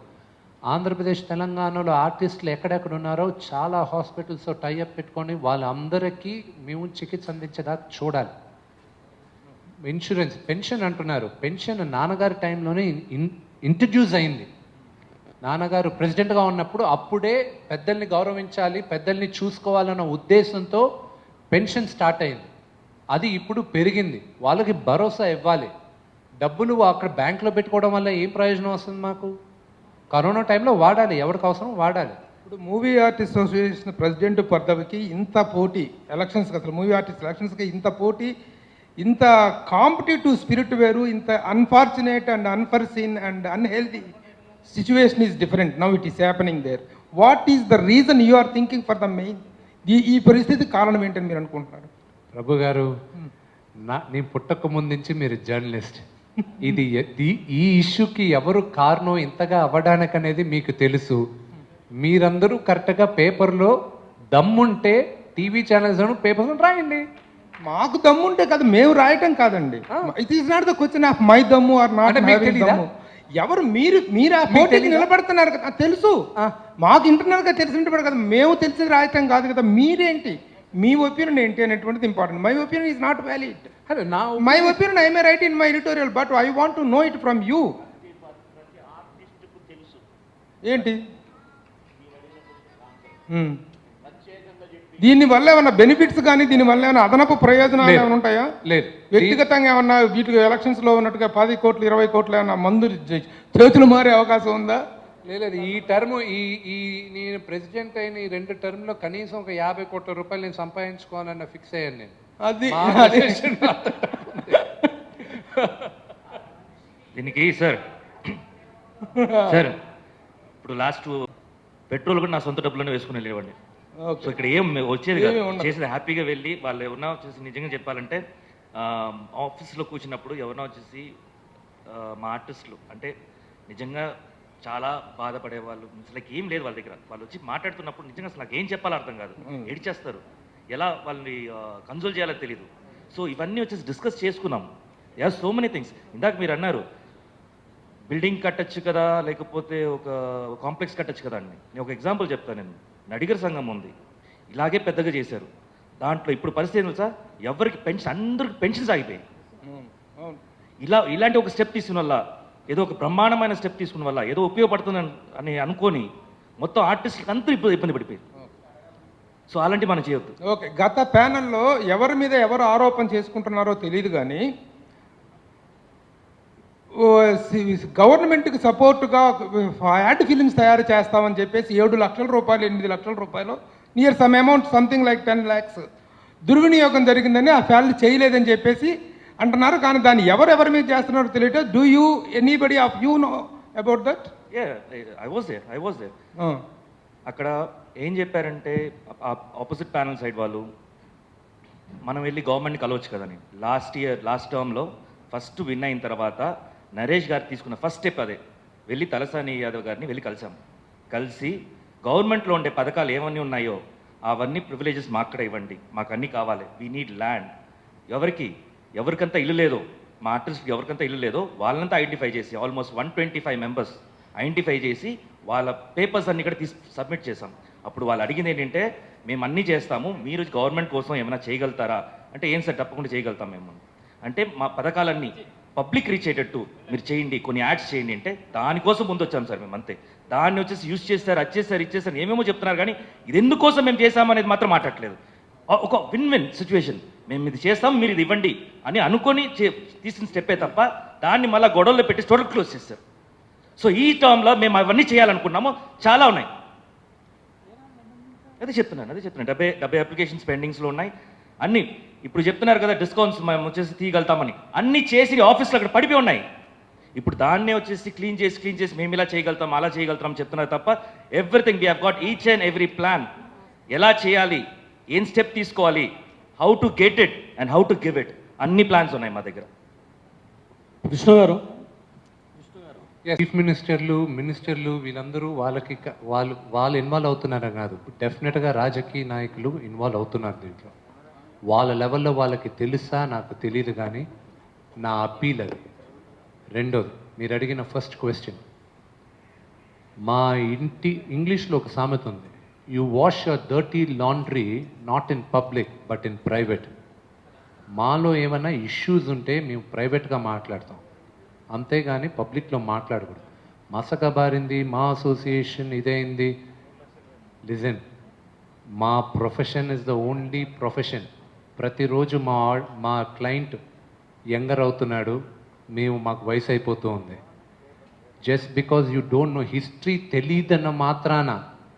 S3: ఆంధ్రప్రదేశ్ తెలంగాణలో ఆర్టిస్టులు ఎక్కడెక్కడ ఉన్నారో చాలా హాస్పిటల్స్తో టైఅప్ పెట్టుకొని వాళ్ళందరికీ మేము చికిత్స అందించేదా చూడాలి. ఇన్సూరెన్స్, పెన్షన్ అంటున్నారు. పెన్షన్ నాన్నగారి టైంలోనే ఇంట్రడ్యూస్ అయింది. నాన్నగారు ప్రెసిడెంట్గా ఉన్నప్పుడు అప్పుడే పెద్దల్ని గౌరవించాలి, పెద్దల్ని చూసుకోవాలన్న ఉద్దేశంతో పెన్షన్ స్టార్ట్ అయింది. అది ఇప్పుడు పెరిగింది. వాళ్ళకి భరోసా ఇవ్వాలి. డబ్బులు అక్కడ బ్యాంకులో పెట్టుకోవడం వల్ల ఏం ప్రయోజనం వస్తుంది మాకు? కరోనా టైంలో వాడాలి, ఎవరికి అవసరం వాడాలి.
S7: ఇప్పుడు మూవీ ఆర్టిస్ట్ అసోసియేషన్ ప్రెసిడెంట్ పదవికి ఇంత పోటీ, ఎలక్షన్స్కి అసలు మూవీ ఆర్టిస్ట్ ఎలక్షన్స్కి ఇంత పోటీ, ఇంత కాంపిటేటివ్ స్పిరిట్ వేరు, ఇంత unfortunate and unforeseen and unhealthy situation is different. Now it is happening there. What is the reason you are thinking for the main? ఈ పరిస్థితి కారణం ఏంటని మీరు అనుకుంటున్నారు?
S3: ప్రభు గారు, నేను పుట్టక ముందు నుంచి మీరు జర్నలిస్ట్. ఈ ఇష్యూకి ఎవరు కారణం ఇంతగా అవ్వడానికి అనేది మీకు తెలుసు. మీరందరూ కరెక్ట్గా పేపర్లో దమ్ముంటే టీవీ ఛానల్స్ పేపర్స్ రాయండి.
S7: మాకు దమ్ము ఉంటే కదా, మేము రాయటం కాదండి. It is not the question of my దమ్ము ఆర్ నాట్ దమ్ము. ఎవరు మీరు ఆ పోటీకి నిలబడుతున్నారు కదా, తెలుసు. మాకు ఇంటర్నల్ గా తెలిసి ఉంటే కదా, మేము తెలిసి రాయటం కాదు కదా. మీరేంటి, మీ ఒపీనియన్ ఏంటి అనేటువంటిది important. My opinion is not valid. My opinion I may right in my editorial, but I want to know it from you. ఏంటి దీనివల్ల ఏమన్నా బెనిఫిట్స్ కానీ, దీనివల్ల ఏమైనా అదనపు ప్రయోజనాలు ఏమైనా ఉంటాయా?
S3: లేదు.
S7: వ్యక్తిగతంగా ఏమన్నా వీటికి ఎలక్షన్స్ లో ఉన్నట్టుగా 10 కోట్లు 20 కోట్లు ఏమన్నా మందు చేతులు మారే అవకాశం ఉందా?
S3: లేదు. ఈ టర్మ్ నేను ప్రెసిడెంట్ అయిన ఈ 2 టర్మ్లో కనీసం ఒక 50 కోట్ల రూపాయలు నేను సంపాదించుకోవాలన్న ఫిక్స్ అయ్యాను నేను.
S7: అది
S8: దీనికి సార్ ఇప్పుడు లాస్ట్ పెట్రోల్ కూడా నా సొంత డబ్బులోనే వేసుకుని వెళ్ళేవాడిని. సో ఇక్కడ ఏం వచ్చేది కాదు, చేసేది హ్యాపీగా వెళ్ళి వాళ్ళు ఎవరన్నా వచ్చేసి నిజంగా చెప్పాలంటే ఆఫీస్లో కూర్చున్నప్పుడు ఎవరన్నా వచ్చేసి మా ఆర్టిస్టులు అంటే నిజంగా చాలా బాధపడే వాళ్ళు, అసలు ఏం లేదు వాళ్ళ దగ్గర. వాళ్ళు వచ్చి మాట్లాడుతున్నప్పుడు నిజంగా అసలు నాకు ఏం చెప్పాలో అర్థం కాదు, ఏడిచేస్తారు, ఎలా వాళ్ళని కన్సోల్ చేయాలో తెలియదు. సో ఇవన్నీ వచ్చేసి డిస్కస్ చేసుకున్నాం. As so many things. ఇందాక మీరు అన్నారు బిల్డింగ్ కట్టచ్చు కదా, లేకపోతే ఒక కాంప్లెక్స్ కట్టచ్చు కదా అని. నేను ఒక ఎగ్జాంపుల్ చెప్తాను. నేను నడిగర్ సంఘం ఉంది, ఇలాగే పెద్దగా చేశారు. దాంట్లో ఇప్పుడు పరిస్థితి ఏంటో సార్, ఎవరికి పెన్షన్, అందరికి పెన్షన్స్ ఆగిపోయాయి. ఇలాంటి ఒక స్టెప్ తీసుకున్న వల్ల, ఏదో ఒక బ్రహ్మాండమైన స్టెప్ తీసుకున్న వల్ల ఏదో ఉపయోగపడుతుంది అని అనుకొని మొత్తం ఆర్టిస్టులకు అంతా ఇబ్బంది పడిపోయింది. సో అలాంటి మనం చేయొద్దు.
S7: ఓకే, గత ప్యానెల్లో ఎవరి మీద ఎవరు ఆరోపణ చేసుకుంటున్నారో తెలియదు కానీ గవర్నమెంట్కి సపోర్టుగా యాడ్ ఫిలిమ్స్ తయారు చేస్తామని చెప్పేసి 7 లక్షల రూపాయలు 8 లక్షల రూపాయలు near some amount something like 10 lakhs దుర్వినియోగం జరిగిందని ఆ ఫ్యామిలీ చేయలేదని చెప్పేసి అంటున్నారు. కానీ దాన్ని ఎవరెవరి మీద చేస్తున్నారో తెలియదు. Do you anybody of you know about that?
S8: I was there. అక్కడ ఏం చెప్పారంటే ఆపోజిట్ ప్యానల్ సైడ్ వాళ్ళు మనం వెళ్ళి గవర్నమెంట్ని కలవచ్చు కదని. లాస్ట్ టర్మ్లో ఫస్ట్ విన్ అయిన తర్వాత నరేష్ గారు తీసుకున్న ఫస్ట్ స్టెప్ అదే. వెళ్ళి తలసాని యాదవ్ గారిని వెళ్ళి కలిసి గవర్నమెంట్లో ఉండే పథకాలు ఏమన్నీ ఉన్నాయో అవన్నీ ప్రివిలేజెస్ మాకు కూడా ఇవ్వండి, మాకు అన్నీ కావాలి, వీ నీడ్ ల్యాండ్. ఎవరికంతా ఇల్లు లేదో, మా ఆర్టిస్ట్కి ఎవరికంతా ఇల్లు లేదో వాళ్ళంతా ఐడెంటిఫై చేసి ఆల్మోస్ట్ 125 మెంబర్స్ ఐడెంటిఫై చేసి వాళ్ళ పేపర్స్ అన్ని ఇక్కడ సబ్మిట్ చేసాం. అప్పుడు వాళ్ళు అడిగింది ఏంటంటే, మేము అన్నీ చేస్తాము, మీరు గవర్నమెంట్ కోసం ఏమైనా చేయగలుగుతారా అంటే, ఏం సార్ తప్పకుండా చేయగలుగుతాం మేము అంటే, మా పథకాలన్నీ పబ్లిక్ రీచ్ అయ్యేటట్టు మీరు చేయండి, కొన్ని యాడ్స్ చేయండి అంటే దానికోసం ముందు వచ్చాం సార్ మేము అంతే. దాన్ని వచ్చేసి యూజ్ చేస్తారు, అది చేస్తారు ఏమేమో చెప్తున్నారు, కానీ ఇది ఎందుకోసం మేము చేసామనేది మాత్రం మాట్లాడట్లేదు. ఒక విన్ విన్ సిచ్యువేషన్, మేము ఇది చేస్తాం మీరు ఇది ఇవ్వండి అని అనుకొని తీసిన స్టెప్పే తప్ప దాన్ని మళ్ళీ గొడవల్లో పెట్టి టోటల్ క్లోజ్ చేస్తారు. సో ఈ టర్మ్లో మేము అవన్నీ చేయాలనుకున్నాము, చాలా ఉన్నాయి. అదే చెప్తున్నాను 70 అప్లికేషన్స్ పెండింగ్స్లో ఉన్నాయి అన్నీ. ఇప్పుడు చెప్తున్నారు కదా డిస్కౌంట్స్ మేము వచ్చేసి తీయగలుగుతామని, అన్నీ చేసి ఆఫీస్లో అక్కడ పడిపోయి ఉన్నాయి. ఇప్పుడు దాన్నే వచ్చేసి క్లీన్ చేసి మేము ఇలా చేయగలుగుతాం అలా చేయగలుగుతాం చెప్తున్నారు తప్ప everything we have got each and every plan. ఎలా చేయాలి, ఏం స్టెప్ తీసుకోవాలి, how to get it and how to give it, అన్ని ప్లాన్స్ ఉన్నాయి మా దగ్గర.
S6: కృష్ణ గారు,
S3: చీఫ్ మినిస్టర్లు వీళ్ళందరూ వాళ్ళు ఇన్వాల్వ్ అవుతున్నారా కాదు, డెఫినెట్గా రాజకీయ నాయకులు ఇన్వాల్వ్ అవుతున్నారు దీంట్లో. వాళ్ళ లెవెల్లో వాళ్ళకి తెలుసా నాకు తెలియదు, కానీ నా అప్పీల్ అది. రెండోది, మీరు అడిగిన ఫస్ట్ క్వశ్చన్, మా ఇంగ్లీష్లో ఒక సామెత ఉంది, you wash your dirty laundry not in public but in private. మాలో ఏమైనా ఇష్యూస్ ఉంటే మేము ప్రైవేట్గా మాట్లాడతాం, అంతేగాని పబ్లిక్లో మాట్లాడకూడదు. మసక బారింది, మా అసోసియేషన్ ఇదైంది. లిజన్, మా profession is the only profession. ప్రతిరోజు మా క్లయింట్ యంగర్ అవుతున్నాడు, మాకు వయసు అయిపోతూ ఉంది. Just because you don't know, history తెలియదన్న మాత్రాన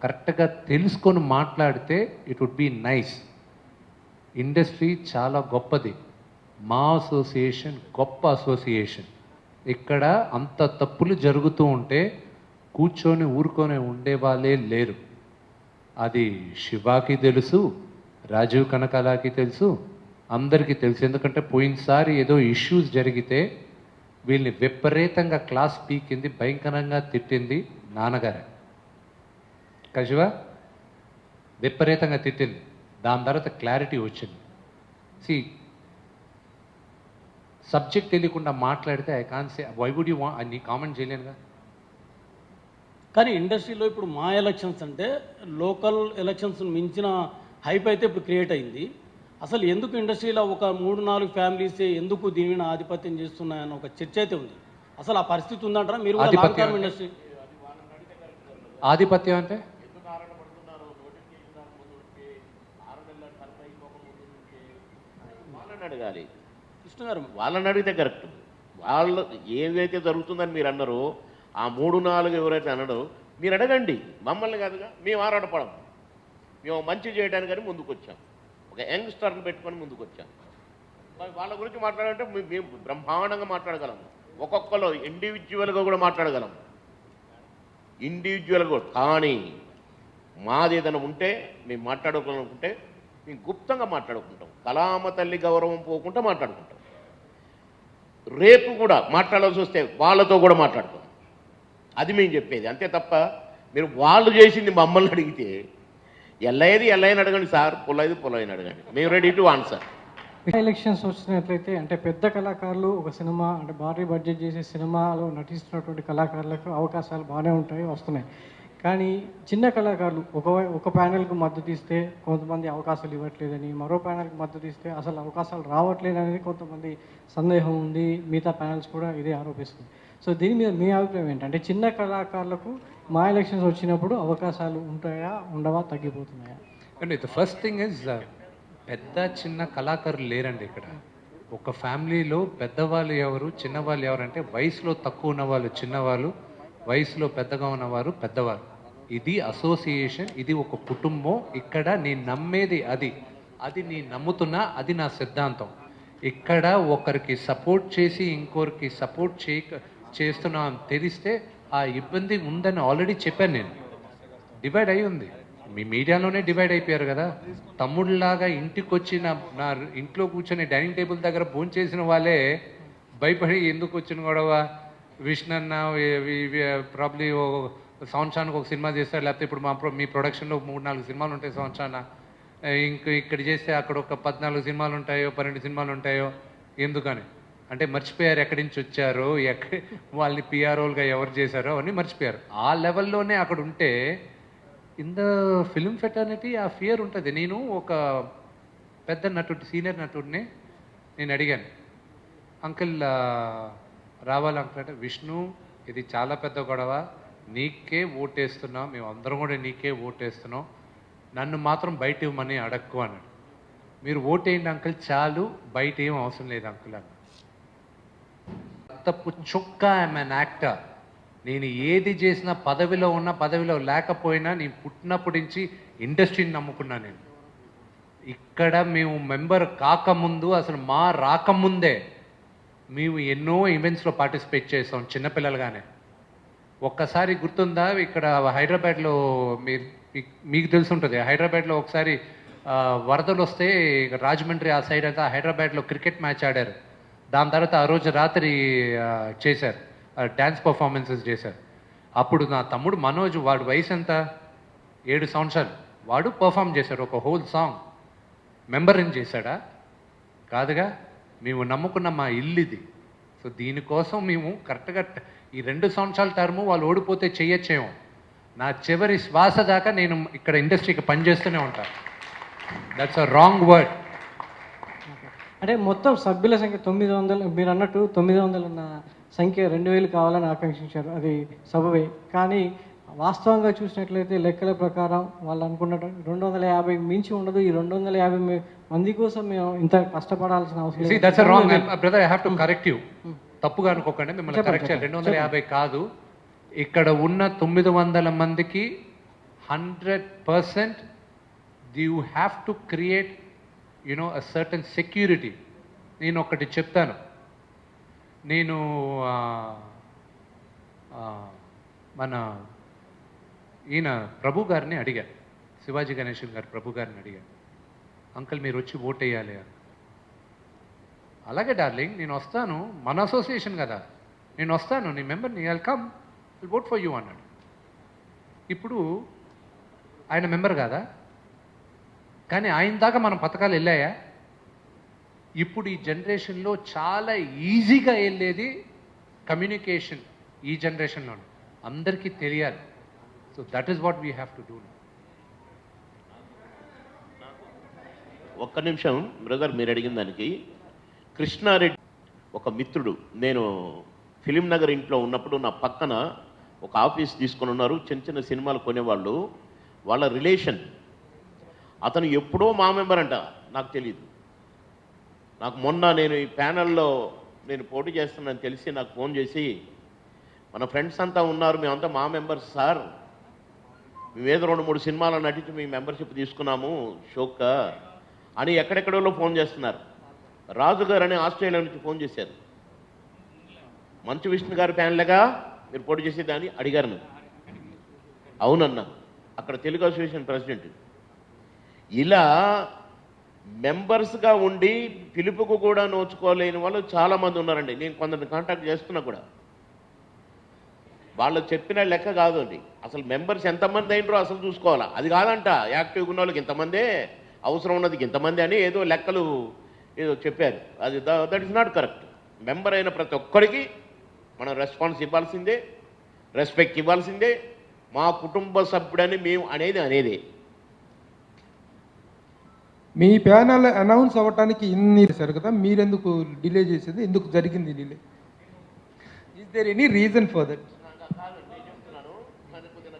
S3: కరెక్ట్గా తెలుసుకొని మాట్లాడితే it would be nice. Industry చాలా గొప్పది, మా అసోసియేషన్ గొప్ప అసోసియేషన్. ఇక్కడ అంత తప్పులు జరుగుతూ ఉంటే కూర్చొని ఊరుకొని ఉండేవాళ్ళే లేరు. అది శివాకి తెలుసు, రాజీవ్ కనకాలకి తెలుసు, అందరికీ తెలుసు. ఎందుకంటే పోయినసారి ఏదో ఇష్యూస్ జరిగితే వీళ్ళని విపరీతంగా క్లాస్ పీకింది, భయంకరంగా తిట్టింది నాన్నగారే. కశివ విపరీతంగా తిట్టింది, దాని తర్వాత క్లారిటీ వచ్చింది. సి, సబ్జెక్ట్ తెలియకుండా మాట్లాడితే I can say why would you want, నీ కామెంట్ చేయలేనుగా.
S9: కానీ ఇండస్ట్రీలో ఇప్పుడు మా ఎలక్షన్స్ అంటే లోకల్ ఎలక్షన్స్ మించిన హైప్ అయితే ఇప్పుడు క్రియేట్ అయింది. అసలు ఎందుకు ఇండస్ట్రీలో ఒక 3-4 ఫ్యామిలీస్ ఎందుకు దీని మీద ఆధిపత్యం చేస్తున్నాయన్న ఒక చర్చ అయితే ఉంది. అసలు ఆ పరిస్థితి ఉందంటారా మీరు? ఇండస్ట్రీ
S3: ఆధిపత్యం అంటే
S2: వాళ్ళని అడగాలి.
S9: కృష్ణ గారు,
S2: వాళ్ళని అడిగితే కరెక్ట్. వాళ్ళు ఏదైతే జరుగుతుందని మీరు అన్నారో ఆ 3-4 ఎవరైతే అన్నాడో మీరు అడగండి, మమ్మల్ని కాదుగా. మేము ఆరాటపడం, మేము మంచి చేయడానికి కానీ ముందుకు వచ్చాం, ఒక యంగ్స్టర్ని పెట్టుకొని ముందుకు వచ్చాం. వాళ్ళ గురించి మాట్లాడాలంటే మేము బ్రహ్మాండంగా మాట్లాడగలం, ఒక్కొక్కరు ఇండివిజువల్గా కూడా మాట్లాడగలం, ఇండివిజువల్గా కూడా. కానీ మాది ఏదైనా ఉంటే మేము మాట్లాడుకోవాలనుకుంటే మేము గుప్తంగా మాట్లాడుకుంటాం, కళామ తల్లి గౌరవం పోకుండా మాట్లాడుకుంటాం. రేపు కూడా మాట్లాడాల్సి వస్తే వాళ్ళతో కూడా మాట్లాడతాం, అది మేము చెప్పేది అంతే తప్ప మీరు వాళ్ళు చేసింది మమ్మల్ని అడిగితే ఎల్లయ్యని అడగండి సార్, పొలైని అడగండి, మేము రెడీ టు ఆన్సర్.
S10: ఎలక్షన్స్ వచ్చినట్లయితే అంటే పెద్ద కళాకారులు ఒక సినిమా అంటే భారీ బడ్జెట్ చేసే సినిమాలో నటిస్తున్నటువంటి కళాకారులకు అవకాశాలు బాగానే ఉంటాయి, వస్తున్నాయి. కానీ చిన్న కళాకారులు ఒక ప్యానెల్కు మద్దతు ఇస్తే కొంతమంది అవకాశాలు ఇవ్వట్లేదని, మరో ప్యానెల్కి మద్దతు ఇస్తే అసలు అవకాశాలు రావట్లేదనేది కొంతమంది సందేహం ఉంది. మిగతా ప్యానెల్స్ కూడా ఇదే ఆరోపిస్తుంది. సో దీని మీద మీ అభిప్రాయం ఏంటంటే చిన్న కళాకారులకు మా ఎలక్షన్స్ వచ్చినప్పుడు అవకాశాలు ఉంటాయా, ఉండవా, తగ్గిపోతున్నాయా?
S3: అంటే ద ఫస్ట్ థింగ్ ఇస్, పెద్ద చిన్న కళాకారులు లేరండి ఇక్కడ. ఒక ఫ్యామిలీలో పెద్దవాళ్ళు ఎవరు, చిన్నవాళ్ళు ఎవరు అంటే వయసులో తక్కువ ఉన్నవాళ్ళు చిన్నవాళ్ళు, వయసులో పెద్దగా ఉన్నవారు పెద్దవాళ్ళు. ఇది అసోసియేషన్, ఇది ఒక కుటుంబం. ఇక్కడ నేను నమ్మేది అది నేను నమ్ముతున్నా, అది నా సిద్ధాంతం. ఇక్కడ ఒకరికి సపోర్ట్ చేసి ఇంకొకరికి సపోర్ట్ చేస్తున్నా అని తెలిస్తే ఆ ఇబ్బంది ఉందని ఆల్రెడీ చెప్పాను నేను. డివైడ్ అయి ఉంది, మీ మీడియాలోనే డివైడ్ అయిపోయారు కదా. తమ్ముళ్ళలాగా ఇంటికి వచ్చి నా ఇంట్లో కూర్చొని డైనింగ్ టేబుల్ దగ్గర భోంచేసిన వాళ్ళే భయపడి ఎందుకు వచ్చిన గొడవ, విష్ణన్న ప్రాబ్లీ సంవత్సరానికి ఒక సినిమా చేస్తాడు, లేకపోతే ఇప్పుడు మీ ప్రొడక్షన్లో 3-4 సినిమాలు ఉంటాయి సంవత్సరాన, ఇక్కడ చేస్తే అక్కడ ఒక 14 సినిమాలు ఉంటాయో 12 సినిమాలు ఉంటాయో. ఎందుకని అంటే మర్చిపోయారు ఎక్కడి నుంచి వచ్చారో, వాళ్ళని పిఆర్ఓలుగా ఎవరు చేశారో అవన్నీ మర్చిపోయారు. ఆ లెవెల్లోనే అక్కడ ఉంటే ఇన్ ద ఫిల్మ్ ఫెటర్నిటీ ఆ ఫియర్ ఉంటుంది. నేను ఒక పెద్ద నటుడు, సీనియర్ నటుడిని నేను అడిగాను, అంకుల్ రావాలి అంకుల్ అంటే, విష్ణు ఇది చాలా పెద్ద గొడవ, నీకే ఓటేస్తున్నాం, మేము అందరం కూడా నీకే ఓటేస్తున్నాం, నన్ను మాత్రం బయట ఇవ్వమని అడక్కు అన్నాడు. మీరు ఓటేయండి అంకుల్ చాలు, బయట ఏం అవసరం లేదు అంకుల్ అన్న. తప్పు చుక్క ఐఎమ్ అన్ యాక్టర్. నేను ఏది చేసినా పదవిలో ఉన్నా పదవిలో లేకపోయినా నేను పుట్టినప్పటి నుంచి ఇండస్ట్రీని నమ్ముకున్నా. నేను ఇక్కడ మేము మెంబర్ కాకముందు, అసలు మా రాకముందే మేము ఎన్నో ఈవెంట్స్లో పార్టిసిపేట్ చేస్తాం చిన్నపిల్లలుగానే. ఒక్కసారి గుర్తుందా, ఇక్కడ హైదరాబాద్లో మీకు తెలుసుంటుంది, హైదరాబాద్లో ఒకసారి వరదలు వస్తే రాజమండ్రి ఆ సైడ్ అంతా హైదరాబాద్లో క్రికెట్ మ్యాచ్ ఆడారు. దాని తర్వాత ఆ రోజు రాత్రి చేశారు, డ్యాన్స్ పర్ఫార్మెన్సెస్ చేశారు. అప్పుడు నా తమ్ముడు మనోజ్, వాడు వయసు ఎంత, 7 సంవత్సరాలు, వాడు పర్ఫామ్ చేశాడు ఒక హోల్ సాంగ్. మెంబర్ ఏం చేశాడా? కాదుగా. మేము నమ్ముకున్న మా ఇల్లు ఇది. సో దీనికోసం మేము కరెక్ట్గా ఈ 2 సంవత్సరాల టర్ము వాళ్ళు ఓడిపోతే చెయ్యొచ్చేమో, నా చివరి శ్వాస దాకా నేను ఇక్కడ ఇండస్ట్రీకి పనిచేస్తూనే ఉంటాను. That's a wrong word.
S10: అంటే మొత్తం సభ్యుల సంఖ్య 900, మీరు అన్నట్టు 900 ఉన్న సంఖ్య 2000 కావాలని ఆకాంక్షించారు, అది సబబే. కానీ వాస్తవంగా చూసినట్లయితే లెక్కల ప్రకారం వాళ్ళు అనుకున్నట్టు 250 మించి ఉండదు. ఈ 250 మంది కోసం మేము ఇంత కష్టపడాల్సిన అవసరం లేదు.
S3: That's wrong brother, I have to correct you. తప్పుగా అనుకోకండి, మిమ్మల్ని కరెక్ట్ చేయాలి. 250 కాదు, ఇక్కడ ఉన్న 900 మందికి 100% you have to create a certain security. నేను ఒకటి చెప్తాను, నేను మన ఈయన ప్రభు గారిని అడిగా, శివాజీ గణేశన్ గారు ప్రభు గారిని అడిగా, అంకుల్ మీరు వచ్చి ఓట్ వేయాలి అని. అలాగే డార్లింగ్, నేను వస్తాను, మన అసోసియేషన్ కదా, నేను వస్తాను, నీ మెంబర్ని, I'll come, will vote for you అన్నాడు. ఇప్పుడు ఆయన మెంబర్ కాదా, కానీ ఆయన దాకా మన పథకాలు వెళ్ళాయా? ఇప్పుడు ఈ జనరేషన్లో చాలా ఈజీగా వెళ్ళేది కమ్యూనికేషన్. ఈ జనరేషన్లో అందరికీ తెలియాలి. So that is what we have to do.
S2: ఒక్క నిమిషం బ్రదర్, మీరు అడిగిన దానికి, కృష్ణారెడ్డి ఒక మిత్రుడు, నేను ఫిలిం నగర్ ఇంట్లో ఉన్నప్పుడు నా పక్కన ఒక ఆఫీస్ తీసుకొని ఉన్నారు, చిన్న చిన్న సినిమాలు కొనేవాళ్ళు, వాళ్ళ రిలేషన్. అతను ఎప్పుడో మా మెంబర్ అంట, నాకు తెలియదు. నాకు మొన్న నేను ఈ ప్యానల్లో నేను పోటీ చేస్తున్నాను తెలిసి నాకు ఫోన్ చేసి, మన ఫ్రెండ్స్ అంతా ఉన్నారు, మేమంతా మా మెంబర్స్ సార్, మేమేదో 2-3 సినిమాలు నటించి మీ మెంబర్షిప్ తీసుకున్నాము షోక్క అని ఎక్కడెక్కడో ఫోన్ చేస్తున్నారు. రాజు గారు అని ఆస్ట్రేలియా నుంచి ఫోన్ చేశారు, మంచు విష్ణు గారి ప్యానల్గా మీరు పోటీ చేసేదాన్ని అడిగారు నన్ను. అవునన్నా, అక్కడ తెలుగు అసోసియేషన్ ప్రెసిడెంట్. ఇలా మెంబర్స్గా ఉండి పిలుపుకు కూడా నోచుకోలేని వాళ్ళు చాలామంది ఉన్నారండి. నేను కొందరిని కాంటాక్ట్ చేస్తున్నా కూడా. వాళ్ళు చెప్పిన లెక్క కాదు అండి, అసలు మెంబర్స్ ఎంతమంది అయినరో అసలు చూసుకోవాలా. అది కాదంట, యాక్టివ్గా ఉన్న వాళ్ళకి ఇంతమందే, అవసరం ఉన్నదికి ఇంతమంది అని ఏదో లెక్కలు ఏదో చెప్పారు. అది that is not correct. Member అయిన ప్రతి ఒక్కరికి మనం రెస్పాన్స్ ఇవ్వాల్సిందే, రెస్పెక్ట్ ఇవ్వాల్సిందే. మా కుటుంబ సభ్యుడని మేము అనేదే.
S7: మీ ప్యానల్ అనౌన్స్ అవ్వటానికి ఇన్ని చేశారు కదా, మీరెందుకు డిలే చేసేది, ఎందుకు జరిగింది delay? Is there any reason for that?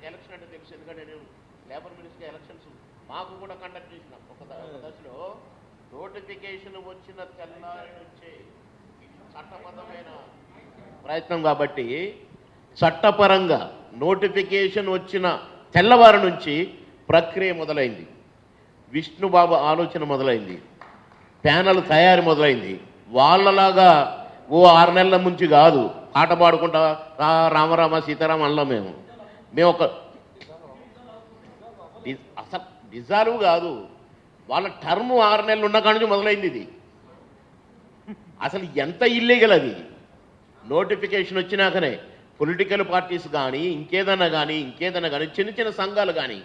S2: Election అంటే తెలుసు, ఎందుకంటే నేను లేబర్ మినిస్టర్ ఎలక్షన్స్ మాకు కూడా కండక్ట్ చేసిన ఒక దశలో నోటిఫికేషన్ వచ్చిన తెల్లారి నుంచే చట్టబద్ధమైన ప్రయత్నం కాబట్టి, చట్టపరంగా నోటిఫికేషన్ వచ్చిన తెల్లవారి నుంచి ప్రక్రియ మొదలైంది, విష్ణుబాబు ఆలోచన మొదలైంది, ప్యానల్ తయారీ మొదలైంది. వాళ్ళలాగా 6 నెలల నుంచి కాదు, పాట పాడుకుంటా రామరామ సీతారామ అనలో మేము ఒక అసలు డిజాల్వ్ కాదు, వాళ్ళ టర్మ్ 6 నెలలు ఉన్న కాడి నుంచి మొదలైంది ఇది. అసలు ఎంత ఇల్లీగల్ అది. నోటిఫికేషన్ వచ్చినాకనే పొలిటికల్ పార్టీస్ కానీ ఇంకేదన్నా కానీ చిన్న చిన్న సంఘాలు కానీ,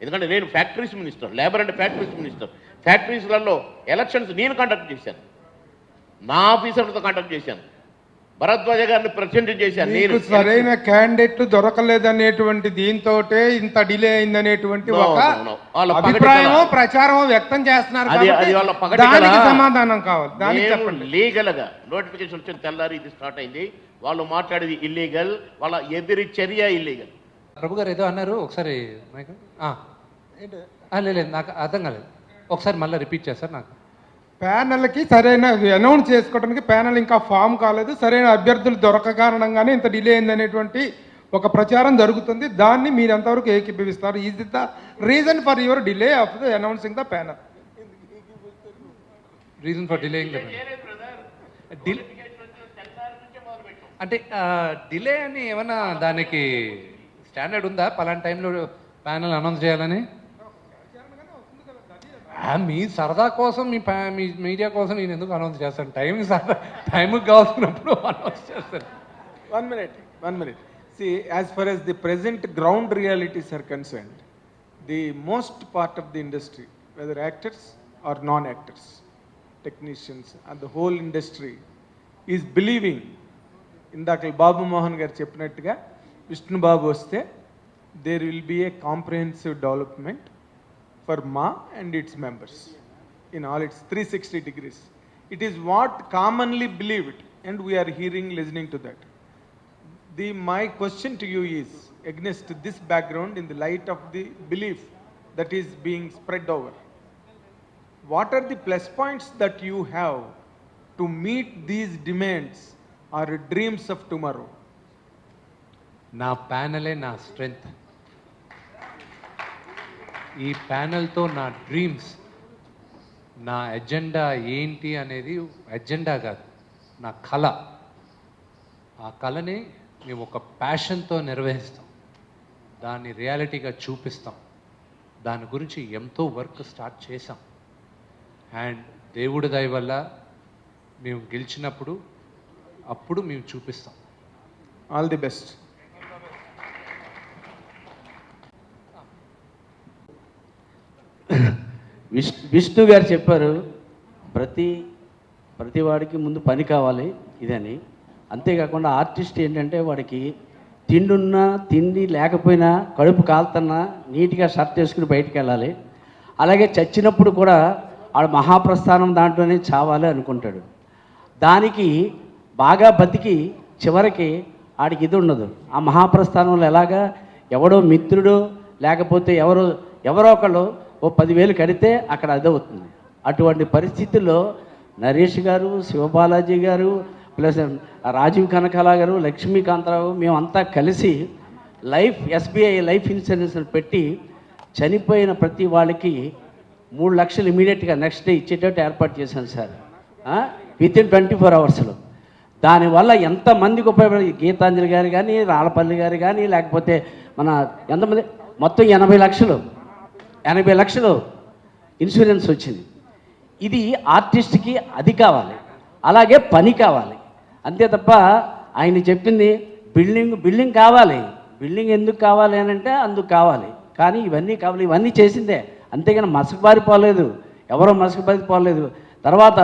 S2: ఎందుకంటే నేను factories minister, labour and factories minister, ఫ్యాక్టరీస్లలో ఎలక్షన్స్ నేను కండక్ట్ చేశాను, నా ఆఫీసర్లతో కండక్ట్ చేశాను. భరద్వాజ గారిని ప్రెసిడెంట్ చేశాను నేను.
S7: మీకు సరైన క్యాండిడేట్లు దొరకలేదనేటువంటి దీంతోటే ఇంత డిలే అయిందనేటువంటి
S2: No,
S7: ఒక
S2: no, no. వాళ్ళ పగటి
S7: అభిప్రాయం
S2: కళ.
S7: ప్రచారం వ్యక్తం చేస్తున్నారు
S2: అది
S7: కాబట్టి
S2: వాళ్ళ పగటి
S7: దానికి
S2: కళ.
S7: సమాధానం కావాలి. దానికి
S2: మేము
S7: చెప్పండి.
S2: లీగల్గా నోటిఫికేషన్ వచ్చిన తెల్లారి ఇది స్టార్ట్ అయింది. వాళ్ళు మాట్లాడేది ఇల్లీగల్, వాళ్ళ ఎదిరి చర్య ఇల్లీగల్.
S3: ప్రభు గారు ఏదో అన్నారు ఒకసారి లేదు నాకు అర్థం కాలేదు, ఒకసారి మళ్ళీ రిపీట్ చేస్తారు. నాకు
S7: ప్యానల్కి సరైన అనౌన్స్ చేసుకోవడానికి ప్యానల్ ఇంకా ఫామ్ కాలేదు, సరైన అభ్యర్థులు దొరక కారణంగానే ఇంత డిలే అయిందనేటువంటి ఒక ప్రచారం జరుగుతుంది. దాన్ని మీరు ఎంతవరకు ఏకీభవిస్తారు? Is it the reason for your delay of the announcing the panel?
S3: Reason for delaying అంటే డిలే అని ఏమన్నా దానికి స్టాండర్డ్ ఉందా? పలానా టైంలో ప్యానల్ అనౌన్స్ చేయాలని? మీ సరదా కోసం మీ మీడియా కోసం నేను ఎందుకు అనౌన్స్ చేస్తాను? టైంకి కావాల్సినప్పుడు అనౌన్స్ చేస్తాను.
S11: One minute. See, as far as the present ground realities are concerned, the most part of the industry, whether actors or non-actors, technicians and the whole industry is believing, ఇందాక బాబు మోహన్ గారు చెప్పినట్టుగా విష్ణు బాబు వస్తే there will be a comprehensive development for Ma and its members in all its 360 degrees. It is what commonly believed and we are listening to that. My question to you is, against this background, in the light of the belief that is being spread over, what are the plus points that you have to meet these demands or dreams of tomorrow?
S3: నా ప్యానలే నా strength. ఈ ప్యానెల్తో నా dreams, నా agenda ఏంటి అనేది agenda కాదు, నా కళ. ఆ కళని మేము ఒక ప్యాషన్తో నిర్వహిస్తాం, దాన్ని రియాలిటీగా చూపిస్తాం. దాని గురించి ఎంతో వర్క్ స్టార్ట్ చేసాం. అండ్ దేవుడి దయ వల్ల మేము గెలిచినప్పుడు అప్పుడు మేము చూపిస్తాం.
S11: All the best.
S12: విష్ణు గారు చెప్పారు, ప్రతి వాడికి ముందు పని కావాలి ఇదని. అంతేకాకుండా ఆర్టిస్ట్ ఏంటంటే వాడికి తిండి లేకపోయినా కడుపు కాలుతున్నా నీట్గా షర్ట్ వేసుకుని బయటికి వెళ్ళాలి. అలాగే చచ్చినప్పుడు కూడా ఆడ మహాప్రస్థానం దాంట్లోనే చావాలి అనుకుంటాడు. దానికి బాగా బతికి చివరికి ఆడికి ఇది ఉండదు. ఆ మహాప్రస్థానంలో ఎలాగా ఎవడో మిత్రుడు లేకపోతే ఎవరో ఒకళ్ళు ఓ 10,000 కడితే అక్కడ అదే అవుతుంది. అటువంటి పరిస్థితుల్లో నరేష్ గారు, శివబాలాజీ గారు, ప్లస్ రాజీవ్ కనకాల గారు, లక్ష్మీకాంతరావు, మేమంతా కలిసి ఎస్బీఐ లైఫ్ ఇన్సూరెన్స్ పెట్టి చనిపోయిన ప్రతి వాళ్ళకి 3 లక్షలు ఇమీడియట్గా నెక్స్ట్ డే ఇచ్చేటట్టు ఏర్పాటు చేశాను సార్, వితిన్ 24 అవర్స్లో. దానివల్ల ఎంతమందికి ఉపయోగపడి, గీతాంజలి గారు కానీ, రాళ్ళపల్లి గారు కానీ, లేకపోతే మన ఎంతమంది, మొత్తం 80 లక్షలు ఇన్సూరెన్స్ వచ్చింది. ఇది ఆర్టిస్ట్కి అది కావాలి, అలాగే పని కావాలి. అంతే తప్ప ఆయన చెప్పింది బిల్డింగ్ కావాలి. బిల్డింగ్ ఎందుకు కావాలి అని అంటే అందుకు కావాలి, కానీ ఇవన్నీ కావాలి. ఇవన్నీ చేసిందే, అంతేగాని మసకబారిపోలేదు, ఎవరో మసకబారిపోలేదు. తర్వాత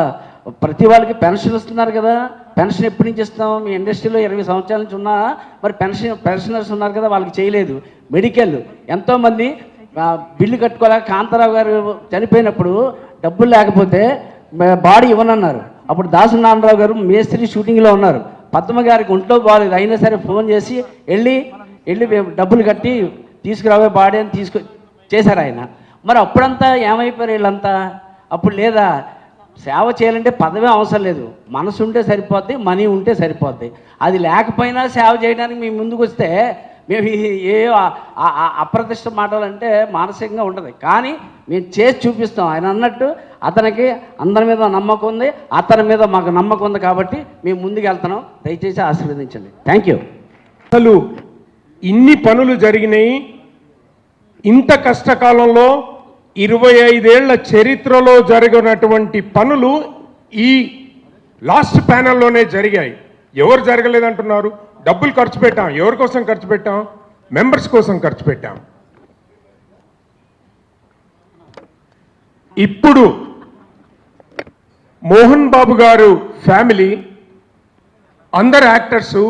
S12: ప్రతి వాళ్ళకి పెన్షన్ ఇస్తున్నారు కదా, పెన్షన్ ఎప్పటి నుంచి ఇస్తాం? మీ ఇండస్ట్రీలో 20 సంవత్సరాల నుంచి ఉన్నా మరి పెన్షనర్స్ ఉన్నారు కదా, వాళ్ళకి చేయలేదు. మెడికల్ ఎంతోమంది బిల్లు కట్టుకోలేక, కాంతారావు గారు చనిపోయినప్పుడు డబ్బులు లేకపోతే బాడీ ఇవ్వనన్నారు. అప్పుడు దాసనారాయణరావు గారు మేస్త్రి షూటింగ్లో ఉన్నారు. పద్మ గారికి ఒంట్లో బాగాలేదు, అయినా సరే ఫోన్ చేసి వెళ్ళి డబ్బులు కట్టి తీసుకురావే బాడీ అని చేశారు ఆయన. మరి అప్పుడంతా ఏమైపోయారు వీళ్ళంతా? అప్పుడు లేదా సేవ చేయాలంటే పదవే అవసరం లేదు, మనసు ఉంటే సరిపోద్ది, మనీ ఉంటే సరిపోద్ది. అది లేకపోయినా సేవ చేయడానికి మేము ముందుకు వస్తే మేము ఏ అప్రతిష్ట మాటలంటే మానసికంగా ఉంటుంది, కానీ మేము చేసి చూపిస్తాం. ఆయన అన్నట్టు అతనికి అందరి మీద నమ్మకం ఉంది, అతని మీద మాకు నమ్మకం ఉంది, కాబట్టి మేము ముందుకు వెళ్తున్నాం. దయచేసి ఆశీర్వదించండి. Thank you.
S13: అసలు ఇన్ని పనులు జరిగినాయి ఇంత కష్టకాలంలో. 25 ఏళ్ల చరిత్రలో జరిగినటువంటి పనులు ఈ లాస్ట్ ప్యానెల్లోనే జరిగాయి. ఎవరు జరగలేదంటున్నారు? డబ్బులు ఖర్చు పెట్టాం. ఎవరి కోసం ఖర్చు పెట్టాం? మెంబర్స్ కోసం ఖర్చు పెట్టాం. ఇప్పుడు మోహన్ బాబు గారు ఫ్యామిలీ అందరు యాక్టర్స్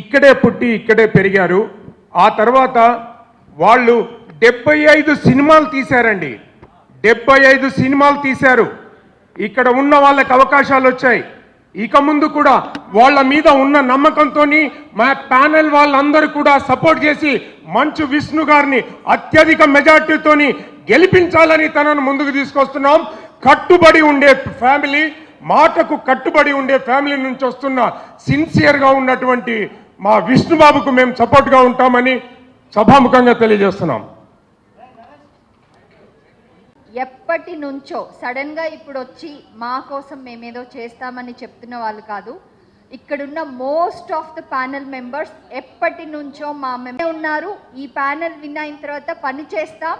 S13: ఇక్కడే పుట్టి ఇక్కడే పెరిగారు. ఆ తర్వాత వాళ్ళు 75 సినిమాలు తీశారండి. 75 సినిమాలు తీశారు. ఇక్కడ ఉన్న వాళ్ళకి అవకాశాలు వచ్చాయి. ఇక ముందు కూడా వాళ్ళ మీద ఉన్న నమ్మకంతో మా ప్యానెల్ వాళ్ళందరూ కూడా సపోర్ట్ చేసి మంచు విష్ణు గారిని అత్యధిక మెజార్టీతోని గెలిపించాలని తనను ముందుకు తీసుకొస్తున్నాం. కట్టుబడి ఉండే ఫ్యామిలీ, మాటకు కట్టుబడి ఉండే ఫ్యామిలీ నుంచి వస్తున్న సిన్సియర్గా ఉన్నటువంటి మా విష్ణుబాబుకు మేము సపోర్ట్గా ఉంటామని సభాముఖంగా తెలియజేస్తున్నాం.
S14: ఎప్పటి నుంచో సడన్గా ఇప్పుడు వచ్చి మా కోసం మేమేదో చేస్తామని చెప్తున్న వాళ్ళు కాదు. ఇక్కడున్న most of the panel members ఎప్పటి నుంచో మా ఉన్నారు. ఈ ప్యానెల్ విన్ అయిన తర్వాత పని చేస్తాం.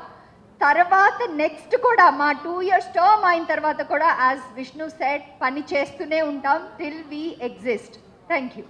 S14: తర్వాత నెక్స్ట్ కూడా మా 2 years టర్మ్ అయిన తర్వాత కూడా యాజ్ విష్ణు సెట్ పని చేస్తూనే ఉంటాం till we exist. Thank you.